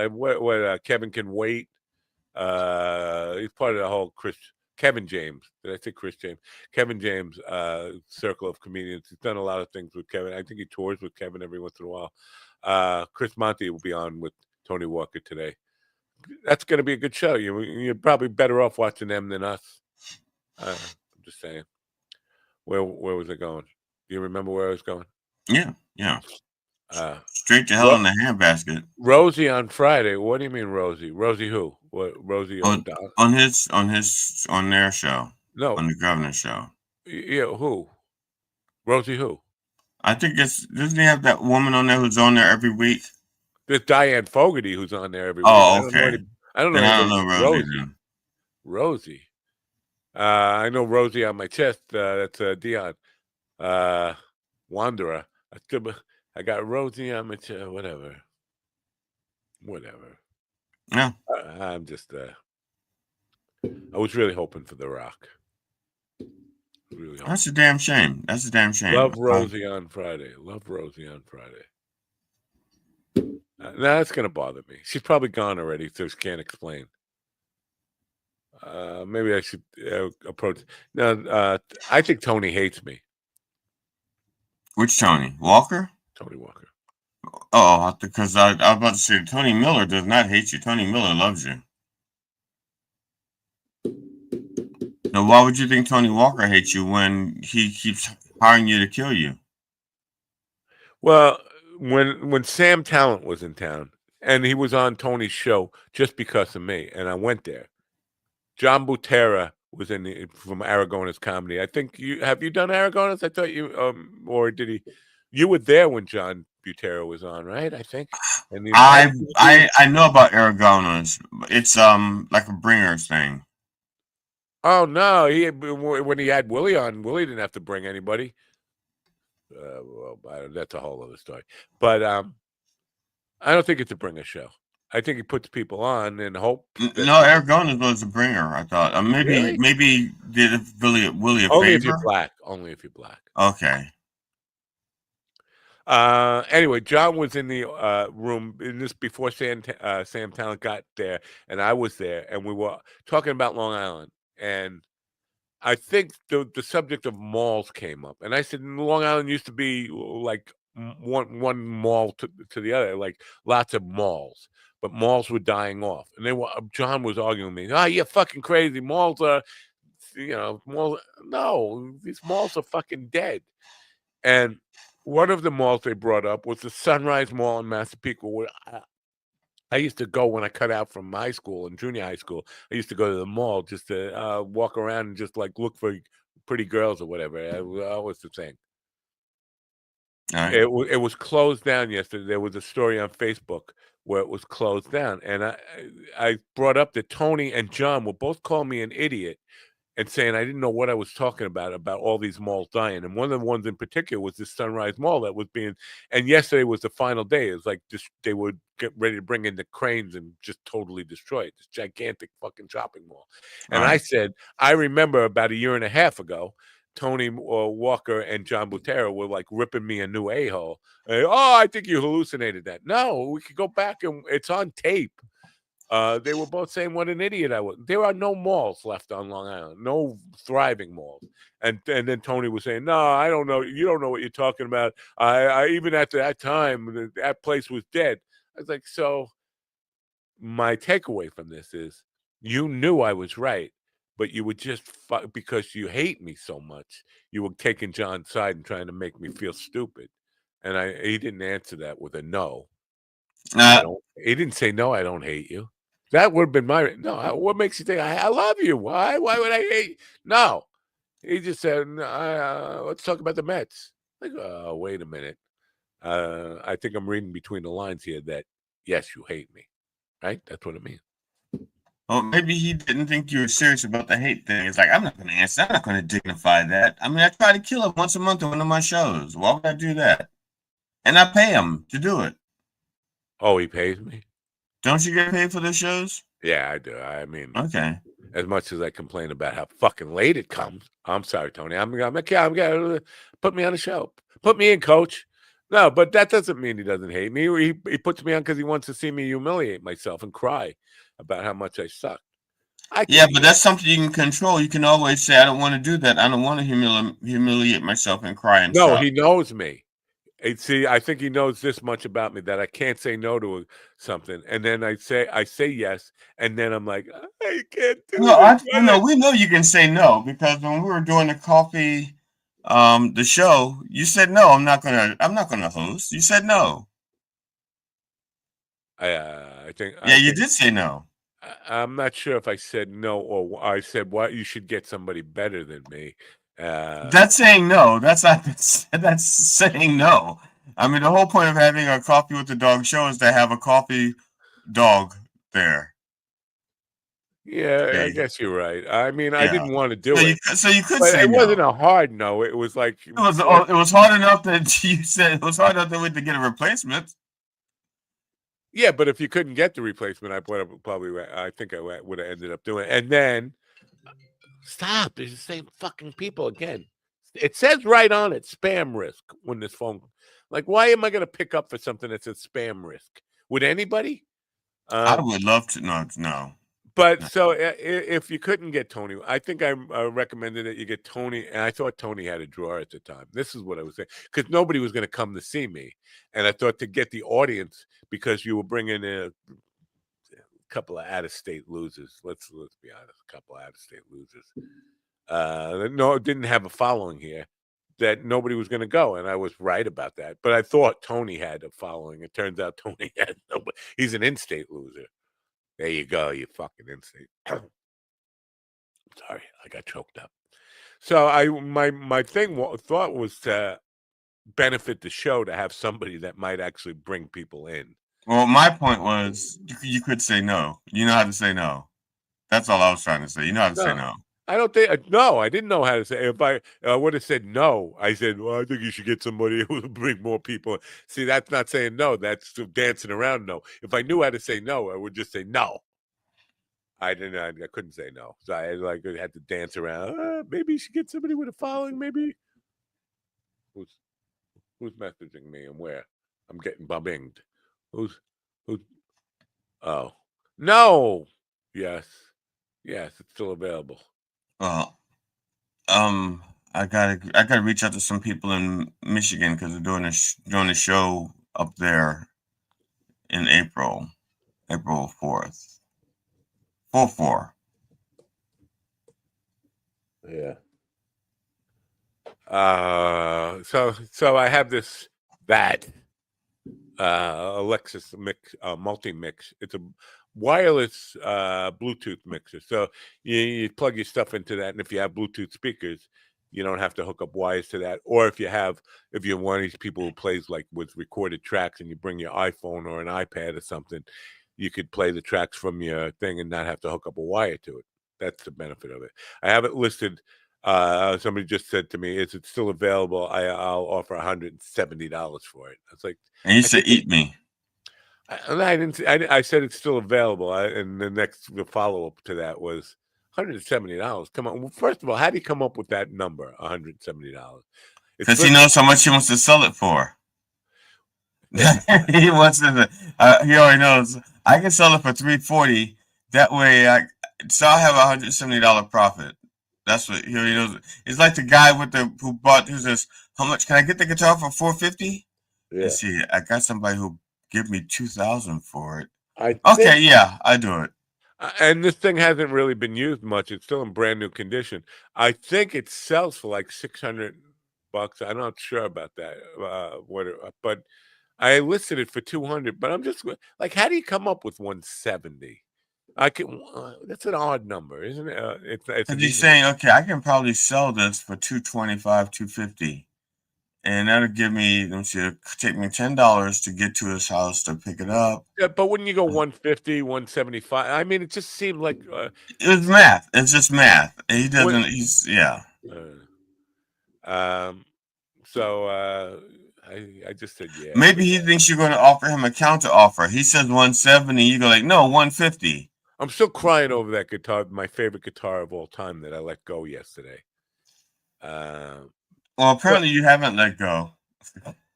Kevin Can Wait. He's part of the whole Kevin James. Did I say Chris James? Kevin James circle of comedians. He's done a lot of things with Kevin. I think he tours with Kevin every once in a while. Chris Monty will be on with Tony Walker today. That's going to be a good show. You're probably better off watching them than us. I'm just saying. Where was it going? Do you remember where I was going? Yeah. Straight to hell in the handbasket. Rosie on Friday. What do you mean, Rosie? Rosie who? What? Rosie on their show? No, on the Governor show. Yeah, who? Rosie who? I think doesn't he have that woman on there who's on there every week? There's Diane Fogarty who's on there every week. Oh, okay. I don't know Rosie. Rosie. I know Rosie on my chest. That's Dion. Wanderer. I got Rosie on my chest. Whatever. Yeah. I'm just. I was really hoping for The Rock. Really hoping. That's a damn shame. Love Rosie on Friday. That's going to bother me. She's probably gone already, so she can't explain. Maybe I should approach. No, I think Tony hates me. Which Tony? Walker? Tony Walker. Oh, because I was about to say Tony Miller does not hate you. Tony Miller loves you. Now, why would you think Tony Walker hates you when he keeps hiring you to kill you? Well, when Sam Talent was in town, and he was on Tony's show just because of me, and I went there. John Butera was from Aragona's comedy. I think have you done Aragona's? I thought you or did he? You were there when John Butera was on, right? I think. And I know about Aragona's. It's like a bringers thing. Oh no! When he had Willie on, Willie didn't have to bring anybody. Well, that's a whole other story. But I don't think it's a bringer show. I think he puts people on and hope. No, Aragona's was a bringer. I thought maybe did Willie a Only favor. If you're black. Only if you're black. Okay. Anyway, John was in the room in this before Sam Talent got there, and I was there, and we were talking about Long Island, and I think the subject of malls came up, and I said Long Island used to be like one mall to the other, like lots of malls, but malls were dying off, and John was arguing with me. Oh, you're fucking crazy. Malls are, malls. No, these malls are fucking dead. And one of the malls they brought up was the Sunrise Mall in Massapequa, where I used to go when I cut out from high school and junior high school. I used to go to the mall just to walk around and just like look for pretty girls or whatever. That was the thing. Right. It was closed down yesterday. There was a story on Facebook where it was closed down, and I brought up that Tony and John will both call me an idiot and saying I didn't know what I was talking about all these malls dying. And one of the ones in particular was this Sunrise Mall that was being, and yesterday was the final day. It was like they would get ready to bring in the cranes and just totally destroy it. This gigantic fucking shopping mall. And I said, I remember about a year and a half ago, Tony Walker and John Butera were like ripping me a new a-hole. Oh, I think you hallucinated that. No, we could go back and it's on tape. They were both saying what an idiot I was. There are no malls left on Long Island, no thriving malls. And then Tony was saying, no, I don't know. You don't know what you're talking about. I even at that time, that place was dead. I was like, so my takeaway from this is you knew I was right, but you would just, because you hate me so much, you were taking John's side and trying to make me feel stupid. And he didn't answer that with a no. He didn't say, no, I don't hate you. That would have been my what makes you think I love you? Why would I hate you? No. He just said, let's talk about the Mets. Like, oh, wait a minute. I think I'm reading between the lines here that yes, you hate me. Right? That's what it means. Well, maybe he didn't think you were serious about the hate thing. It's like, I'm not going to answer. I'm not going to dignify that. I mean, I try to kill him once a month on one of my shows. Why would I do that? And I pay him to do it. Oh, he pays me? Don't you get paid for the shows? Yeah, I do. I mean, okay. As much as I complain about how fucking late it comes, I'm sorry, Tony. I'm gonna put me on the show. Put me in, coach. No, but that doesn't mean he doesn't hate me. He puts me on because he wants to see me humiliate myself and cry about how much I suck. Yeah, but that's something you can control. You can always say, I don't want to do that. I don't want to humiliate myself and cry and No, suck. he knows me. See, I think he knows this much about me that I can't say no to something, and then I say yes, and then I'm like, I can't do No, this. we know you can say no because when we were doing the coffee, the show, you said no. I'm not gonna host. You said no. I think. Yeah, you did say no. I'm not sure if I said no or I said what. You should get somebody better than me. That's saying no. That's not. That's saying no. I mean, the whole point of having a coffee with the dog show is to have a coffee dog there. Yeah, I guess you're right. I mean, I didn't want to do it. So you could say it no. wasn't a hard no. It was like it was hard enough that you said it was hard enough that we had to get a replacement. Yeah, but if you couldn't get the replacement, I think I would have ended up doing it. And then stop. There's the same fucking people again. It says right on it, spam risk when this phone. Like, why am I going to pick up for something that says spam risk? Would anybody? I would love to. No. But so if you couldn't get Tony, I think I recommended that you get Tony, and I thought Tony had a drawer at the time. This is what I was saying, because nobody was going to come to see me, and I thought to get the audience, because you were bringing in a couple of out-of-state losers. Let's be honest, a couple of out-of-state losers. No, didn't have a following here, that nobody was going to go, and I was right about that. But I thought Tony had a following. It turns out Tony had nobody. He's an in-state loser. There you go, you fucking insane. Sorry, I got choked up. So my thought was to benefit the show to have somebody that might actually bring people in. Well, my point was you could say no. You know how to say no. That's all I was trying to say. You know how to say no. I don't think no. I didn't know how to say. If I would have said no, I said, well, I think you should get somebody who will bring more people. See, that's not saying no. That's dancing around no. If I knew how to say no, I would just say no. I didn't. I couldn't say no, so I had to dance around. Maybe you should get somebody with a following. Maybe who's messaging me and where? I'm getting bumminged. Who's? Oh no. Yes, it's still available. Well, I gotta reach out to some people in Michigan because they're doing a show up there in April 4th. 4/4. Yeah. So I have that Alexis mix, multi-mix. It's a wireless Bluetooth mixer. So you plug your stuff into that, and if you have Bluetooth speakers, you don't have to hook up wires to that. Or if you're one of these people who plays like with recorded tracks, and you bring your iPhone or an iPad or something, you could play the tracks from your thing and not have to hook up a wire to it. That's the benefit of it. I have it listed. Somebody just said to me, "Is it still available?" I'll offer $170 for it. I was like, and you said, "Eat me." I didn't. I said it's still available, and the follow up to that was $170. Come on. Well, first of all, how do you come up with that number, $170? Because he knows how much he wants to sell it for. He wants to. He already knows I can sell it for $340. That way, I'll have $170 profit. That's what he already knows. It's like the guy who says, "How much can I get the guitar for $450?" Yeah. See, I got somebody who give me $2,000 for it. I do it. And this thing hasn't really been used much. It's still in brand new condition. I think it sells for like $600. I'm not sure about that. But I listed it for $200. But I'm just like, how do you come up with $170? I can. That's an odd number, isn't it? It's Because he's saying, okay, I can probably sell this for $225, $250, and that'll give me. Let me see, it'll take me $10 to get to his house to pick it up. Yeah, but wouldn't you go 150, 175? I mean, it just seemed like it's math. It's just math. He doesn't. He's So I just said yeah. Maybe he thinks you're going to offer him a counter offer. He says 170. You go like, no, 150. I'm still crying over that guitar, my favorite guitar of all time that I let go yesterday. Well, apparently you haven't let go.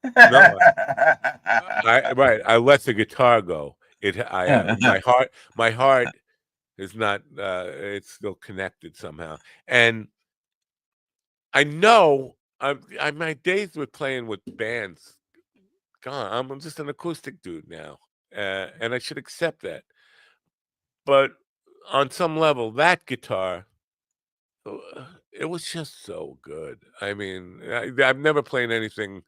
No, I let the guitar go. My heart is not. It's still connected somehow, and I know my days with playing with bands gone. I'm just an acoustic dude now, and I should accept that. But on some level, that guitar, it was just so good. I mean, I've never played anything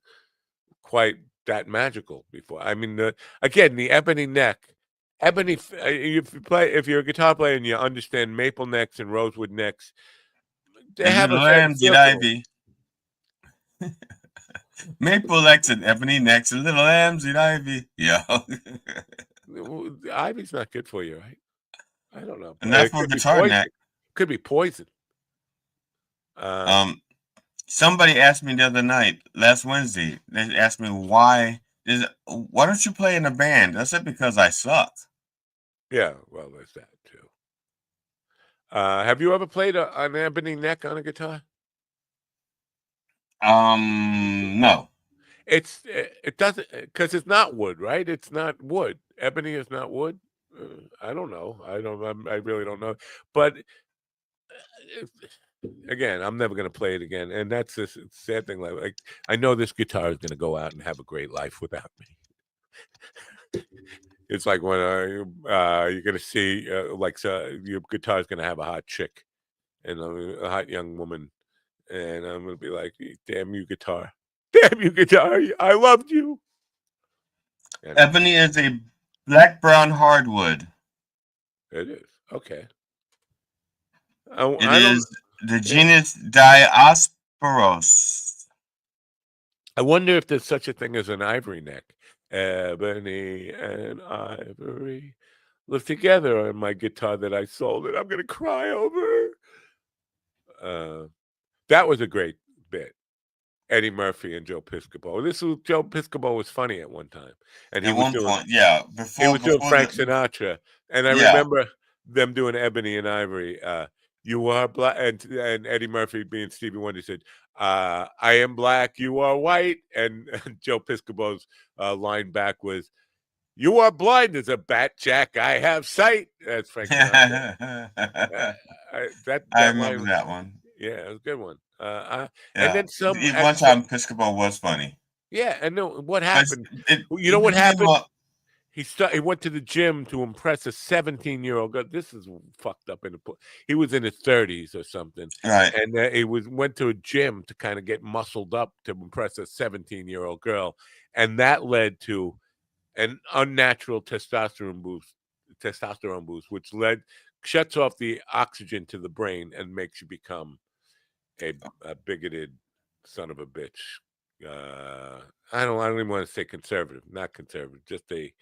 quite that magical before. I mean, again, the ebony neck, if you're a guitar player and you understand maple necks and rosewood necks, they have a certain feel to them. Maple necks and ebony necks and little lambs and ivy. Yeah. Ivy's not good for you, right? I don't know. And that's for guitar neck. Could be poison. Somebody asked me the other night, last Wednesday, they asked me why don't you play in a band? I said because I suck. Yeah, well, there's that too. Have you ever played an ebony neck on a guitar? No. It doesn't, because it's not wood, right? It's not wood. Ebony is not wood. I don't know. I really don't know. But again, I'm never going to play it again, and that's the sad thing. Like I know this guitar is going to go out and have a great life without me. It's like when you're going to see your guitar is going to have a hot chick and a hot young woman, and I'm going to be like, "Damn you, guitar! Damn you, guitar! I loved you." Ebony is a black brown hardwood. It is okay. It is the genus Diospyros. I wonder if there's such a thing as an ivory neck. Ebony and ivory live together on my guitar that I sold, and I'm going to cry over. That was a great bit. Eddie Murphy and Joe Piscopo. Joe Piscopo was funny at one time, and he was doing Frank Sinatra. And I remember them doing Ebony and Ivory. You are black, and Eddie Murphy being Stevie Wonder said, "I am black, you are white," and Joe Piscopo's line back was, "You are blind as a bat, Jack. I have sight." That's Frank Sinatra. I remember that one. Yeah, it was a good one. And then one time Piscopo was funny. Yeah, and no, what happened? You know what happened? He went to the gym to impress a 17-year-old girl. This is fucked up. He was in his 30s or something, right? And he went to a gym to kind of get muscled up to impress a 17-year-old girl, and that led to an unnatural testosterone boost, which shuts off the oxygen to the brain and makes you become a bigoted son of a bitch. I don't even want to say conservative, not conservative, just a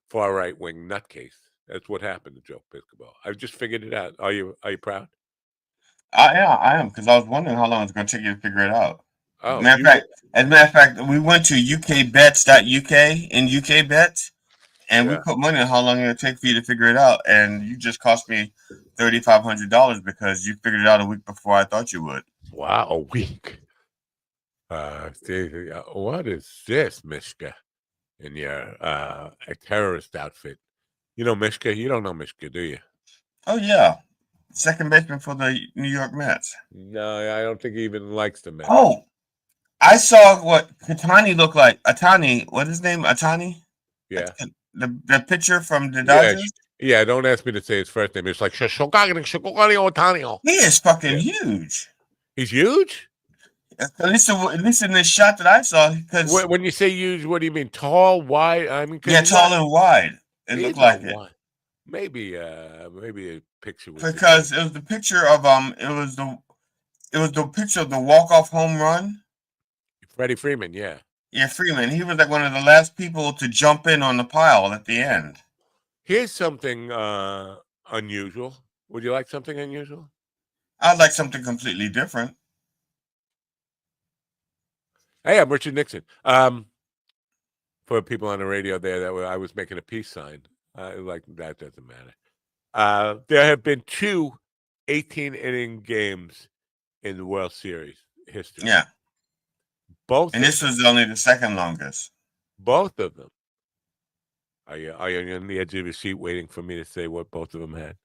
far right wing nutcase. That's what happened to Joe Piscopo. I just figured it out. Are you proud? Yeah, I am, because I was wondering how long it's going to take you to figure it out. Oh, as a matter of fact, we went to ukbets.uk in UK bets, and we put money on how long it would take for you to figure it out, and you just cost me $3,500 because you figured it out a week before I thought you would. Wow, a week. What is this, Mishka, in your a terrorist outfit? You know Mishka? You don't know Mishka, do you? Oh, yeah. Second baseman for the New York Mets. No, I don't think he even likes the Mets. Oh, I saw what Katani looked like. Atani, what's his name? Atani? Yeah. The pitcher from the Dodgers? Yeah, don't ask me to say his first name. It's like Otani. He is fucking huge. He's huge? At least in this shot that I saw. Because when you say huge, what do you mean? Tall, wide? I mean, tall and wide. It looked like it. Maybe a picture with because it was the picture of it was the picture of the walk-off home run. Freddie Freeman, yeah. Yeah, Freeman. He was like one of the last people to jump in on the pile at the end. Here's something unusual. Would you like something unusual? I'd like something completely different. Hey, I'm Richard Nixon. For people on the radio there, I was making a peace sign. Like that doesn't matter. There have been two 18-inning games in the World Series history. Yeah. Both. And this was only the second longest. Both of them. Are you on the edge of your seat waiting for me to say what both of them had?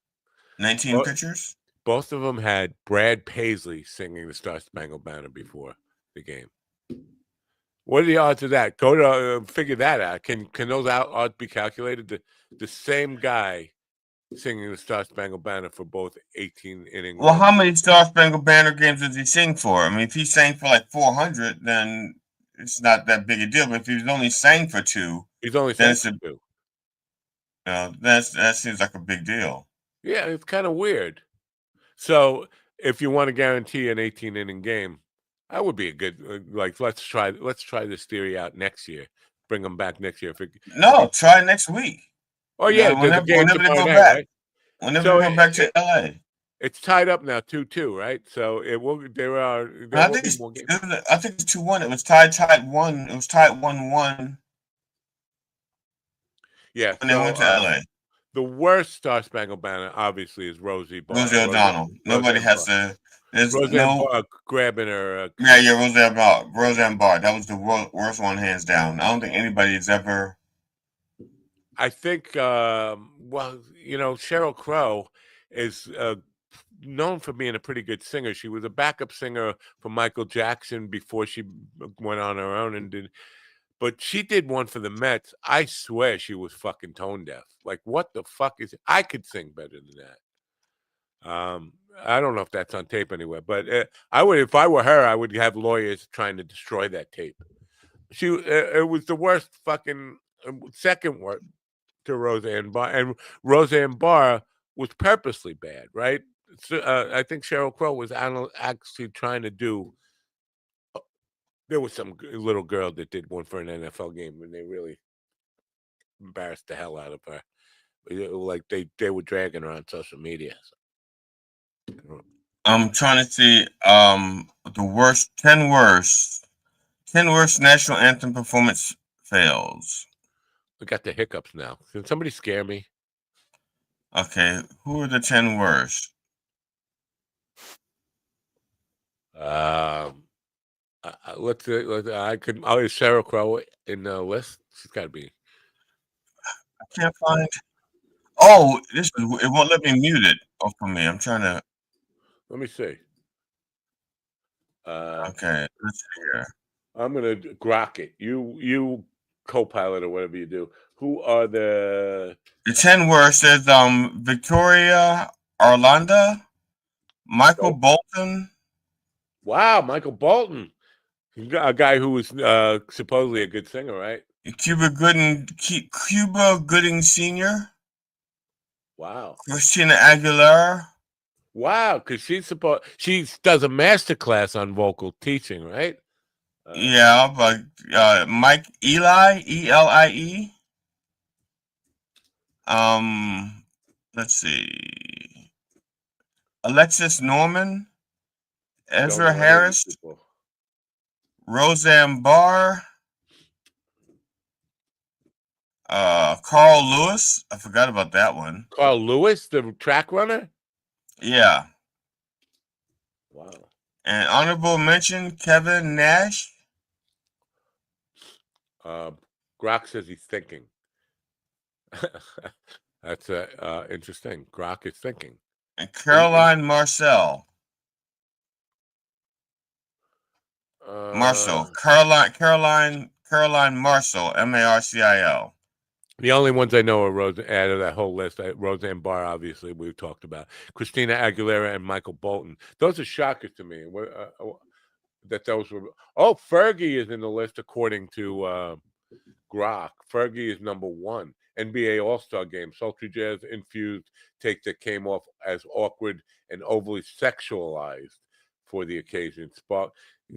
19 pitchers? Both of them had Brad Paisley singing the Star Spangled Banner before the game. What are the odds of that? Go to figure that out. Can those odds be calculated? The same guy singing the Star Spangled Banner for both 18 innings. Well, how many Star Spangled Banner games does he sing for? I mean, if he sang for like 400, then it's not that big a deal. But if he's only sang for 2, he's only sang for 2. That seems like a big deal. Yeah, it's kind of weird. So, if you want to guarantee an 18-inning game, that would be a good let's try this theory out next year. Bring them back next year. Try next week. Oh yeah, whenever they go night, back. right? Whenever they go back to LA. It's tied up now 2-2, right? So it will. I think it's 2-1. It was tied 1. It was tied 1-1. Yeah, when they went to LA. The worst Star Spangled Banner, obviously, is Rosie Barr. Rosie O'Donnell. Nobody has to. There's Roseanne Barr grabbing her. Roseanne Barr. That was the worst one, hands down. I don't think anybody's ever. I think, Sheryl Crow is known for being a pretty good singer. She was a backup singer for Michael Jackson before she went on her own and did. But she did one for the Mets. I swear she was fucking tone deaf. Like, what the fuck is it? I could sing better than that. I don't know if that's on tape anywhere, but I would, if I were her, I would have lawyers trying to destroy that tape. It was the worst fucking second worst to Roseanne Barr, and Roseanne Barr was purposely bad, right? So, I think Sheryl Crow was actually trying to do. There was some little girl that did one for an NFL game, and they really embarrassed the hell out of her. Like they were dragging her on social media. So. I'm trying to see the worst 10 worst national anthem performance fails. We got the hiccups now. Can somebody scare me? Okay, who are the 10 worst? Let's. Is Sheryl Crow in the list? She's got to be. I can't find. Oh, it won't let me mute it. Oh, for me, I'm trying to. Let me see. Okay, let's see here. I'm gonna grok it. You co-pilot or whatever you do. Who are the 10 worst? Is Victoria Arlanda, Michael Bolton. Wow, Michael Bolton, a guy who was supposedly a good singer, right? Cuba Gooding Sr. Wow. Christina Aguilera. Wow, because she does a master class on vocal teaching, right? Yeah, but Mike Eli, E-L-I-E. Let's see. Alexis Norman, Ezra Harris, Roseanne Barr, Carl Lewis. I forgot about that one. Carl Lewis, the track runner? Yeah. Wow. And honorable mention, Kevin Nash. Grok says he's thinking. That's interesting. Grok is thinking. And Caroline Marcel. Caroline Marcel, M-A-R-C-I-L. The only ones I know are out of that whole list. Roseanne Barr, obviously, we've talked about. Christina Aguilera and Michael Bolton. Those are shockers to me. That those were. Oh, Fergie is in the list according to Grok. Fergie is number 1. NBA All-Star Game. Sultry jazz-infused take that came off as awkward and overly sexualized for the occasion. Spark,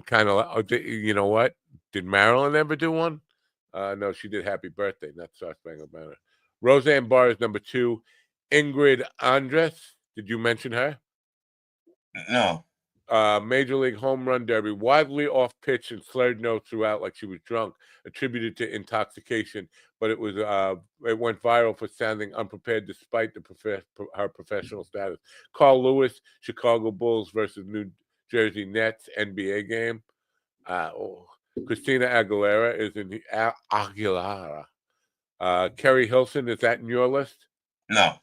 kind of, you know what? Did Marilyn ever do one? No, she did Happy Birthday, not Star Spangled Banner. Roseanne Barr is number 2. Ingrid Andress, did you mention her? No. Major League Home Run Derby, wildly off pitch and slurred notes throughout like she was drunk, attributed to intoxication, but it went viral for sounding unprepared despite her professional status. Carl Lewis, Chicago Bulls versus New Jersey Nets NBA game. Christina Aguilera is in the Aguilera. Kerry Hilson, is that in your list? No.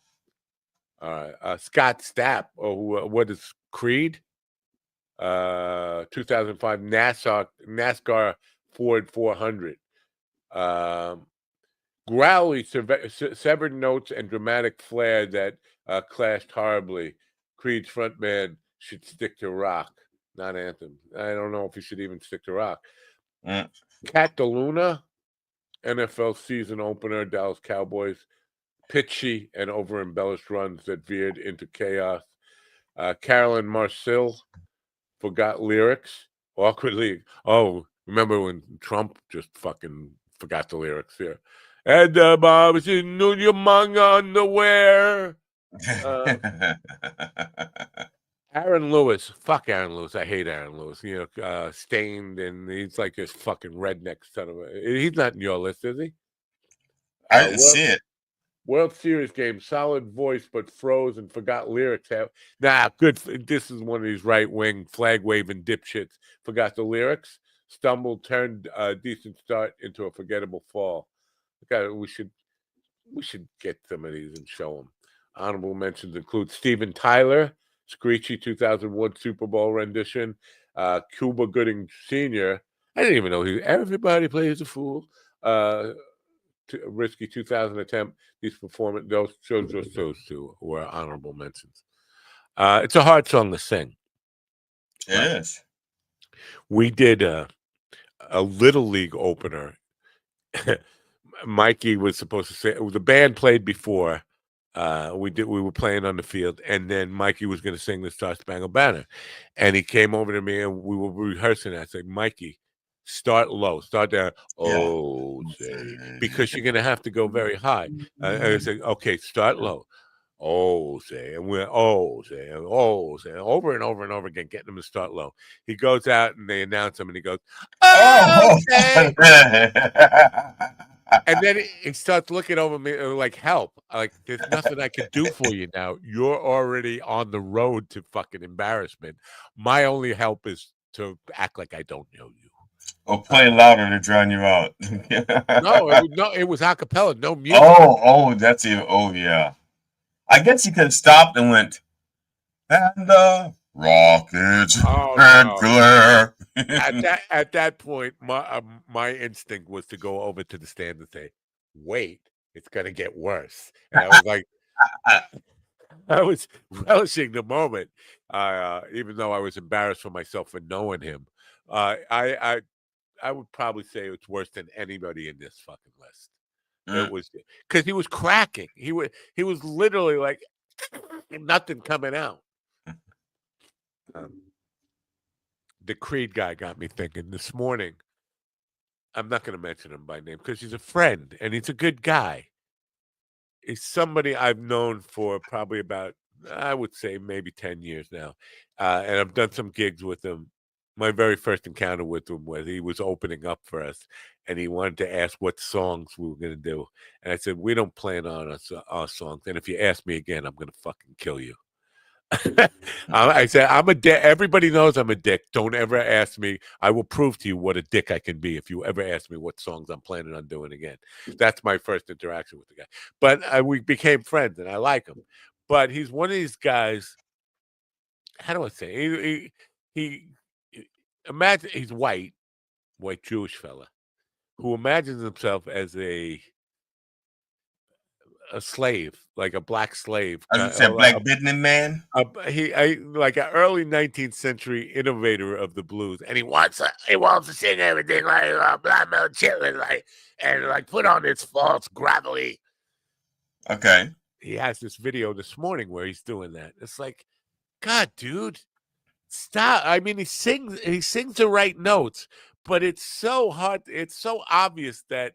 All right. Scott Stapp, or what is Creed? 2005 NASCAR Ford 400. Growly, severed notes and dramatic flair that clashed horribly. Creed's frontman should stick to rock, not anthem. I don't know if he should even stick to rock. Cat DeLuna, NFL season opener, Dallas Cowboys. Pitchy and over-embellished runs that veered into chaos. Carolyn Marcil forgot lyrics awkwardly. Oh, remember when Trump just fucking forgot the lyrics here? And the Bob's in your manga underwear. Aaron Lewis. Fuck Aaron Lewis. I hate Aaron Lewis. You know, Stained, and he's like this fucking redneck son of a... He's not in your list, is he? I didn't see it. World Series game, solid voice, but froze and forgot lyrics. Good. This is one of these right-wing flag-waving dipshits. Forgot the lyrics, stumbled, turned a decent start into a forgettable fall. Okay, we should get some of these and show them. Honorable mentions include Steven Tyler, Screechy 2001 Super Bowl rendition, Cuba Gooding Sr. I didn't even know everybody plays a fool. Risky 2000 attempt. These those two were honorable mentions. It's a hard song to sing. It is. We did a Little League opener. Mikey was supposed to say, the band played before. We were playing on the field, and then Mikey was going to sing the Star Spangled Banner, and he came over to me and we were rehearsing. I said, Mikey, start low, start down. Oh, say, because you're going to have to go very high. And I said, okay, start low. Oh, say, and we're say, over and over and over again, getting him to start low. He goes out and they announce him, and he goes, say. And then he starts looking over me like, help. Like, there's nothing I can do for you now. You're already on the road to fucking embarrassment. My only help is to act like I don't know you. Or play louder to drown you out. It was a cappella, no music. That's even. Oh, yeah. I guess you could have stopped and went, and the rockets red glare. At that point, my instinct was to go over to the stand and say, wait, it's going to get worse. And I was like, I was relishing the moment, even though I was embarrassed for myself for knowing him. I would probably say it's worse than anybody in this fucking list. It was because he was cracking. He was literally like nothing coming out. The Creed guy got me thinking this morning. I'm not going to mention him by name because he's a friend and he's a good guy. He's somebody I've known for probably about, I would say, maybe 10 years now. And I've done some gigs with him. My very first encounter with him was he was opening up for us, and he wanted to ask what songs we were going to do. And I said, we don't plan on our songs. And if you ask me again, I'm going to fucking kill you. I said, I'm a dick. Everybody knows I'm a dick. Don't ever ask me. I will prove to you what a dick I can be if you ever ask me what songs I'm planning on doing again. That's my first interaction with the guy. But we became friends, and I like him. But he's one of these guys, how do I say? He imagine he's white Jewish fella who imagines himself as a slave, like a black slave. I was a black business man. Like an early 19th century innovator of the blues, and he wants to sing everything like black male children, like, and like put on this false gravelly Okay. He has this video this morning where he's doing that. It's like, God, dude, stop. I mean, he sings the right notes, but it's so hard. It's so obvious that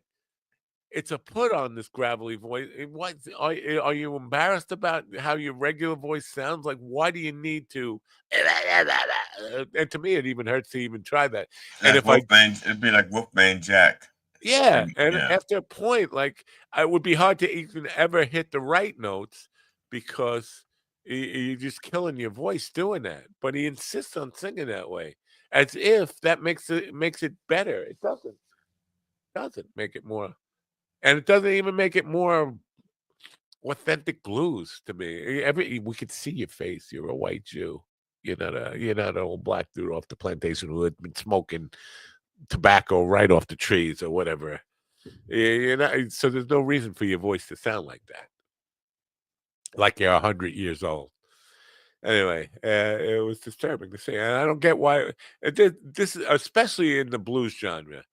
it's a put on this gravelly voice. What are you embarrassed about how your regular voice sounds? Like, why do you need to? And to me, it even hurts to even try that. And if It'd be like Wolfman Jack. yeah, and after a point, like, it would be hard to even ever hit the right notes because you're just killing your voice doing that. But he insists on singing that way, as if that makes it better. It doesn't. Doesn't make it more. And it doesn't even make it more authentic blues to me. We could see your face. You're a white Jew. You're not an old black dude off the plantation who had been smoking tobacco right off the trees or whatever. So there's no reason for your voice to sound like that, like you're 100 years old. Anyway, it was disturbing to see, and I don't get why this, especially in the blues genre.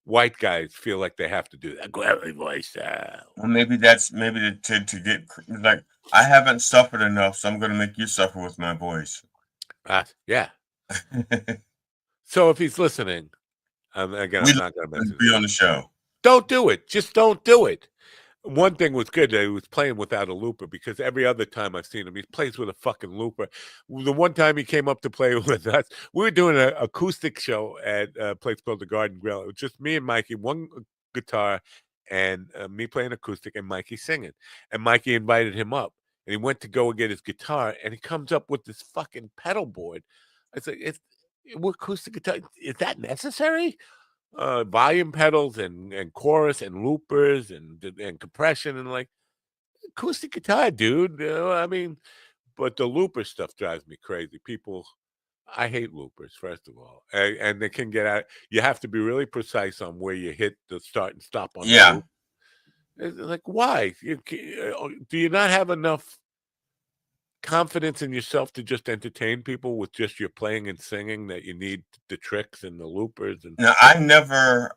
White guys feel like they have to do that gravelly voice. Well, maybe to get like, I haven't suffered enough, so I'm going to make you suffer with my voice. Yeah. So if he's listening, I'm not going to be on the show. Don't do it. Just don't do it. One thing was good that he was playing without a looper, because every other time I've seen him, he plays with a fucking looper. The one time he came up to play with us, we were doing an acoustic show at a place called the Garden Grill. It was just me and Mikey, one guitar, and me playing acoustic, and Mikey singing. And Mikey invited him up, and he went to go and get his guitar, and he comes up with this fucking pedal board. I said, we're acoustic guitar. Is that necessary? Volume pedals and chorus and loopers and compression, and like, acoustic guitar, dude. I mean, but the looper stuff drives me crazy. I hate loopers, first of all, and they can get out. You have to be really precise on where you hit the start and stop on the loop. It's like, why? Do you not have enough confidence in yourself to just entertain people with just your playing and singing, that you need the tricks and the loopers? And no, I never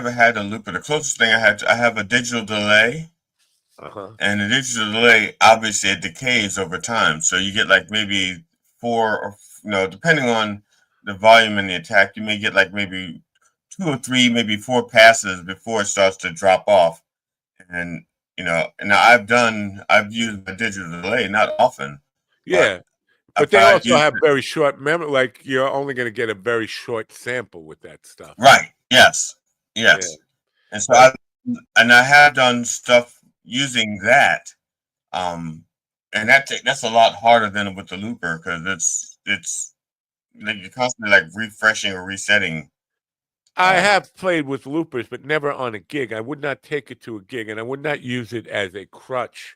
had a looper. The closest thing I have a digital delay, and the digital delay, obviously, it decays over time. So you get like maybe 4 or depending on the volume and the attack, you may get like maybe 2 or 3, maybe 4 passes before it starts to drop off. And and I've used a digital delay, not often. Yeah, but they also have very short memory. Like, you're only going to get a very short sample with that stuff. Right. Yes. Yeah. And so I have done stuff using that, and that's a lot harder than with the looper, because it's like you're constantly like refreshing or resetting. I have played with loopers, but never on a gig. I would not take it to a gig, and I would not use it as a crutch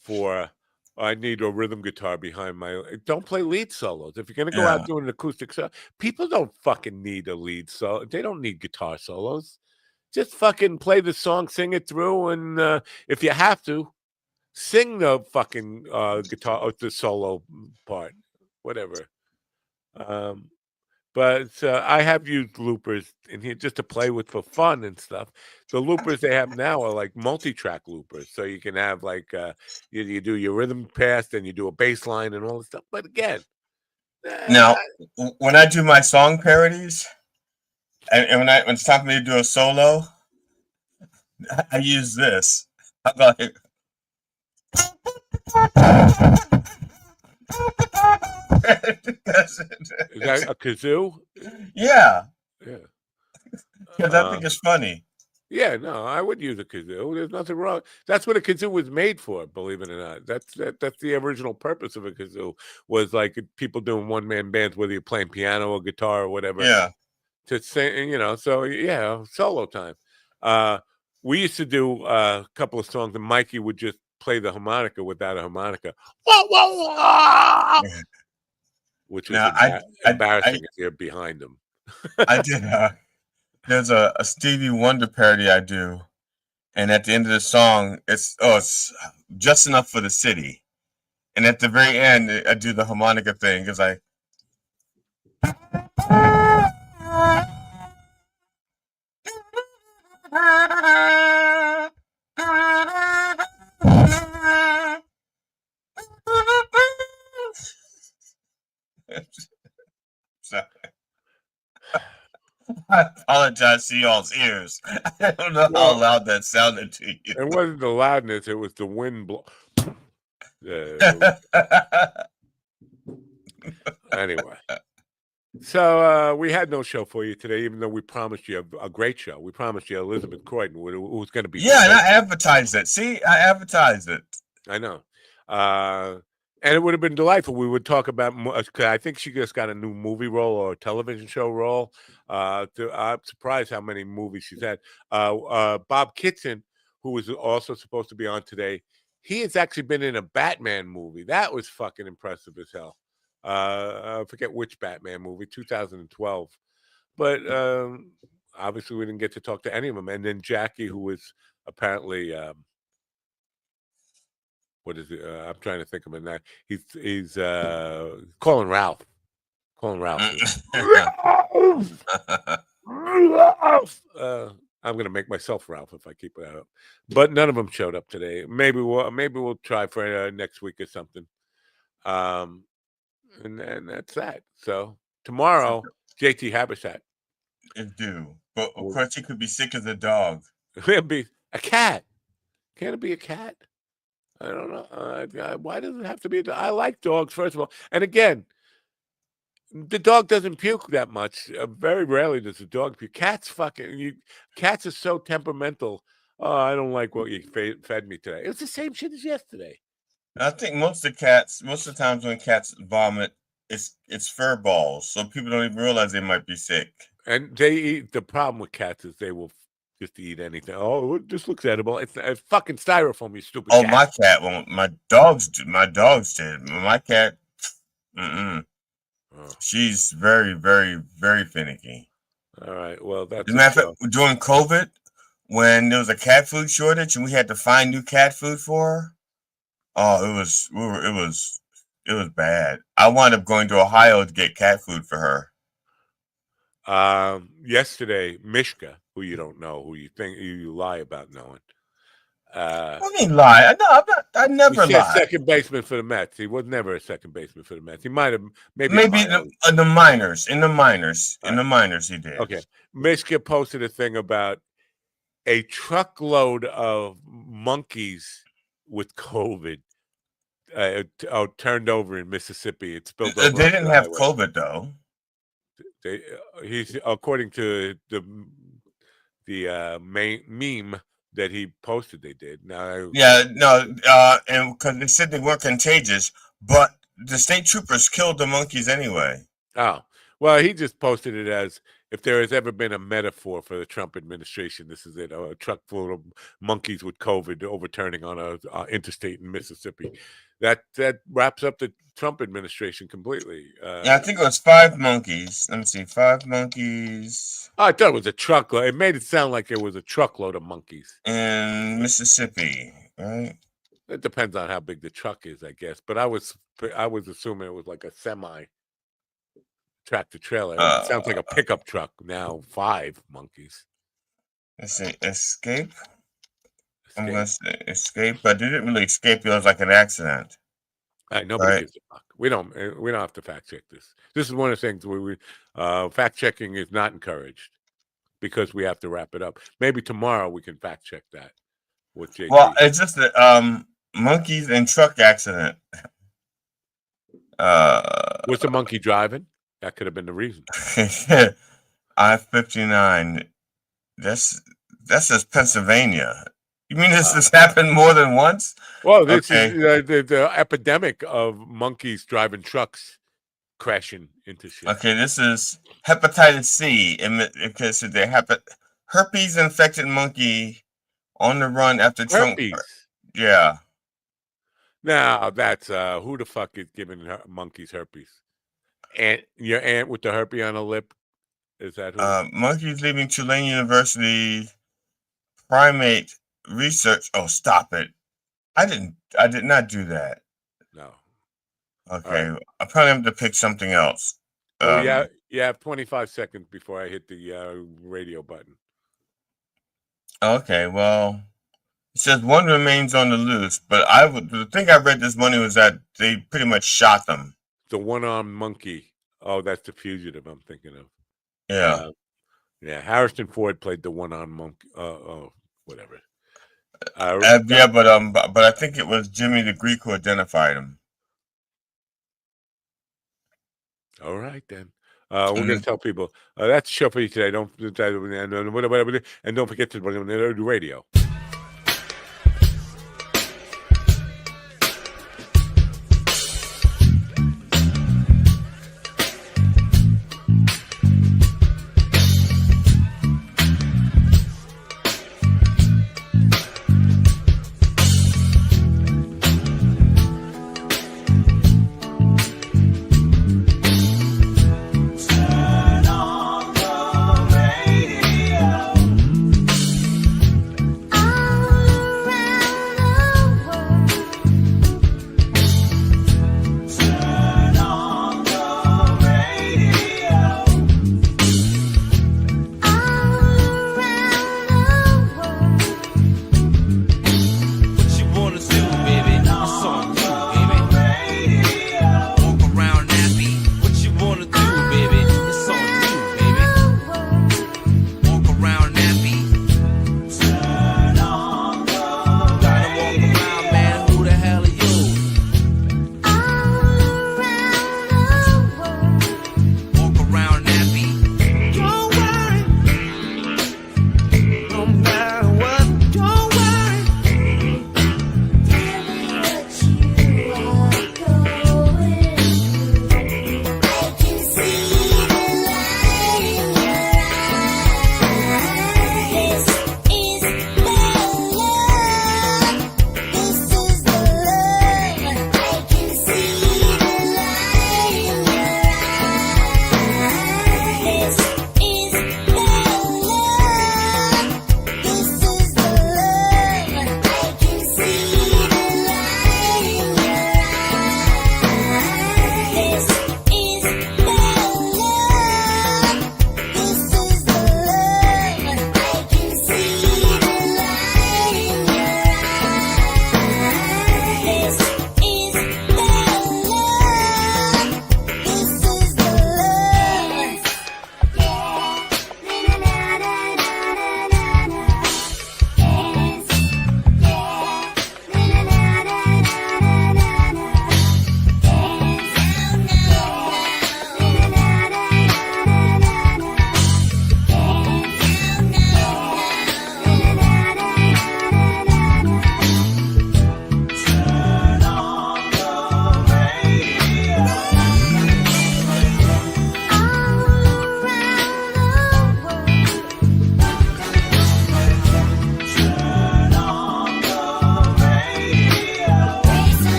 for, I need a rhythm guitar behind my. Don't play lead solos. If you're going to go out doing an acoustic solo, people don't fucking need a lead solo. They don't need guitar solos. Just fucking play the song, sing it through, and if you have to, sing the fucking guitar or the solo part, whatever. But I have used loopers in here just to play with for fun and stuff. The loopers they have now are like multi-track loopers, so you can have like you do your rhythm pass, and you do a bass line and all this stuff. But again, now when I do my song parodies, and when it's time for me to do a solo, I use this. I'm like, is that a kazoo? Yeah. Because I think it's funny. Yeah, no, I would use a kazoo. There's nothing wrong. That's what a kazoo was made for, believe it or not. That's the original purpose of a kazoo, was like people doing one-man bands, whether you're playing piano or guitar or whatever. Yeah. To sing, so yeah, solo time. We used to do a couple of songs, and Mikey would just play the harmonica without a harmonica. Which was embarrassing if you're behind him. I did. There's a Stevie Wonder parody I do, and at the end of the song, it's just enough for the city, and at the very end, I do the harmonica thing, because Sorry. I apologize to y'all's ears. I don't know how loud that sounded to you. It wasn't the loudness; it was the wind blow. Anyway, so we had no show for you today, even though we promised you a great show. We promised you Elizabeth Croydon, who was going to be. Yeah, and I advertised it. See, I advertised it. I know. And it would have been delightful. We would talk about. I think she just got a new movie role or a television show role. I'm surprised how many movies she's had. Bob Kitson, who was also supposed to be on today, he has actually been in a Batman movie. That was fucking impressive as hell. I forget which Batman movie, 2012. But obviously, we didn't get to talk to any of them. And then Jackie, who was apparently. What is it? I'm trying to think of it now. He's calling Ralph. Calling Ralph. I'm gonna make myself Ralph if I keep that up. But none of them showed up today. Maybe we'll try for next week or something. And that's that. So tomorrow, JT Habitat. It's due, but of course he could be sick as a dog. It'll be a cat. Can it be a cat? I don't know. Why does it have to be a dog? I like dogs, first of all. And again, the dog doesn't puke that much. Very rarely does the dog puke. Cats cats are so temperamental. Oh, I don't like what you fed me today. It's the same shit as yesterday. I think most of the times when cats vomit, it's fur balls. So people don't even realize they might be sick. And they eat. The problem with cats is they will just eat anything. Oh, this looks edible. It's fucking styrofoam, you stupid cat. My cat won't. My dogs did. My cat, she's very, very, very finicky. All right. Well, that's as a matter of fact, during COVID, when there was a cat food shortage and we had to find new cat food for her. Oh, it was bad. I wound up going to Ohio to get cat food for her. Yesterday, Mishka, who you don't know, who you think you lie about knowing. What do you mean lie? No, I'm not. I never lie. Second baseman for the Mets. He was never a second baseman for the Mets. He might have maybe in the minors. In the minors, he did. Okay, Mishka posted a thing about a truckload of monkeys with COVID turned over in Mississippi. It spilled over. They didn't have COVID though. He's according to the main meme that he posted. They did now. And because they said they weren't contagious, but the state troopers killed the monkeys anyway. Oh well, he just posted it as if there has ever been a metaphor for the Trump administration. This is it: a truck full of monkeys with COVID overturning on a interstate in Mississippi. That wraps up the Trump administration completely. I think it was 5 monkeys. Let me see, 5 monkeys. I thought it was a truckload. It made it sound like it was a truckload of monkeys in Mississippi, right? It depends on how big the truck is, I guess. But I was assuming it was like a semi tractor trailer. It sounds like a pickup truck. Now 5 monkeys. Let's see, escape. I'm gonna say escape, but didn't really escape. It was like an accident. Nobody gives a fuck. We don't have to fact check this. This is one of the things where we fact checking is not encouraged because we have to wrap it up. Maybe tomorrow we can fact check that with JT. Well, it's just that monkeys and truck accident. Was the monkey driving? That could have been the reason. I-59. That's just Pennsylvania. You mean this has happened more than once? Well, this is the epidemic of monkeys driving trucks crashing into shit. Okay, this is hepatitis C. Because the herpes infected monkey on the run after Trump. Yeah. Now that's who the fuck is giving monkeys herpes? Your aunt with the herpes on her lip? Is that who? Monkeys leaving Tulane University primate research. Oh, stop it. I did not do that. No. Okay. Right. I probably have to pick something else. You have 25 seconds before I hit the radio button. Okay, well, it says one remains on the loose, but the thing I read this morning was that they pretty much shot them. the one-armed monkey. Oh, that's the fugitive I'm thinking of. Yeah. Yeah, Harrison Ford played the one-armed monkey. Whatever. Yeah, but I think it was Jimmy the Greek who identified him. All right, then. We're going to tell people that's the show for you today. And don't forget to do radio.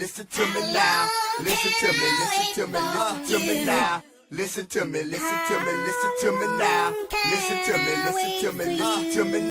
listen to me now. Listen to me, listen to me, listen to me now. Listen to me, listen to me, listen to me now. Listen to me, listen to me, listen to me.